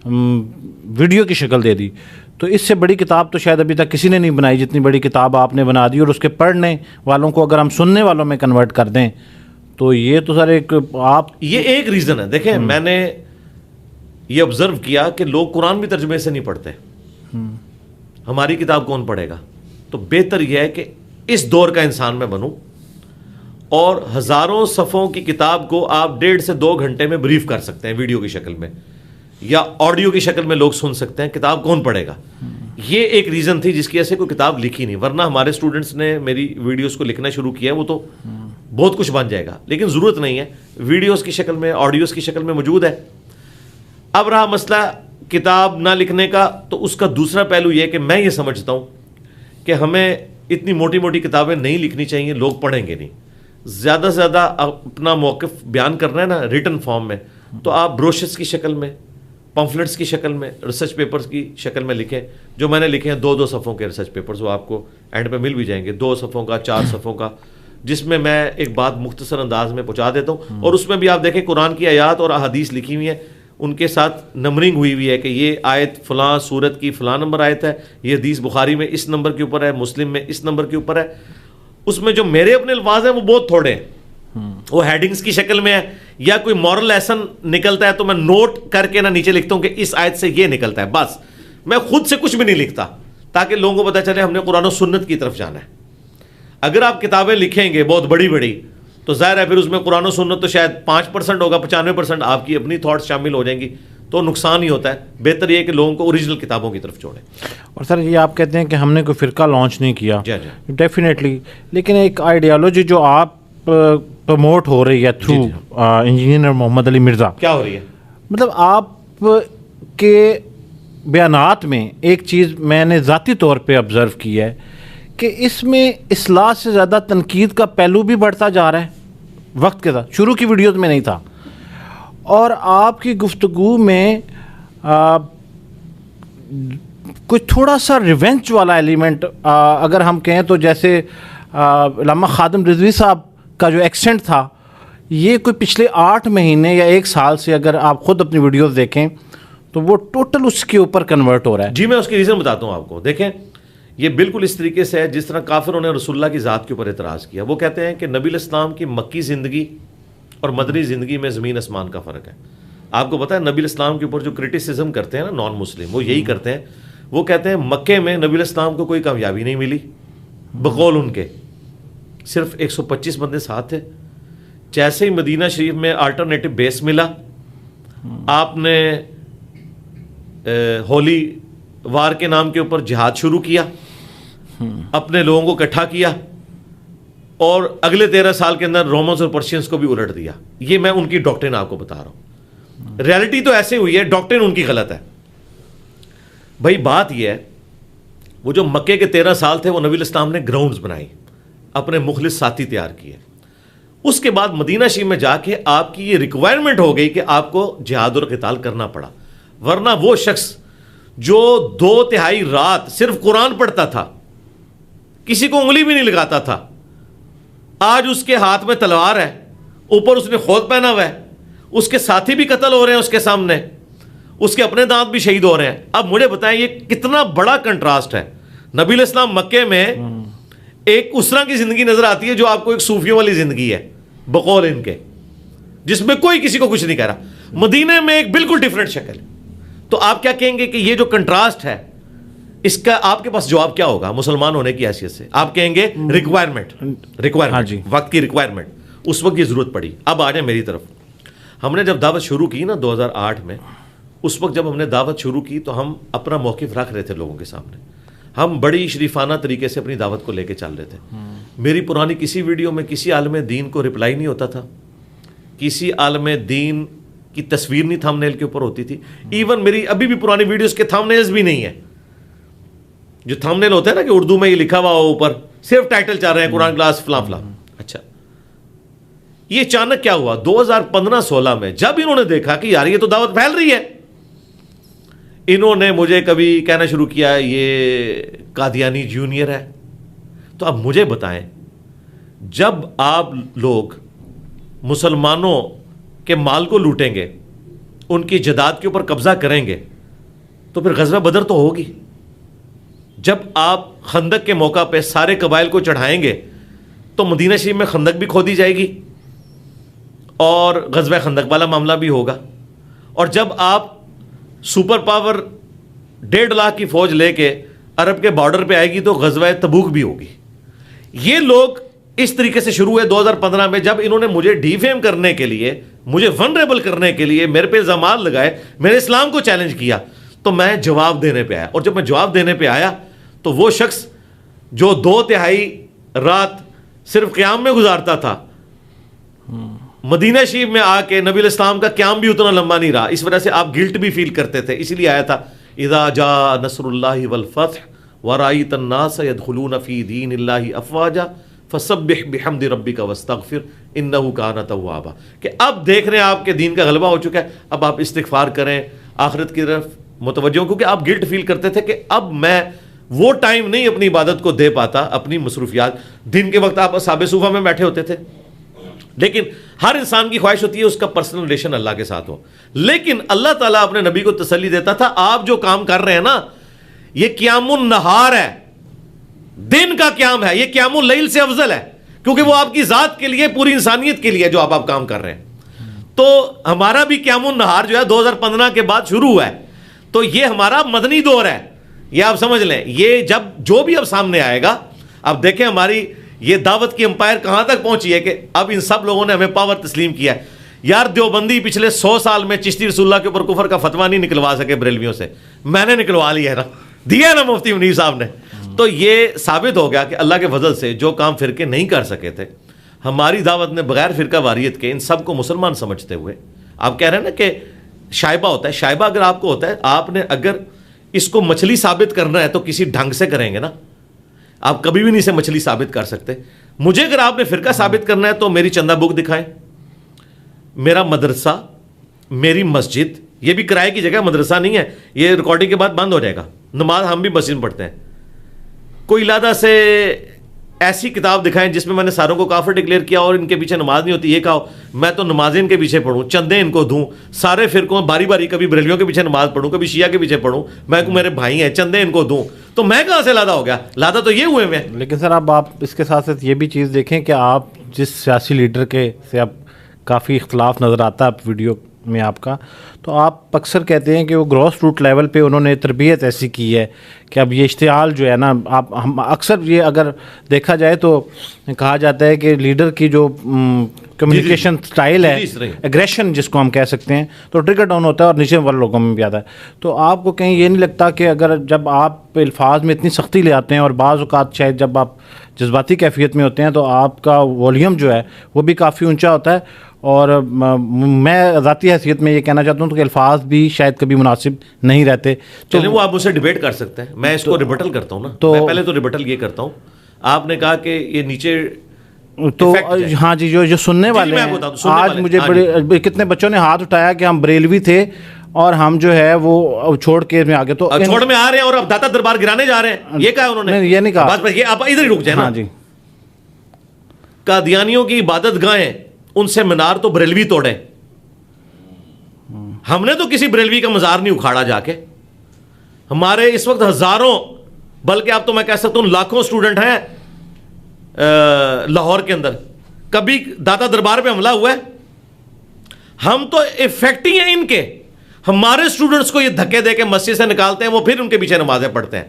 ویڈیو کی شکل دے دی. تو اس سے بڑی کتاب تو شاید ابھی تک کسی نے نہیں بنائی جتنی بڑی کتاب آپ نے بنا دی. اور اس کے پڑھنے والوں کو اگر ہم سننے والوں میں کنورٹ کر دیں تو یہ تو سر ایک آپ یہ ایک ریزن ہے. دیکھیں میں نے یہ آبزرو کیا کہ لوگ قرآن بھی ترجمے سے نہیں پڑھتے. ہماری کتاب کون پڑھے گا؟ تو بہتر یہ ہے کہ اس دور کا انسان میں بنوں اور ہزاروں صفحوں کی کتاب کو آپ 1.5 سے 2 گھنٹے میں بریف کر سکتے ہیں, ویڈیو کی شکل میں یا آڈیو کی شکل میں لوگ سن سکتے ہیں. کتاب کون پڑھے گا؟ یہ ایک ریزن تھی جس کی وجہ سے کوئی کتاب لکھی نہیں. ورنہ ہمارے اسٹوڈنٹس نے میری ویڈیوز کو لکھنا شروع کیا ہے, وہ تو بہت کچھ بن جائے گا, لیکن ضرورت نہیں ہے. ویڈیوز کی شکل میں, آڈیوز کی شکل میں موجود ہے. اب رہا مسئلہ کتاب نہ لکھنے کا, تو اس کا دوسرا پہلو یہ کہ میں یہ سمجھتا ہوں کہ ہمیں اتنی موٹی موٹی کتابیں نہیں لکھنی چاہیے, لوگ پڑھیں گے نہیں. زیادہ سے زیادہ اپنا موقف بیان کرنا ہے نا ریٹن فارم میں, تو آپ بروشرز کی شکل میں, پمفلٹس کی شکل میں, ریسرچ پیپرز کی شکل میں لکھیں. جو میں نے لکھے ہیں 2 صفحوں کے ریسرچ پیپرز, وہ آپ کو اینڈ پہ مل بھی جائیں گے, 2 صفحوں کا, 4 صفحوں کا, جس میں میں ایک بات مختصر انداز میں پہنچا دیتا ہوں. اور اس میں بھی آپ دیکھیں قرآن کی آیات اور احادیث لکھی ہوئی ہیں, ان کے ساتھ نمبرنگ ہوئی ہوئی ہے کہ یہ آیت فلاں سورت کی فلاں نمبر آیت ہے, یہ حدیث بخاری میں اس نمبر کے اوپر ہے, مسلم میں اس نمبر کے اوپر ہے. اس میں جو میرے اپنے الفاظ ہیں وہ بہت تھوڑے ہیں, وہ ہیڈنگز کی شکل میں ہے, یا کوئی مورل لیسن نکلتا ہے تو میں نوٹ کر کے نہ نیچے لکھتا ہوں کہ اس آیت سے یہ نکلتا ہے. بس میں خود سے کچھ بھی نہیں لکھتا تاکہ لوگوں کو پتہ چلے ہم نے قرآن و سنت کی طرف جانا ہے. اگر آپ کتابیں لکھیں گے بہت بڑی بڑی تو ظاہر ہے پھر اس میں قرآن و سنت تو شاید 5% ہوگا, 95% آپ کی اپنی تھاٹس شامل ہو جائیں گی, تو نقصان ہی ہوتا ہے. بہتر یہ ہے کہ لوگوں کو اوریجنل کتابوں کی طرف چھوڑیں. اور سر یہ آپ کہتے ہیں کہ ہم نے کوئی فرقہ لانچ نہیں کیا, جی ڈیفینیٹلی, لیکن ایک آئیڈیالوجی جو آپ پروموٹ ہو رہی ہے تھرو انجینئر محمد علی مرزا, کیا ہو رہی ہے؟ مطلب آپ کے بیانات میں ایک چیز میں نے ذاتی طور پہ آبزرو کی ہے کہ اس میں اصلاح سے زیادہ تنقید کا پہلو بھی بڑھتا جا رہا ہے وقت کے ساتھ. شروع کی ویڈیوز میں نہیں تھا, اور آپ کی گفتگو میں کوئی تھوڑا سا ریونچ والا ایلیمنٹ اگر ہم کہیں تو, جیسے علامہ خادم رضوی صاحب کا جو ایکسنٹ تھا, یہ کوئی پچھلے 8 مہینے یا 1 سال سے اگر آپ خود اپنی ویڈیوز دیکھیں تو وہ ٹوٹل اس کے اوپر کنورٹ ہو رہا ہے. جی میں اس کی ریزن بتاتا ہوں آپ کو. دیکھیں یہ بالکل اس طریقے سے ہے جس طرح کافروں نے رسول اللہ کی ذات کے اوپر اعتراض کیا. وہ کہتے ہیں کہ نبی الاسلام کی مکی زندگی اور مدنی زندگی میں زمین آسمان کا فرق ہے. آپ کو پتہ ہے نبی الاسلام کے اوپر جو کرٹیسزم کرتے ہیں نا نان مسلم, وہ یہی کرتے ہیں. وہ کہتے ہیں مکے میں نبی الاسلام کو کوئی کامیابی نہیں ملی, بقول ان کے صرف 125 بندے ساتھ تھے. جیسے ہی مدینہ شریف میں آلٹرنیٹو بیس ملا, آپ نے ہولی وار کے نام کے اوپر جہاد شروع کیا, اپنے لوگوں کو اکٹھا کیا, اور اگلے 13 سال کے اندر رومنز اور پرشینز کو بھی الٹ دیا. یہ میں ان کی ڈاکٹرن آپ کو بتا رہا ہوں. ریالٹی تو ایسے ہوئی ہے, ڈاکٹرن ان کی غلط ہے. بھائی بات یہ ہے, وہ جو مکے کے 13 سال تھے وہ نبی الاسلام نے گراؤنڈز بنائی, اپنے مخلص ساتھی تیار کیے. اس کے بعد مدینہ شریف میں جا کے آپ کی یہ ریکوائرمنٹ ہو گئی کہ آپ کو جہاد اور قتال کرنا پڑا. ورنہ وہ شخص جو 2/3 رات صرف قرآن پڑھتا تھا, کسی کو انگلی بھی نہیں لگاتا تھا, آج اس کے ہاتھ میں تلوار ہے, اوپر اس نے خود پہنا ہوا ہے, اس کے ساتھی بھی قتل ہو رہے ہیں اس کے سامنے, اس کے اپنے دانت بھی شہید ہو رہے ہیں. اب مجھے بتائیں یہ کتنا بڑا کنٹراسٹ ہے. نبی علیہ السلام مکے میں ایک اس طرح کی زندگی نظر آتی ہے جو آپ کو ایک صوفیوں والی زندگی ہے بقول ان کے, جس میں کوئی کسی کو کچھ نہیں کہہ رہا. مدینے میں ایک بالکل ڈیفرنٹ شکل. تو آپ کیا کہیں گے کہ یہ جو کنٹراسٹ ہے اس کا آپ کے پاس جواب کیا ہوگا مسلمان ہونے کی حیثیت سے؟ آپ کہیں گے ریکوائرمنٹ, وقت کی ریکوائرمنٹ, اس وقت یہ ضرورت پڑی. اب آ جائیں میری طرف. ہم نے جب دعوت شروع کی نا 2008 میں, اس وقت جب ہم نے دعوت شروع کی تو ہم اپنا موقف رکھ رہے تھے لوگوں کے سامنے. ہم بڑی شریفانہ طریقے سے اپنی دعوت کو لے کے چل رہے تھے. میری پرانی کسی ویڈیو میں کسی عالم دین کو رپلائی نہیں ہوتا تھا, کسی عالم دین کی تصویر نہیں تھمبنیل کے اوپر ہوتی تھی. ایون میری ابھی بھی پرانی ویڈیوز کے تھمبنیلز بھی نہیں ہیں. جو تھمبنیل ہوتا ہے نا کہ اردو میں یہ لکھا ہوا ہو اوپر, صرف ٹائٹل چل رہے ہیں قرآن کلاس فلاں فلاں. اچھا, یہ اچانک کیا ہوا 2015-16 میں جب انہوں نے دیکھا کہ یار یہ تو دعوت پھیل رہی ہے, انہوں نے مجھے کبھی کہنا شروع کیا یہ قادیانی جونیئر ہے. تو اب مجھے بتائیں, جب آپ لوگ مسلمانوں کے مال کو لوٹیں گے, ان کی جداد کے اوپر قبضہ کریں گے, تو پھر غزوہ بدر تو ہوگی. جب آپ خندق کے موقع پہ سارے قبائل کو چڑھائیں گے تو مدینہ شریف میں خندق بھی کھودی جائے گی اور غزوہ خندق والا معاملہ بھی ہوگا. اور جب آپ سپر پاور 1.5 لاکھ کی فوج لے کے عرب کے بارڈر پہ آئے گی تو غزوہ تبوک بھی ہوگی. یہ لوگ اس طریقے سے شروع ہوئے 2015 میں, جب انہوں نے مجھے ڈی فیم کرنے کے لیے, مجھے ونریبل کرنے کے لیے میرے پہ الزامات لگائے, میرے اسلام کو چیلنج کیا, تو میں جواب دینے پہ آیا. اور جب میں جواب دینے پہ آیا تو وہ شخص جو 2/3 رات صرف قیام میں گزارتا تھا, مدینہ شریف میں آ کے نبی علیہ السلام کا قیام بھی اتنا لمبا نہیں رہا. اس وجہ سے آپ گلٹ بھی فیل کرتے تھے, اسی لیے آیا تھا اذا جاء نصر اللہ والفتح ورأیت الناس يدخلون فی دین اللہ افواجا فسبح بحمد ربک واستغفر انہ کان توابا. کہ اب دیکھ رہے ہیں آپ کے دین کا غلبہ ہو چکا ہے, اب آپ استغفار کریں, آخرت کی طرف متوجہ ہوں, کیونکہ آپ گلٹ فیل کرتے تھے کہ اب میں وہ ٹائم نہیں اپنی عبادت کو دے پاتا, اپنی مصروفیات. دن کے وقت آپ اصحاب صوفہ میں بیٹھے ہوتے تھے, لیکن ہر انسان کی خواہش ہوتی ہے اس کا پرسنل ریلیشن اللہ کے ساتھ ہو. لیکن اللہ تعالیٰ اپنے نبی کو تسلی دیتا تھا, آپ جو کام کر رہے ہیں نا یہ قیام النہار ہے, دن کا قیام ہے, یہ قیام اللیل سے افضل ہے, کیونکہ وہ آپ کی ذات کے لیے, پوری انسانیت کے لیے جو آپ کام کر رہے ہیں. تو ہمارا بھی قیام النہار جو ہے 2015 کے بعد شروع ہوا ہے. تو یہ ہمارا مدنی دور ہے, یہ آپ سمجھ لیں. یہ جب جو بھی اب سامنے آئے گا, اب دیکھیں ہماری یہ دعوت کی امپائر کہاں تک پہنچی ہے کہ اب ان سب لوگوں نے ہمیں پاور تسلیم کیا ہے. یار دیوبندی پچھلے 100 سال میں چشتی رسول اللہ کے اوپر کفر کا فتویٰ نہیں نکلوا سکے بریلویوں سے, میں نے نکلوا لیا ہے نا, دیا نا مفتی منیر صاحب نے. تو یہ ثابت ہو گیا کہ اللہ کے فضل سے جو کام فرقے نہیں کر سکے تھے, ہماری دعوت نے بغیر فرقہ واریت کے ان سب کو مسلمان سمجھتے ہوئے. آپ کہہ رہے ہیں نا کہ شائبہ ہوتا ہے, شائبہ اگر آپ کو ہوتا ہے, آپ نے اگر اس کو مچھلی ثابت کرنا ہے تو کسی ڈھنگ سے کریں گے نا, آپ کبھی بھی نہیں اسے مچھلی ثابت کر سکتے. مجھے اگر آپ نے فرقہ ثابت کرنا ہے تو میری چندہ بک دکھائیں, میرا مدرسہ, میری مسجد, یہ بھی کرائے کی جگہ مدرسہ نہیں ہے, یہ ریکارڈنگ کے بعد بند ہو جائے گا. نماز ہم بھی مسجد میں پڑھتے ہیں. کوئی علیحدہ سے ایسی کتاب دکھائیں جس میں میں نے ساروں کو کافر ڈکلیئر کیا اور ان کے پیچھے نماز نہیں ہوتی, یہ کہو میں تو نمازیں ان کے پیچھے پڑھوں, چندے ان کو دوں, سارے فرقوں باری باری, کبھی بریلویوں کے پیچھے نماز پڑھوں, کبھی شیعہ کے پیچھے پڑھوں, میں کو میرے بھائی ہیں, چندے ان کو دوں, تو میں کہاں سے لادا ہو گیا؟ لادا تو یہ ہوئے میں. لیکن سر اب آپ اس کے ساتھ ساتھ یہ بھی چیز دیکھیں کہ آپ جس سیاسی لیڈر کے سے اب کافی اختلاف نظر آتا ہے اب ویڈیو میں آپ کا, تو آپ اکثر کہتے ہیں کہ وہ گراس روٹ لیول پہ انہوں نے تربیت ایسی کی ہے کہ اب یہ اشتعال جو ہے نا, آپ ہم اکثر یہ اگر دیکھا جائے تو کہا جاتا ہے کہ لیڈر کی جو کمیونیکیشن سٹائل ہے, ایگریشن جس کو ہم کہہ سکتے ہیں, تو ٹریگر ڈاؤن ہوتا ہے اور نیچے والے لوگوں میں بھی آتا ہے. تو آپ کو کہیں یہ نہیں لگتا کہ اگر جب آپ الفاظ میں اتنی سختی لے آتے ہیں اور بعض اوقات شاید جب آپ جذباتی کیفیت میں ہوتے ہیں تو آپ کا والیوم جو ہے وہ بھی کافی اونچا ہوتا ہے, اور میں ذاتی حیثیت میں یہ کہنا چاہتا ہوں کہ الفاظ بھی شاید کبھی مناسب نہیں رہتے. تو وہ آپ مجھ سے ڈیبیٹ کر سکتے ہیں, میں اس کو ریبٹل کرتا ہوں نا. تو میں پہلے تو ریبٹل یہ کرتا ہوں, آپ نے کہا کہ یہ نیچے تو effect جائے. ہاں جی جو سننے والے میں ہیں آپ کو بتاؤں, سننے آج والے. مجھے ہاں بڑے کتنے بچوں نے ہاتھ اٹھایا کہ ہم بریلوی تھے اور ہم جو ہے وہ چھوڑ کے میں آگے تو چھوڑ میں آ رہے ہیں اور اب داتا دربار گرانے جا رہے ہیں, یہ کہا انہوں نے؟ نہیں, یہ نہیں کہا. بس یہ آپ ادھر ہی رک جائیں نا. ہاں جی, قادیانیوں کی عبادت گاہیں ان سے مینار تو بریلوی توڑے, ہم نے تو کسی بریلوی کا مزار نہیں اکھاڑا جا کے. ہمارے اس وقت ہزاروں بلکہ اب تو میں کہہ سکتا ہوں لاکھوں اسٹوڈنٹ ہیں لاہور کے اندر. کبھی داتا دربار پہ حملہ ہوا ہے؟ ہم تو افیکٹ ہی ہیں ان کے. ہمارے اسٹوڈنٹس کو یہ دھکے دے کے مسجد سے نکالتے ہیں, وہ پھر ان کے پیچھے نمازیں پڑھتے ہیں.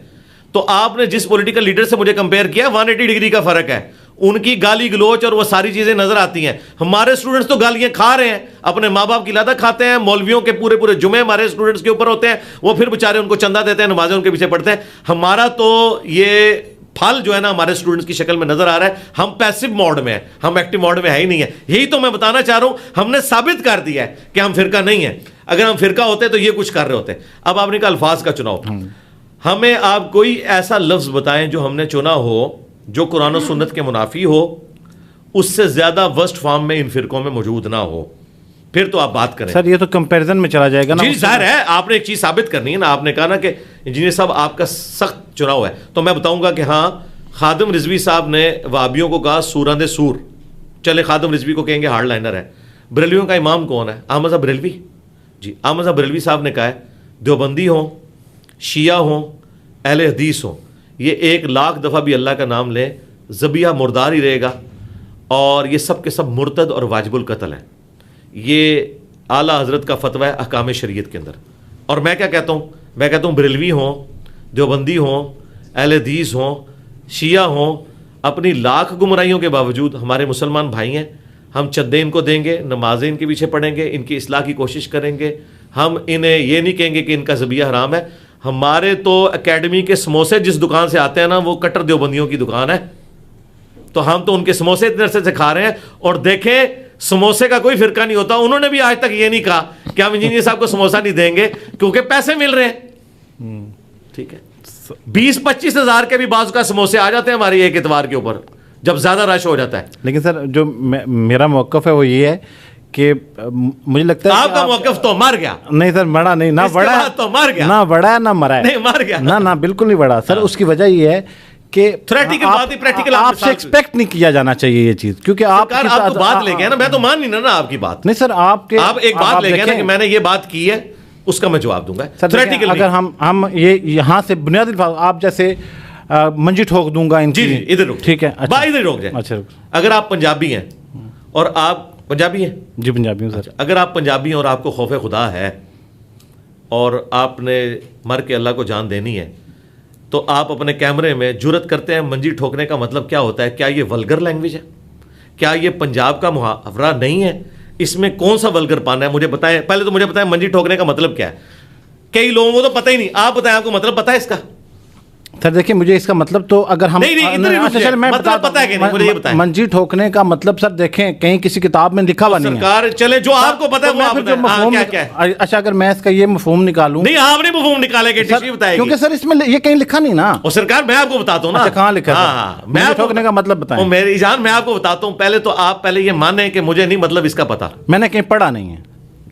تو آپ نے جس پولیٹیکل لیڈر سے مجھے کمپیئر کیا 180 ڈگری کا فرق ہے. ان کی گالی گلوچ اور وہ ساری چیزیں نظر آتی ہیں. ہمارے اسٹوڈنٹس تو گالیاں کھا رہے ہیں, اپنے ماں باپ کی لادہ کھاتے ہیں. مولویوں کے پورے جمعے ہمارے اسٹوڈنٹس کے اوپر ہوتے ہیں, وہ پھر بےچارے ان کو چندہ دیتے ہیں, نمازیں ان کے پیچھے پڑھتے ہیں. ہمارا تو یہ پھل جو ہے نا ہمارے اسٹوڈنٹس کی شکل میں نظر آ رہا ہے. ہم پیسو موڈ میں ہیں, ہم ایکٹیو موڈ میں ہے ہی نہیں ہے. یہی تو میں بتانا چاہ رہا ہوں, ہم نے ثابت کر دیا ہے کہ ہم فرقہ نہیں ہیں. اگر ہم فرقہ ہوتے تو یہ کچھ کر رہے ہوتے. اب آپ نے کہا الفاظ کا چناؤ, ہمیں آپ کوئی ایسا لفظ بتائیں جو ہم نے چنا ہو جو قرآن و سنت کے منافی ہو, اس سے زیادہ ورسٹ فارم میں ان فرقوں میں موجود نہ ہو, پھر تو آپ بات کریں. سر یہ تو کمپیریزن میں چلا جائے گا نا. جی ظاہر ہے, آپ نے ایک چیز ثابت کرنی ہے نا. آپ نے کہا نا کہ انجینئر صاحب آپ کا سخت چناؤ ہے, تو میں بتاؤں گا کہ ہاں خادم رضوی صاحب نے وہابیوں کو کہا سوراں دے سور, چلے خادم رضوی کو کہیں گے ہارڈ لائنر ہے. بریلویوں کا امام کون ہے؟ احمد صاحب بریلوی. جی احمد صاحب بریلوی صاحب نے کہا ہے دیوبندی ہوں, شیعہ ہوں, اہل حدیث ہوں, یہ 1,00,000 دفعہ بھی اللہ کا نام لیں ذبیحہ مردار ہی رہے گا, اور یہ سب کے سب مرتد اور واجب القتل ہیں. یہ اعلیٰ حضرت کا فتویٰ ہے احکام شریعت کے اندر. اور میں کیا کہتا ہوں؟ میں کہتا ہوں بریلوی ہوں, دیوبندی ہوں, اہل حدیث ہوں, شیعہ ہوں, اپنی لاکھ گمراہیوں کے باوجود ہمارے مسلمان بھائی ہیں. ہم چندے ان کو دیں گے, نمازیں ان کے پیچھے پڑھیں گے, ان کی اصلاح کی کوشش کریں گے. ہم انہیں یہ نہیں کہیں گے کہ ان کا ذبیحہ حرام ہے. ہمارے تو اکیڈمی کے سموسے جس دکان سے آتے ہیں نا وہ کٹر دیوبندیوں کی دکان ہے, تو ہم تو ان کے سموسے اتنے عرصے سے کھا رہے ہیں. اور دیکھیں سموسے کا کوئی فرقہ نہیں ہوتا. انہوں نے بھی آج تک یہ نہیں کہا کہ ہم انجینئر صاحب کو سموسہ نہیں دیں گے کیونکہ پیسے مل رہے ہیں. ٹھیک ہے, 20-25 ہزار کے بھی بعض کا سموسے آ جاتے ہیں ہماری ایک اتوار کے اوپر جب زیادہ رش ہو جاتا ہے. لیکن سر جو میرا موقف ہے وہ یہ ہے کہ مجھے لگتا ہے آپ کا موقف تو مر گیا. نہیں سر بڑا نہیں, نہ بڑا ہے تو مر گیا, نہ بڑا ہے نہ مرا ہے. نہیں مر گیا, نہ بالکل نہیں بڑا سر. اس کی وجہ یہ ہے کہ آپ سے ایکسپیکٹ نہیں کیا جانا چاہیے یہ چیز, کیونکہ آپ تو بات لے گئے نا, میں تو مان نہیں نا آپ کی بات. نہیں سر آپ ایک بات لے گئے نا کہ میں نے یہ بات کی ہے, اس کا میں جواب دوں گا. اگر ہم یہ یہاں سے بنیادی آپ جیسے منجی ٹھوک دوں گا ان کی. جی ادھر رک, ٹھیک ہے ادھر روک جائیں. اچھا اگر آپ پنجابی ہیں اور آپ پنجابی ہیں, جی پنجابی ہوں سر. اگر آپ پنجابی ہیں اور آپ کو خوف خدا ہے اور آپ نے مر کے اللہ کو جان دینی ہے, تو آپ اپنے کیمرے میں جرت کرتے ہیں منجی ٹھوکنے کا مطلب کیا ہوتا ہے؟ کیا یہ ولگر لینگویج ہے؟ کیا یہ پنجاب کا محاورہ نہیں ہے؟ اس میں کون سا ولگر پانا ہے مجھے بتائیں. پہلے تو مجھے بتائیں منجی ٹھوکنے کا مطلب کیا ہے. کئی لوگوں کو تو پتہ ہی نہیں. آپ بتائیں آپ کو مطلب پتہ ہے اس کا؟ سر دیکھیں مجھے اس کا مطلب تو اگر ہم منجی ٹھوکنے کا مطلب سر دیکھیں کہیں کسی کتاب میں لکھا ہوا نہیں ہے. چلے جو آپ کو پتہ ہے. اچھا اگر میں اس کا یہ مفہوم نکالوں. نہیں آپ نہیں مفہوم نکالے گے, کیونکہ سر اس میں یہ کہیں لکھا نہیں نا. اور سرکار میں آپ کو بتاتا ہوں نا کہاں لکھا ہے منجی ٹھوکنے کا مطلب بتائیں. میری جان میں آپ کو بتاتا ہوں. پہلے تو آپ پہلے یہ مانیں کہ مجھے نہیں مطلب اس کا پتا, میں نے کہیں پڑھا نہیں ہے.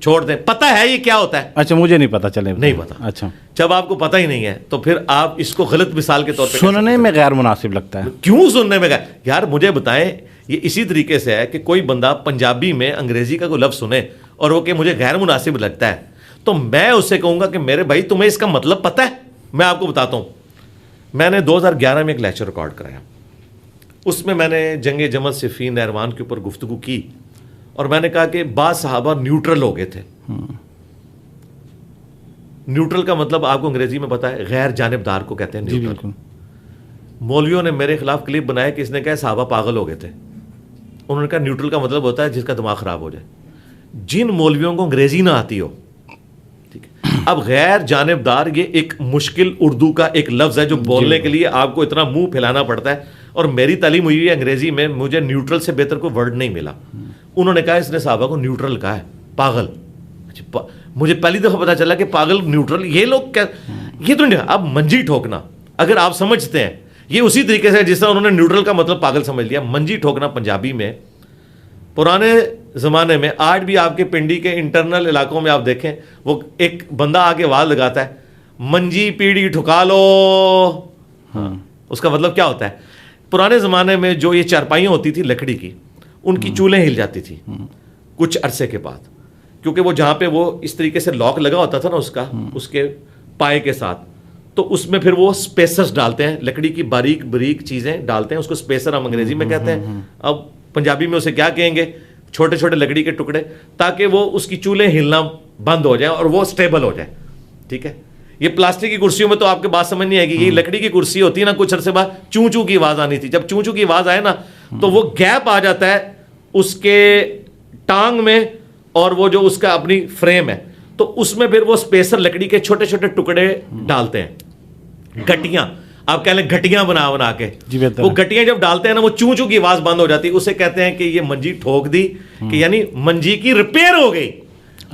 چھوڑ دیں, پتہ ہے یہ کیا ہوتا ہے. اچھا مجھے نہیں پتا, چلے نہیں پتا. اچھا جب آپ کو پتہ ہی نہیں ہے تو پھر آپ اس کو غلط مثال کے طور پہ سننے میں غیر مناسب لگتا ہے. کیوں سننے میں یار مجھے بتائیں, یہ اسی طریقے سے ہے کہ کوئی بندہ پنجابی میں انگریزی کا کوئی لفظ سنے اور وہ کہ مجھے غیر مناسب لگتا ہے, تو میں اس سے کہوں گا کہ میرے بھائی تمہیں اس کا مطلب پتہ ہے. میں آپ کو بتاتا ہوں, میں نے 2011 میں ایک لیکچر ریکارڈ کرایا. اس میں نے جنگ جمل صفین نہروان کے اوپر گفتگو کی, اور میں نے کہا کہ بعض صحابہ نیوٹرل ہو گئے تھے. نیوٹرل کا مطلب آپ کو انگریزی میں پتا ہے, غیر جانبدار کو کہتے ہیں نیوٹرل. مولویوں نے میرے خلاف کلپ بنایا کہ اس نے کہا صحابہ پاگل ہو گئے تھے. انہوں نے کہا نیوٹرل کا مطلب ہوتا ہے جس کا دماغ خراب ہو جائے. جن مولویوں کو انگریزی نہ آتی ہو, ٹھیک ہے. اب غیر جانبدار یہ ایک مشکل اردو کا ایک لفظ ہے جو بولنے کے لیے آپ کو اتنا منہ پھیلانا پڑتا ہے, اور میری تعلیم ہوئی ہے انگریزی میں, مجھے نیوٹرل سے بہتر کوئی ورڈ نہیں ملا. انہوں نے کہا اس نے صحابہ کو نیوٹرل کہا ہے, پاگل. مجھے پہلی دفعہ پتا چلا کہ پاگل نیوٹرل یہ لوگ یہ تو نہیں. اب منجی ٹھوکنا, اگر آپ سمجھتے ہیں یہ اسی طریقے سے جس طرح انہوں نے نیوٹرل کا مطلب پاگل سمجھ لیا. منجی ٹھوکنا پنجابی میں پرانے زمانے میں, آج بھی آپ کے پنڈی کے انٹرنل علاقوں میں آپ دیکھیں, وہ ایک بندہ آ کے آواز لگاتا ہے منجی پیڑھی ٹھکا لو. اس کا مطلب کیا ہوتا ہے؟ پرانے زمانے میں جو یہ چارپائیاں ہوتی تھی لکڑی کی, ان کی چولہیں ہل جاتی تھی کچھ عرصے کے بعد, کیونکہ وہ جہاں پہ وہ اس طریقے سے لاک لگا ہوتا تھا نا اس کا, اس کے پائے کے ساتھ, تو اس میں پھر وہ سپیسرز ڈالتے ہیں, لکڑی کی باریک باریک چیزیں ڈالتے ہیں, اس کو سپیسر ہم انگریزی میں کہتے ہیں. اب پنجابی میں اسے کیا کہیں گے؟ چھوٹے چھوٹے لکڑی کے ٹکڑے, تاکہ وہ اس کی چولہیں ہلنا بند ہو جائیں اور وہ سٹیبل ہو جائے. ٹھیک ہے, یہ پلاسٹک کی کرسیوں میں تو آپ کے بات سمجھ نہیں آئے گی. یہ لکڑی کی کرسی ہوتی ہے نا, کچھ عرصے بعد چوں چوں کی آواز آنی تھی. جب چوں چوں کی آواز آئے نا تو وہ گیپ آ جاتا ہے اس کے ٹانگ میں اور وہ جو اس کا اپنی فریم ہے, تو اس میں پھر وہ سپیسر لکڑی کے چھوٹے چھوٹے ٹکڑے ڈالتے ہیں, گٹیاں آپ کہہ لیں, گھٹیاں بنا بنا کے. وہ گٹیاں جب ڈالتے ہیں نا وہ چوں چوں کی آواز بند ہو جاتی ہے. اسے کہتے ہیں کہ یہ منجی ٹھوک دی, کہ یعنی منجی کی ریپیئر ہو گئی.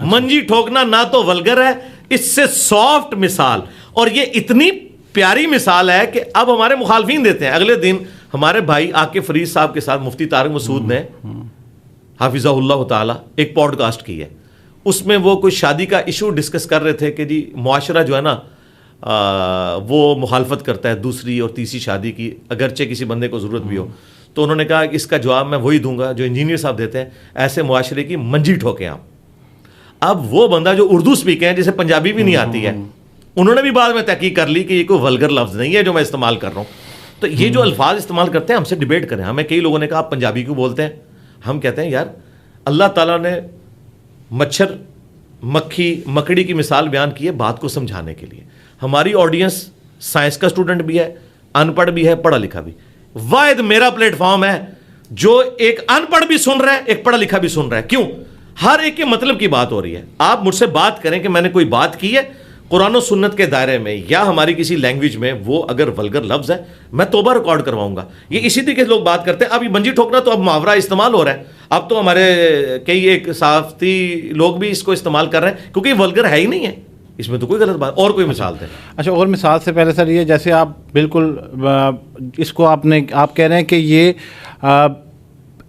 منجی ٹھوکنا نہ تو ولگر ہے, اس سے سافٹ مثال, اور یہ اتنی پیاری مثال ہے کہ اب ہمارے مخالفین دیتے ہیں. اگلے دن ہمارے بھائی عاقب فرید صاحب کے ساتھ مفتی طارق مسعود نے حافظہ اللہ تعالی ایک پوڈ کاسٹ کی ہے. اس میں وہ کوئی شادی کا ایشو ڈسکس کر رہے تھے کہ جی معاشرہ جو ہے نا وہ مخالفت کرتا ہے دوسری اور تیسری شادی کی, اگرچہ کسی بندے کو ضرورت بھی ہو. تو انہوں نے کہا کہ اس کا جواب میں وہی دوں گا جو انجینئر صاحب دیتے ہیں, ایسے معاشرے کی منجی ٹھوکیں آپ. اب وہ بندہ جو اردو اسپیکر ہیں, جسے پنجابی بھی نہیں آتی ہے, انہوں نے بھی بعد میں تحقیق کر لی کہ یہ کوئی ولگر لفظ نہیں ہے جو میں استعمال کر رہا ہوں. تو یہ جو الفاظ استعمال کرتے ہیں ہم سے ڈیبیٹ کریں. ہمیں کئی لوگوں نے کہا آپ پنجابی کیوں بولتے ہیں؟ ہم کہتے ہیں یار اللہ تعالیٰ نے مچھر مکھی مکڑی کی مثال بیان کی ہے بات کو سمجھانے کے لیے. ہماری آڈینس سائنس کا اسٹوڈنٹ بھی ہے, ان پڑھ بھی ہے, پڑھا لکھا بھی. واحد میرا پلیٹ فارم ہے جو ایک ان پڑھ بھی سن رہا ہے, ایک پڑھا لکھا بھی سن رہا ہے. کیوں؟ ہر ایک کے مطلب کی بات ہو رہی ہے. آپ مجھ سے بات کریں کہ میں نے کوئی بات کی ہے قرآن و سنت کے دائرے میں یا ہماری کسی لینگویج میں, وہ اگر ولگر لفظ ہے میں توبہ ریکارڈ کرواؤں گا. یہ اسی طریقے سے لوگ بات کرتے ہیں. اب یہ منجی ٹھوکنا تو اب محاورہ استعمال ہو رہا ہے. اب تو ہمارے کئی ایک صحافتی لوگ بھی اس کو استعمال کر رہے ہیں, کیونکہ یہ ولگر ہے ہی نہیں ہے, اس میں تو کوئی غلط بات. اور کوئی مثال دیں. اچھا, اور مثال سے پہلے سر یہ جیسے آپ بالکل اس کو آپ کہہ رہے ہیں کہ یہ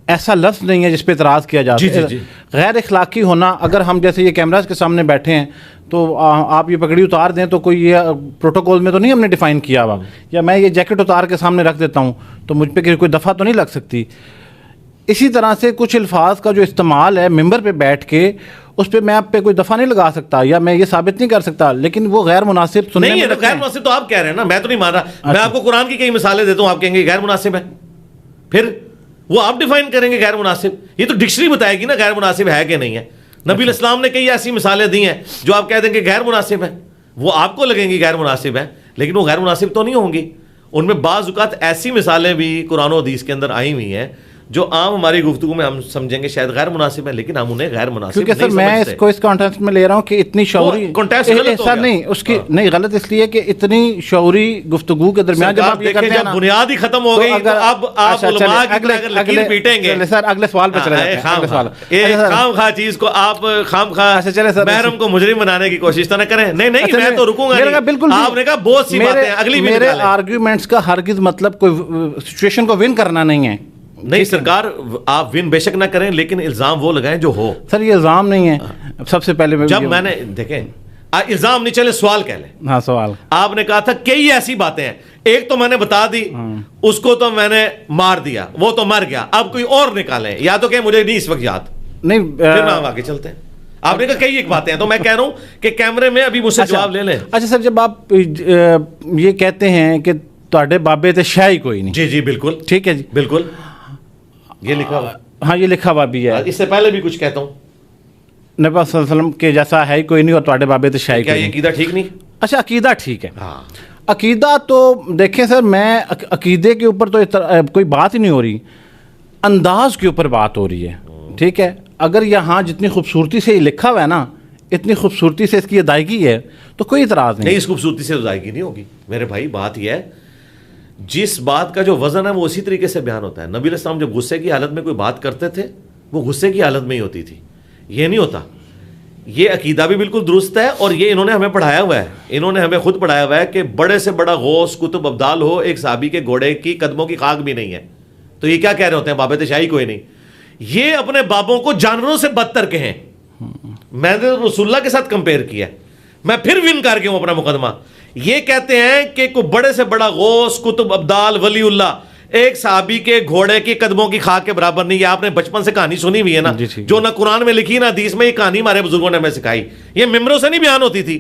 ایسا لفظ نہیں ہے جس پہ اعتراض کیا جاتا ہے. جی. غیر اخلاقی ہونا, اگر ہم جیسے یہ کیمراز کے سامنے بیٹھے ہیں تو آپ یہ پگڑی اتار دیں تو کوئی یہ پروٹوکول میں تو نہیں ہم نے ڈیفائن کیا ہوا, یا میں یہ جیکٹ اتار کے سامنے رکھ دیتا ہوں تو مجھ پہ کوئی دفعہ تو نہیں لگ سکتی. اسی طرح سے کچھ الفاظ کا جو استعمال ہے ممبر پہ بیٹھ کے, اس پہ میں آپ پہ کوئی دفعہ نہیں لگا سکتا یا میں یہ ثابت نہیں کر سکتا, لیکن وہ غیر مناسب سننے نہیں ہے. غیر مناسب تو آپ کہہ رہے ہیں نا, میں تو نہیں مان رہا. میں آپ کو قرآن کی کئی مثالیں دیتا ہوں, آپ کہیں گے غیر مناسب ہے, پھر وہ آپ ڈیفائن کریں گے غیر مناسب. یہ تو ڈکشنری بتائے گی نا غیر مناسب ہے کہ نہیں ہے. نبی الاسلام نے کئی ایسی مثالیں دی ہیں جو آپ کہہ دیں گے غیر مناسب ہے, وہ آپ کو لگیں گی غیر مناسب ہے, لیکن وہ غیر مناسب تو نہیں ہوں گی. ان میں بعض اوقات ایسی مثالیں بھی قرآن و حدیث کے اندر آئی ہوئی ہیں جو عام ہماری گفتگو میں ہم سمجھیں گے شاید غیر مناسب ہے, لیکن ہم انہیں غیر مناسب کیونکہ سر میں اس کو اس کانٹیکسٹ میں لے رہا ہوں کہ اتنی شعوری سر نہیں اس کی نہیں غلط اس لیے کہ اتنی شعوری گفتگو کے درمیان جب آپ یہ کرتے ہیں بنیاد ہی ختم ہو گئی, تو اب آپ علماء کی طرح اگر لکیر پیٹیں گے. سر اگلے سوال پہ چلے جاتے ہیں. خام خواہ چیز کو آپ خام خواہ محرم کو مجرم بنانے کی کوشش تو نہ کریں. نہیں میں تو رکوں گا. بالکل آپ نے کہا بہت سی باتیں اگلی بھی میرے آرگیومنٹس کا ہرگز مطلب کوئی سچویشن کو ون کرنا نہیں ہے. نہیں سرکار, آپ ون بے شک نہ کریں, لیکن الزام وہ لگائیں جو ہو. سر یہ الزام نہیں ہے. سب سے پہلے جب میں نے دیکھیں الزام نہیں, چلے سوال کہہ لیں. ہاں سوال. آپ نے کہا تھا کئی ایسی باتیں ہیں, ایک تو میں نے بتا دی, اس کو تو میں نے مار دیا, وہ تو مر گیا, اب کوئی اور نکالیں, یا تو کہ مجھے نہیں اس وقت یاد نہیں, پھر ہم آگے چلتے ہیں. آپ نے کہا کئی ایک باتیں ہیں, تو میں کہہ رہا ہوں کہ کیمرے میں ابھی مجھ سے جواب لے لیں. اچھا سر, جب آپ یہ کہتے ہیں کہ تواڈے بابے تے شاہی کوئی نہیں. جی بالکل ٹھیک ہے جی, بالکل یہ لکھا ہوا. ہاں یہ لکھا ہوا بھی ہے. اس سے پہلے بھی کچھ کہتا ہوں, نبی صلی اللہ علیہ وسلم کے جیسا ہے ہی کوئی نہیں اور تواڈے بابے تے شاہی کوئی نہیں. عقیدہ ٹھیک نہیں؟ اچھا عقیدہ ٹھیک ہے. ہاں عقیدہ تو دیکھیں سر, میں عقیدے کے اوپر تو کوئی بات ہی نہیں ہو رہی, انداز کے اوپر بات ہو رہی ہے. ٹھیک ہے, اگر یہاں جتنی خوبصورتی سے یہ لکھا ہوا ہے نا, اتنی خوبصورتی سے اس کی ادائیگی ہے تو کوئی اعتراض نہیں. اس خوبصورتی سے ادائیگی نہیں ہوگی میرے بھائی. بات یہ ہے جس بات کا جو وزن ہے وہ اسی طریقے سے بیان ہوتا ہے. نبی علیہ السلام جب غصے کی حالت میں کوئی بات کرتے تھے وہ غصے کی حالت میں ہی ہوتی تھی. یہ نہیں ہوتا یہ عقیدہ بھی بالکل درست ہے اور یہ انہوں نے ہمیں پڑھایا ہوا ہے, انہوں نے ہمیں خود پڑھایا ہوا ہے کہ بڑے سے بڑا غوث قطب ابدال ہو, ایک صحابی کے گھوڑے کی قدموں کی خاک بھی نہیں ہے. تو یہ کیا کہہ رہے ہوتے ہیں, بابت شاہی کوئی نہیں. یہ اپنے بابوں کو جانوروں سے بدتر کہیں. میں نے رسول اللہ کے ساتھ کمپیئر کیا, میں پھر ون کر کے ہوں اپنا مقدمہ. یہ کہتے ہیں کہ کوئی بڑے سے بڑا غوث قطب ابدال ولی اللہ ایک صحابی کے گھوڑے کی قدموں کی خاک کے برابر نہیں. یہ آپ نے بچپن سے کہانی سنی ہوئی ہے نا, جو نہ قرآن میں لکھی نہ حدیث میں. یہ کہانی ہمارے بزرگوں نے ہمیں سکھائی, یہ ممبروں سے نہیں بیان ہوتی تھی.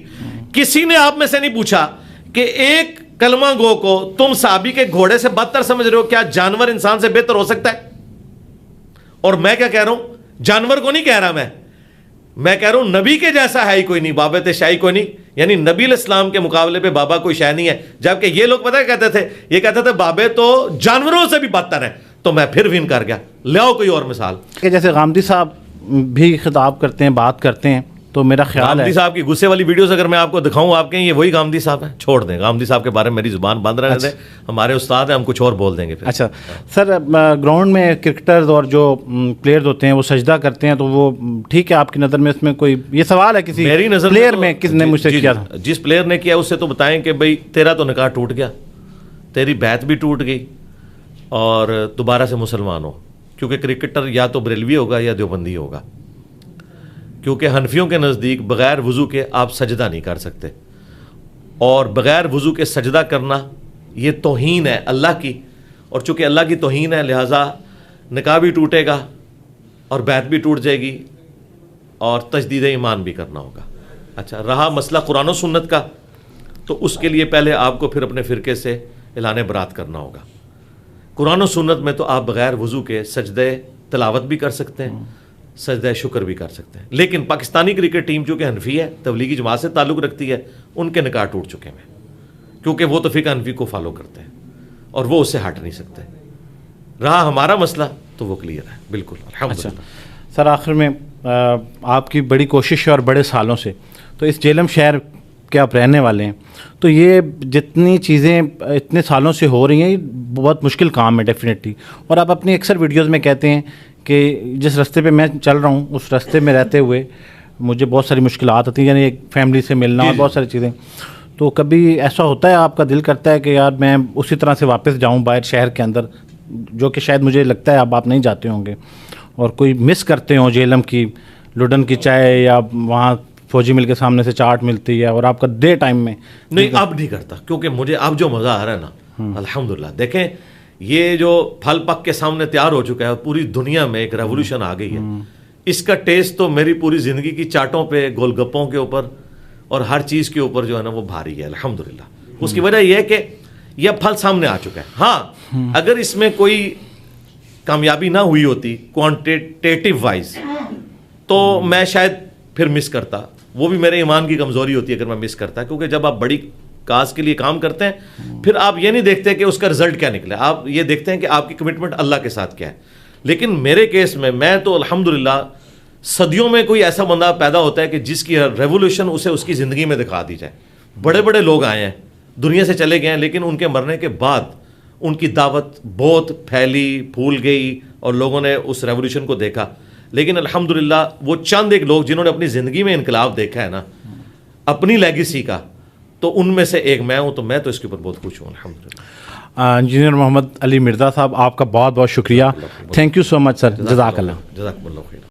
کسی نے آپ میں سے نہیں پوچھا کہ ایک کلمہ گو کو تم صحابی کے گھوڑے سے بدتر سمجھ رہے ہو, کیا جانور انسان سے بہتر ہو سکتا ہے؟ اور میں کیا کہہ رہا ہوں, جانور کو نہیں کہہ رہا میں کہہ رہا ہوں نبی کے جیسا ہے ہی کوئی نہیں, بابت شاہی کوئی نہیں. یعنی نبی علیہ السلام کے مقابلے پہ بابا کوئی شے نہیں ہے. جبکہ یہ لوگ پتہ کہتے تھے, یہ کہتے تھے بابے تو جانوروں سے بھی بدتر ہیں. تو میں پھر ون کر گیا, لے آؤ کوئی اور مثال. کہ جیسے غامدی صاحب بھی خطاب کرتے ہیں, بات کرتے ہیں, تو میرا خیال ہے غامدی صاحب کی غصے والی ویڈیوز اگر میں آپ کو دکھاؤں, آپ کہیں یہ وہی غامدی صاحب ہیں, چھوڑ دیں. غامدی صاحب کے بارے میں میری زبان بند رہنے دیں, ہمارے استاد ہیں, ہم کچھ اور بول دیں گے پھر. اچھا سر, گراؤنڈ میں کرکٹرز اور جو پلیئرز ہوتے ہیں وہ سجدہ کرتے ہیں, تو وہ ٹھیک ہے آپ کی نظر میں اس میں کوئی یہ سوال ہے کسی میری نظر پلیئر میں کس نے مجھ سے کیا تھا؟ جس پلیئر نے کیا اس سے تو بتائیں کہ بھئی تیرا تو نکاح ٹوٹ گیا, تیری بیعت بھی ٹوٹ گئی, اور دوبارہ سے مسلمان ہو. کیونکہ کرکٹر یا تو بریلوی ہوگا یا دیوبندی ہوگا, کیونکہ حنفیوں کے نزدیک بغیر وضو کے آپ سجدہ نہیں کر سکتے, اور بغیر وضو کے سجدہ کرنا یہ توہین ہے اللہ کی, اور چونکہ اللہ کی توہین ہے لہٰذا نکاح بھی ٹوٹے گا اور بیعت بھی ٹوٹ جائے گی اور تجدید ایمان بھی کرنا ہوگا. اچھا رہا مسئلہ قرآن و سنت کا, تو اس کے لیے پہلے آپ کو پھر اپنے فرقے سے اعلان برات کرنا ہوگا. قرآن و سنت میں تو آپ بغیر وضو کے سجدے تلاوت بھی کر سکتے ہیں, سجدہ شکر بھی کر سکتے ہیں. لیکن پاکستانی کرکٹ ٹیم چونکہ حنفی ہے, تبلیغی جماعت سے تعلق رکھتی ہے, ان کے نکاح ٹوٹ چکے ہیں, کیونکہ وہ تو فقہ حنفی کو فالو کرتے ہیں اور وہ اس سے ہٹ نہیں سکتے. رہا ہمارا مسئلہ تو وہ کلیئر ہے بالکل الحمدللہ. سر آخر میں آپ کی بڑی کوشش ہے اور بڑے سالوں سے, تو اس جہلم شہر کے آپ رہنے والے ہیں, تو یہ جتنی چیزیں اتنے سالوں سے ہو رہی ہیں بہت مشکل کام ہے ڈیفینیٹلی. اور آپ اپنی اکثر ویڈیوز میں کہتے ہیں کہ جس راستے پہ میں چل رہا ہوں اس راستے میں رہتے ہوئے مجھے بہت ساری مشکلات ہوتی ہیں, یعنی ایک فیملی سے ملنا اور بہت ساری چیزیں. تو کبھی ایسا ہوتا ہے آپ کا دل کرتا ہے کہ یار میں اسی طرح سے واپس جاؤں باہر شہر کے اندر, جو کہ شاید مجھے لگتا ہے اب آپ نہیں جاتے ہوں گے, اور کوئی مس کرتے ہوں جہلم کی لڈن کی چائے یا وہاں فوجی مل کے سامنے سے چاٹ ملتی ہے, اور آپ کا ڈے ٹائم میں نہیں اب نہیں کرتا, کیونکہ مجھے اب جو مزہ آ رہا ہے نا الحمدللہ. دیکھیں یہ جو پھل پک کے سامنے تیار ہو چکا ہے, پوری دنیا میں ایک ریولوشن آ گئی ہے. اس کا ٹیسٹ تو میری پوری زندگی کی چاٹوں پہ, گول گپوں کے اوپر اور ہر چیز کے اوپر جو ہے نا وہ بھاری ہے الحمدللہ. اس کی وجہ یہ ہے کہ یہ پھل سامنے آ چکا ہے. ہاں اگر اس میں کوئی کامیابی نہ ہوئی ہوتی کوانٹیٹیو وائز تو میں شاید پھر مس کرتا, وہ بھی میرے ایمان کی کمزوری ہوتی ہے اگر میں مس کرتا, کیونکہ جب آپ بڑی کاز کے لیے کام کرتے ہیں پھر آپ یہ نہیں دیکھتے کہ اس کا رزلٹ کیا نکلے, آپ یہ دیکھتے ہیں کہ آپ کی کمٹمنٹ اللہ کے ساتھ کیا ہے. لیکن میرے کیس میں تو الحمدللہ صدیوں میں کوئی ایسا بندہ پیدا ہوتا ہے کہ جس کی ریولوشن اسے اس کی زندگی میں دکھا دی جائے. بڑے بڑے لوگ آئے ہیں, دنیا سے چلے گئے ہیں, لیکن ان کے مرنے کے بعد ان کی دعوت بہت پھیلی پھول گئی اور لوگوں نے اس ریولوشن کو دیکھا. لیکن الحمدللہ وہ چند ایک لوگ جنہوں نے اپنی زندگی میں انقلاب دیکھا ہے نا اپنی لیگیسی کا, تو ان میں سے ایک میں ہوں. تو میں تو اس کے اوپر بہت خوش ہوں الحمدللہ. انجینئر محمد علی مرزا صاحب, آپ کا بہت بہت شکریہ. تھینک یو سو مچ سر, جزاک اللہ. جزاک اللہ خیر.